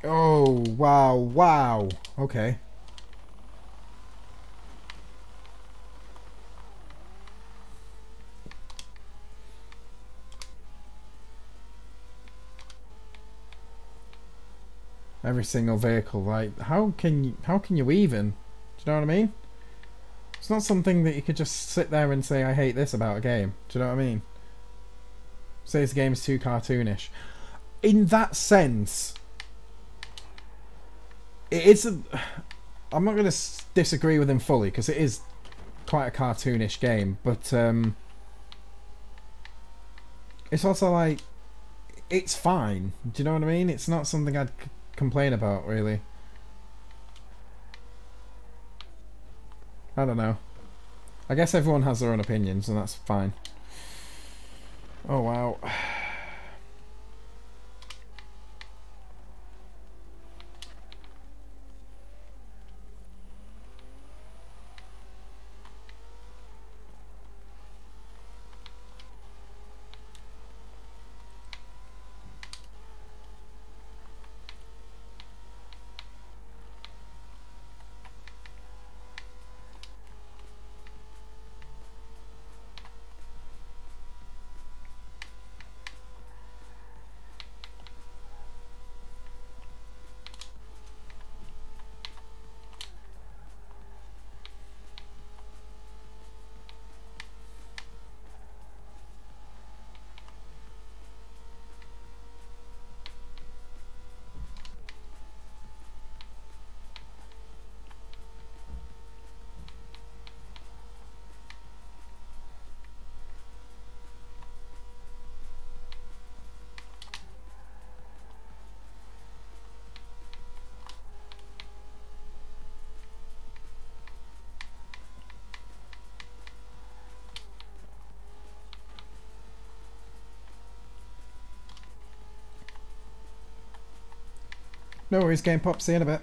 Oh, wow, wow. Okay. Every single vehicle, like, how can you even? Do you know what I mean? It's not something that you could just sit there and say, I hate this about a game. Do you know what I mean? Say this game's too cartoonish. In that sense, it is I'm not going to disagree with him fully, because it is quite a cartoonish game, but it's also like, it's fine. Do you know what I mean? It's not something I'd complain about, really. I don't know. I guess everyone has their own opinions, and that's fine. Oh wow. No worries, Game Pop. See you in a bit.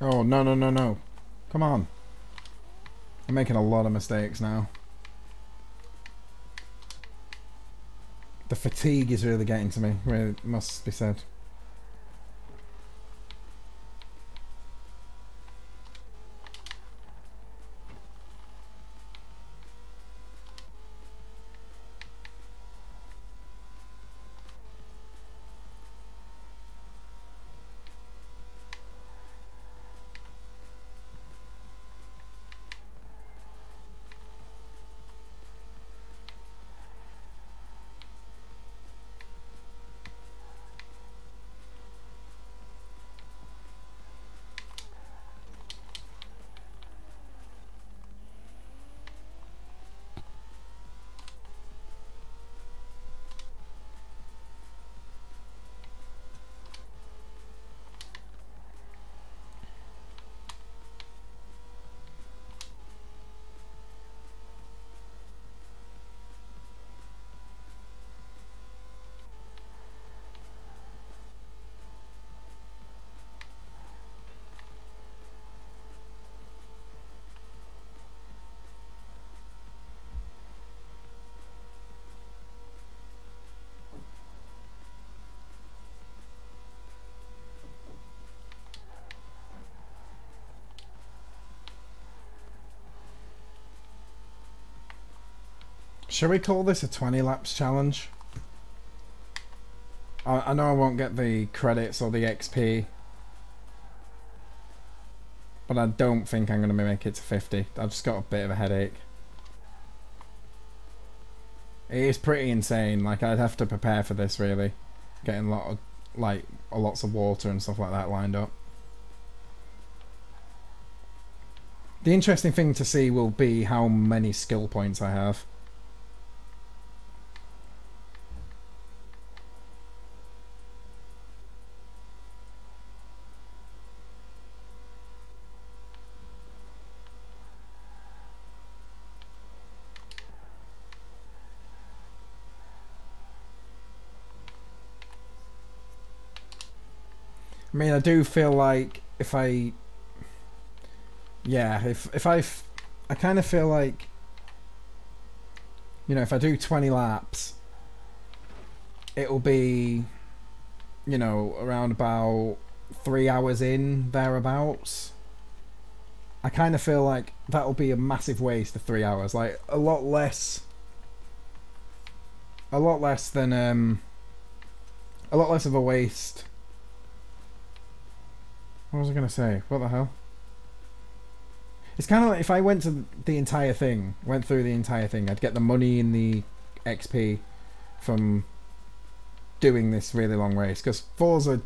Oh, no, no, no, no. Come on. I'm making a lot of mistakes now. The fatigue is really getting to me, really, must be said. Shall we call this a 20 laps challenge? I know I won't get the credits or the XP, but I don't think I'm going to make it to 50. I've just got a bit of a headache. It is pretty insane. Like, I'd have to prepare for this, really. Getting lots of water and stuff like that lined up. The interesting thing to see will be how many skill points I have. I mean, I do feel like if I... Yeah, I kind of feel like, you know, if I do 20 laps, it'll be, you know, around about 3 hours in, thereabouts, I kind of feel like that'll be a massive waste of 3 hours. Like, a lot less than, a lot less of a waste. What was I going to say? What the hell? It's kind of like if I went to the entire thing, went through the entire thing, I'd get the money and the XP from doing this really long race. Because Forza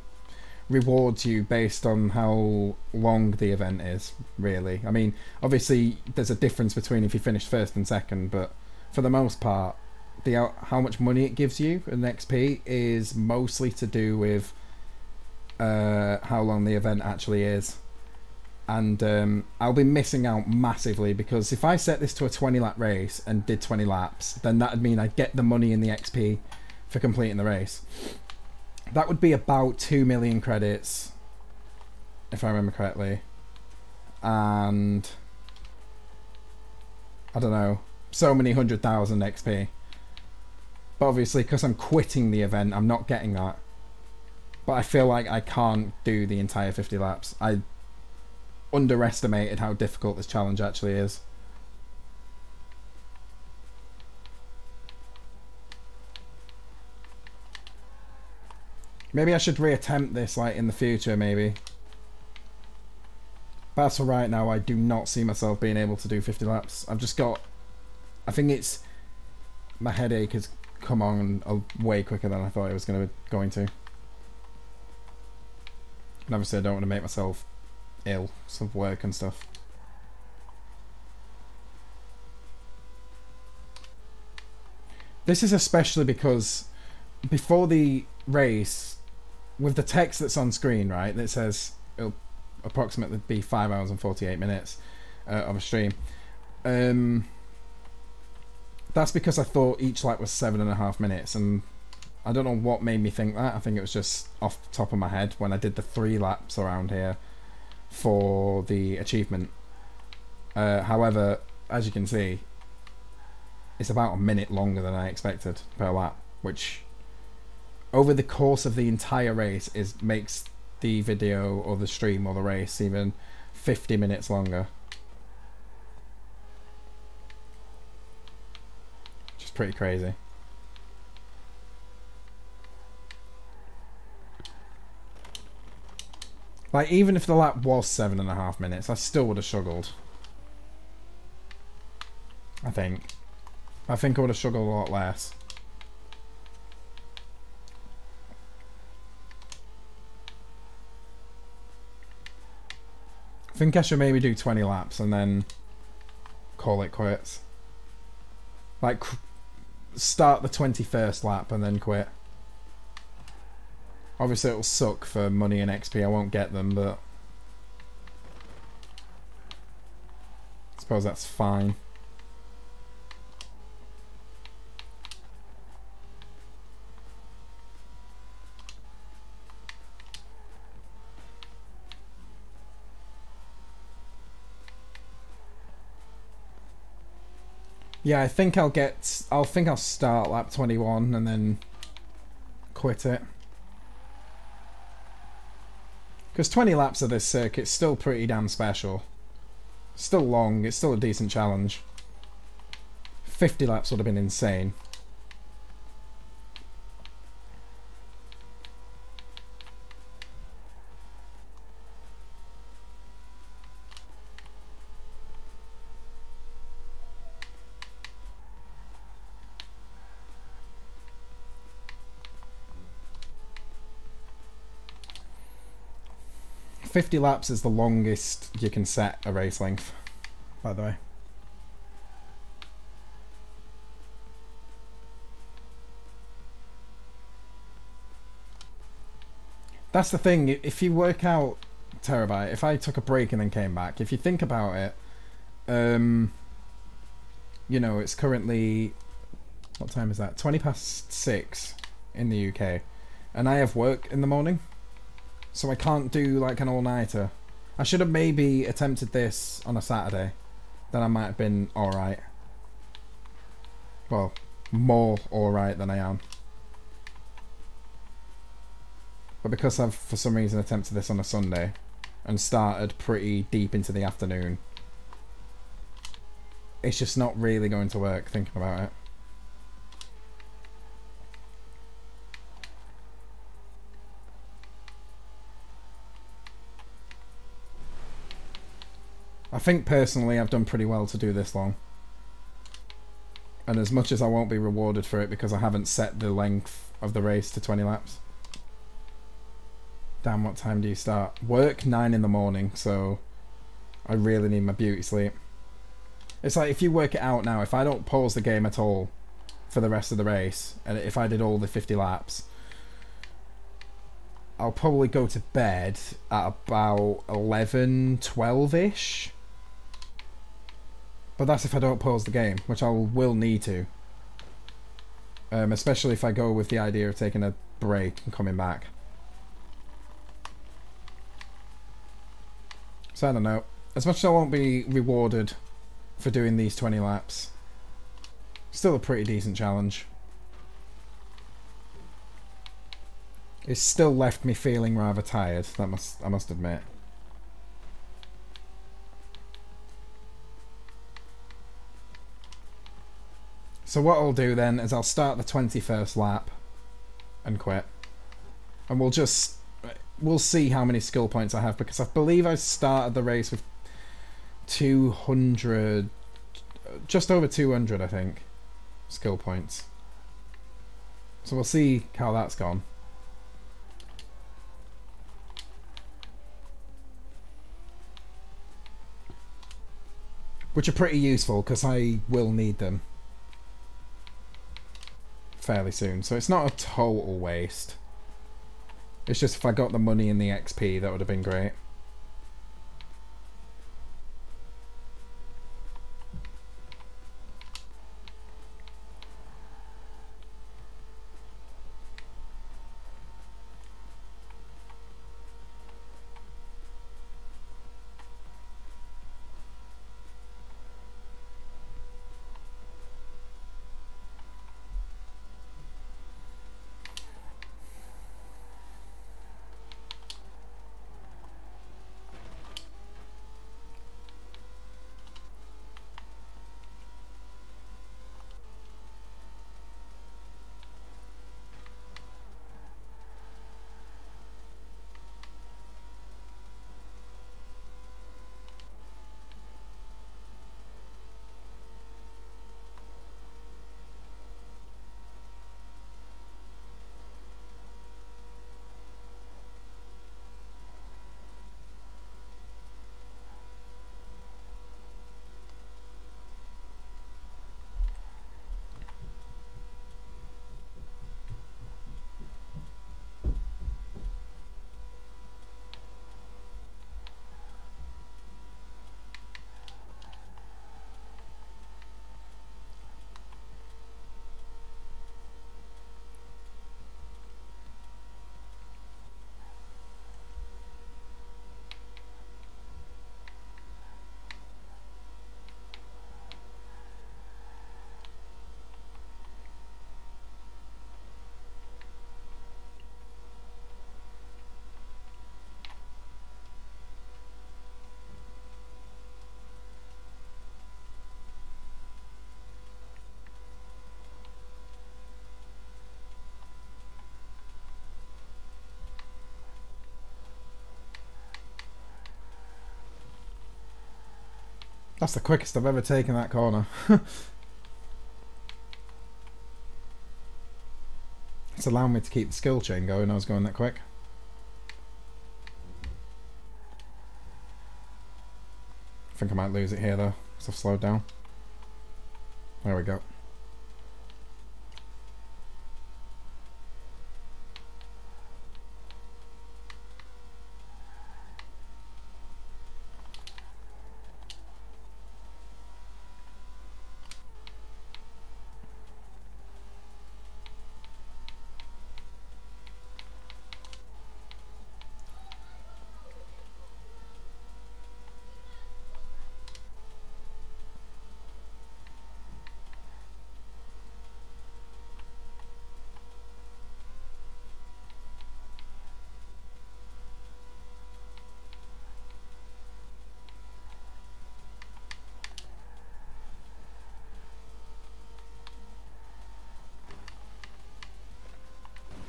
rewards you based on how long the event is, really. I mean, obviously, there's a difference between if you finish first and second, but for the most part, how much money it gives you and XP is mostly to do with how long the event actually is. And I'll be missing out massively, because if I set this to a 20 lap race and did 20 laps, then that'd mean I'd get the money and the XP for completing the race. That would be about 2 million credits, if I remember correctly. And I don't know, so many 100,000 XP. But obviously, because I'm quitting the event, I'm not getting that. But I feel like I can't do the entire 50 laps. I underestimated how difficult this challenge actually is. Maybe I should reattempt this like in the future, maybe. But as for right now, I do not see myself being able to do 50 laps. I've just got... I think it's... My headache has come on way quicker than I thought it was going to. And obviously I don't want to make myself ill, some work and stuff. This is especially because before the race, with the text that's on screen, right, that says it'll approximately be 5 hours and 48 minutes of a stream. That's because I thought each lap was 7.5 minutes, and I don't know what made me think that. I think it was just off the top of my head when I did the 3 laps around here for the achievement. However, as you can see, it's about a minute longer than I expected per lap, which over the course of the entire race makes the video or the stream or the race even 50 minutes longer. Which is pretty crazy. Like, even if the lap was 7.5 minutes, I still would have struggled. I think I would have struggled a lot less. I think I should maybe do 20 laps and then call it quits. Like, start the 21st lap and then quit. Obviously it'll suck for money and XP, I won't get them, but I suppose that's fine. Yeah, I think I'll start lap 21 and then quit it. Because 20 laps of this circuit's still pretty damn special. Still long, it's still a decent challenge. 50 laps would have been insane. .50 laps is the longest you can set a race length, by the way. That's the thing, if you work out Terabyte, if I took a break and then came back, if you think about it, you know, it's currently, what time is that? 6:20 in the UK, and I have work in the morning. So I can't do like an all-nighter. I should have maybe attempted this on a Saturday. Then I might have been alright. Well, more alright than I am. But because I've for some reason attempted this on a Sunday and started pretty deep into the afternoon, it's just not really going to work thinking about it. I think personally I've done pretty well to do this long. And as much as I won't be rewarded for it because I haven't set the length of the race to 20 laps. Damn, what time do you start? Work 9 in the morning, so I really need my beauty sleep. It's like if you work it out now, if I don't pause the game at all for the rest of the race, and if I did all the 50 laps, I'll probably go to bed at about 11, 12-ish. But that's if I don't pause the game, which I will need to. Especially if I go with the idea of taking a break and coming back. So I don't know. As much as I won't be rewarded for doing these 20 laps, still a pretty decent challenge. It's still left me feeling rather tired, I must admit. So what I'll do then is I'll start the 21st lap and quit. And we'll see how many skill points I have, because I believe I started the race with 200, just over 200 I think, skill points. So we'll see how that's gone. Which are pretty useful because I will need them fairly soon. So it's not a total waste. It's just if I got the money and the XP, that would have been great. That's the quickest I've ever taken that corner. It's allowing me to keep the skill chain going. I was going that quick. I think I might lose it here though, because I've slowed down. There we go.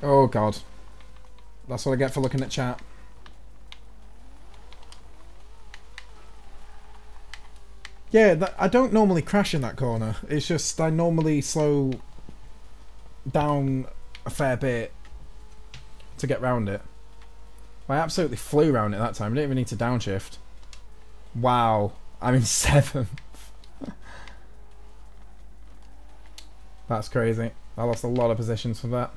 Oh god. That's what I get for looking at chat. Yeah, I don't normally crash in that corner. It's just I normally slow down a fair bit to get round it. I absolutely flew around it that time. I didn't even need to downshift. Wow. I'm in 7th. That's crazy. I lost a lot of positions for that.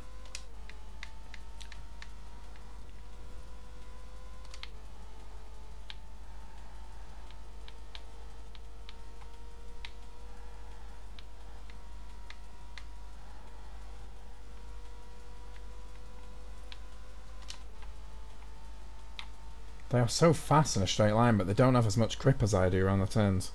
They are so fast in a straight line, but they don't have as much grip as I do around the turns.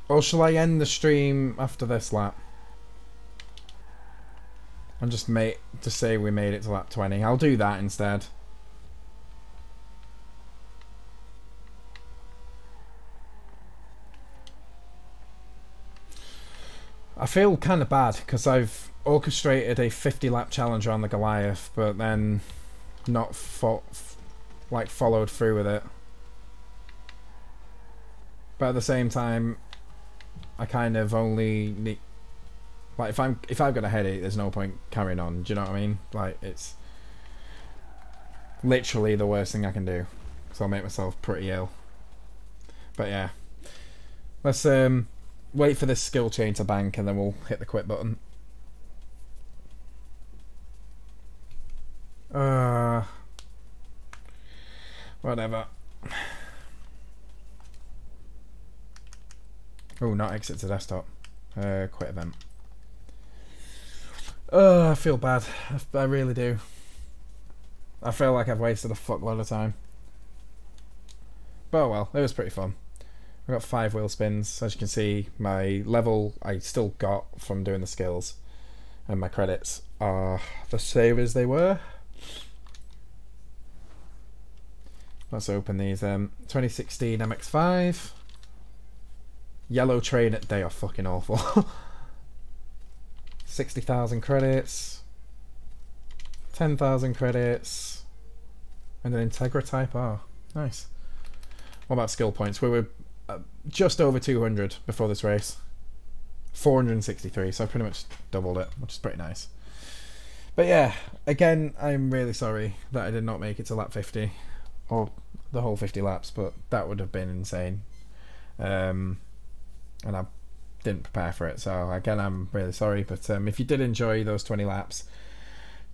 Or shall I end the stream after this lap? And just say we made it to lap 20. I'll do that instead. I feel kind of bad because I've orchestrated a 50 lap challenge on the Goliath, but then not followed through with it. But at the same time, I kind of only need, like, if I've got a headache, there's no point carrying on. Do you know what I mean? Like, it's literally the worst thing I can do, so I'll make myself pretty ill. But yeah, let's wait for this skill chain to bank, and then we'll hit the quit button. Whatever. Oh, not exit to desktop. Quit event. I feel bad. I really do. I feel like I've wasted a fuckload of time. But oh well, it was pretty fun. I got 5 wheel spins. As you can see, my level I still got from doing the skills, and my credits are the same as they were. Let's open these. 2016 MX-5. Yellow train. They are fucking awful. 60,000 credits. 10,000 credits. And an Integra Type R. Nice. What about skill points? We were just over 200 before this race. 463, so I pretty much doubled it, which is pretty nice. But yeah, again, I'm really sorry that I did not make it to lap 50. Or the whole 50 laps, but that would have been insane. And I didn't prepare for it, so again, I'm really sorry. But if you did enjoy those 20 laps,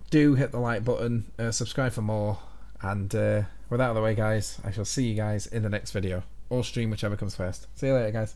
do hit the like button, subscribe for more, and with that out of the way, guys, I shall see you guys in the next video, or stream, whichever comes first. See you later, guys.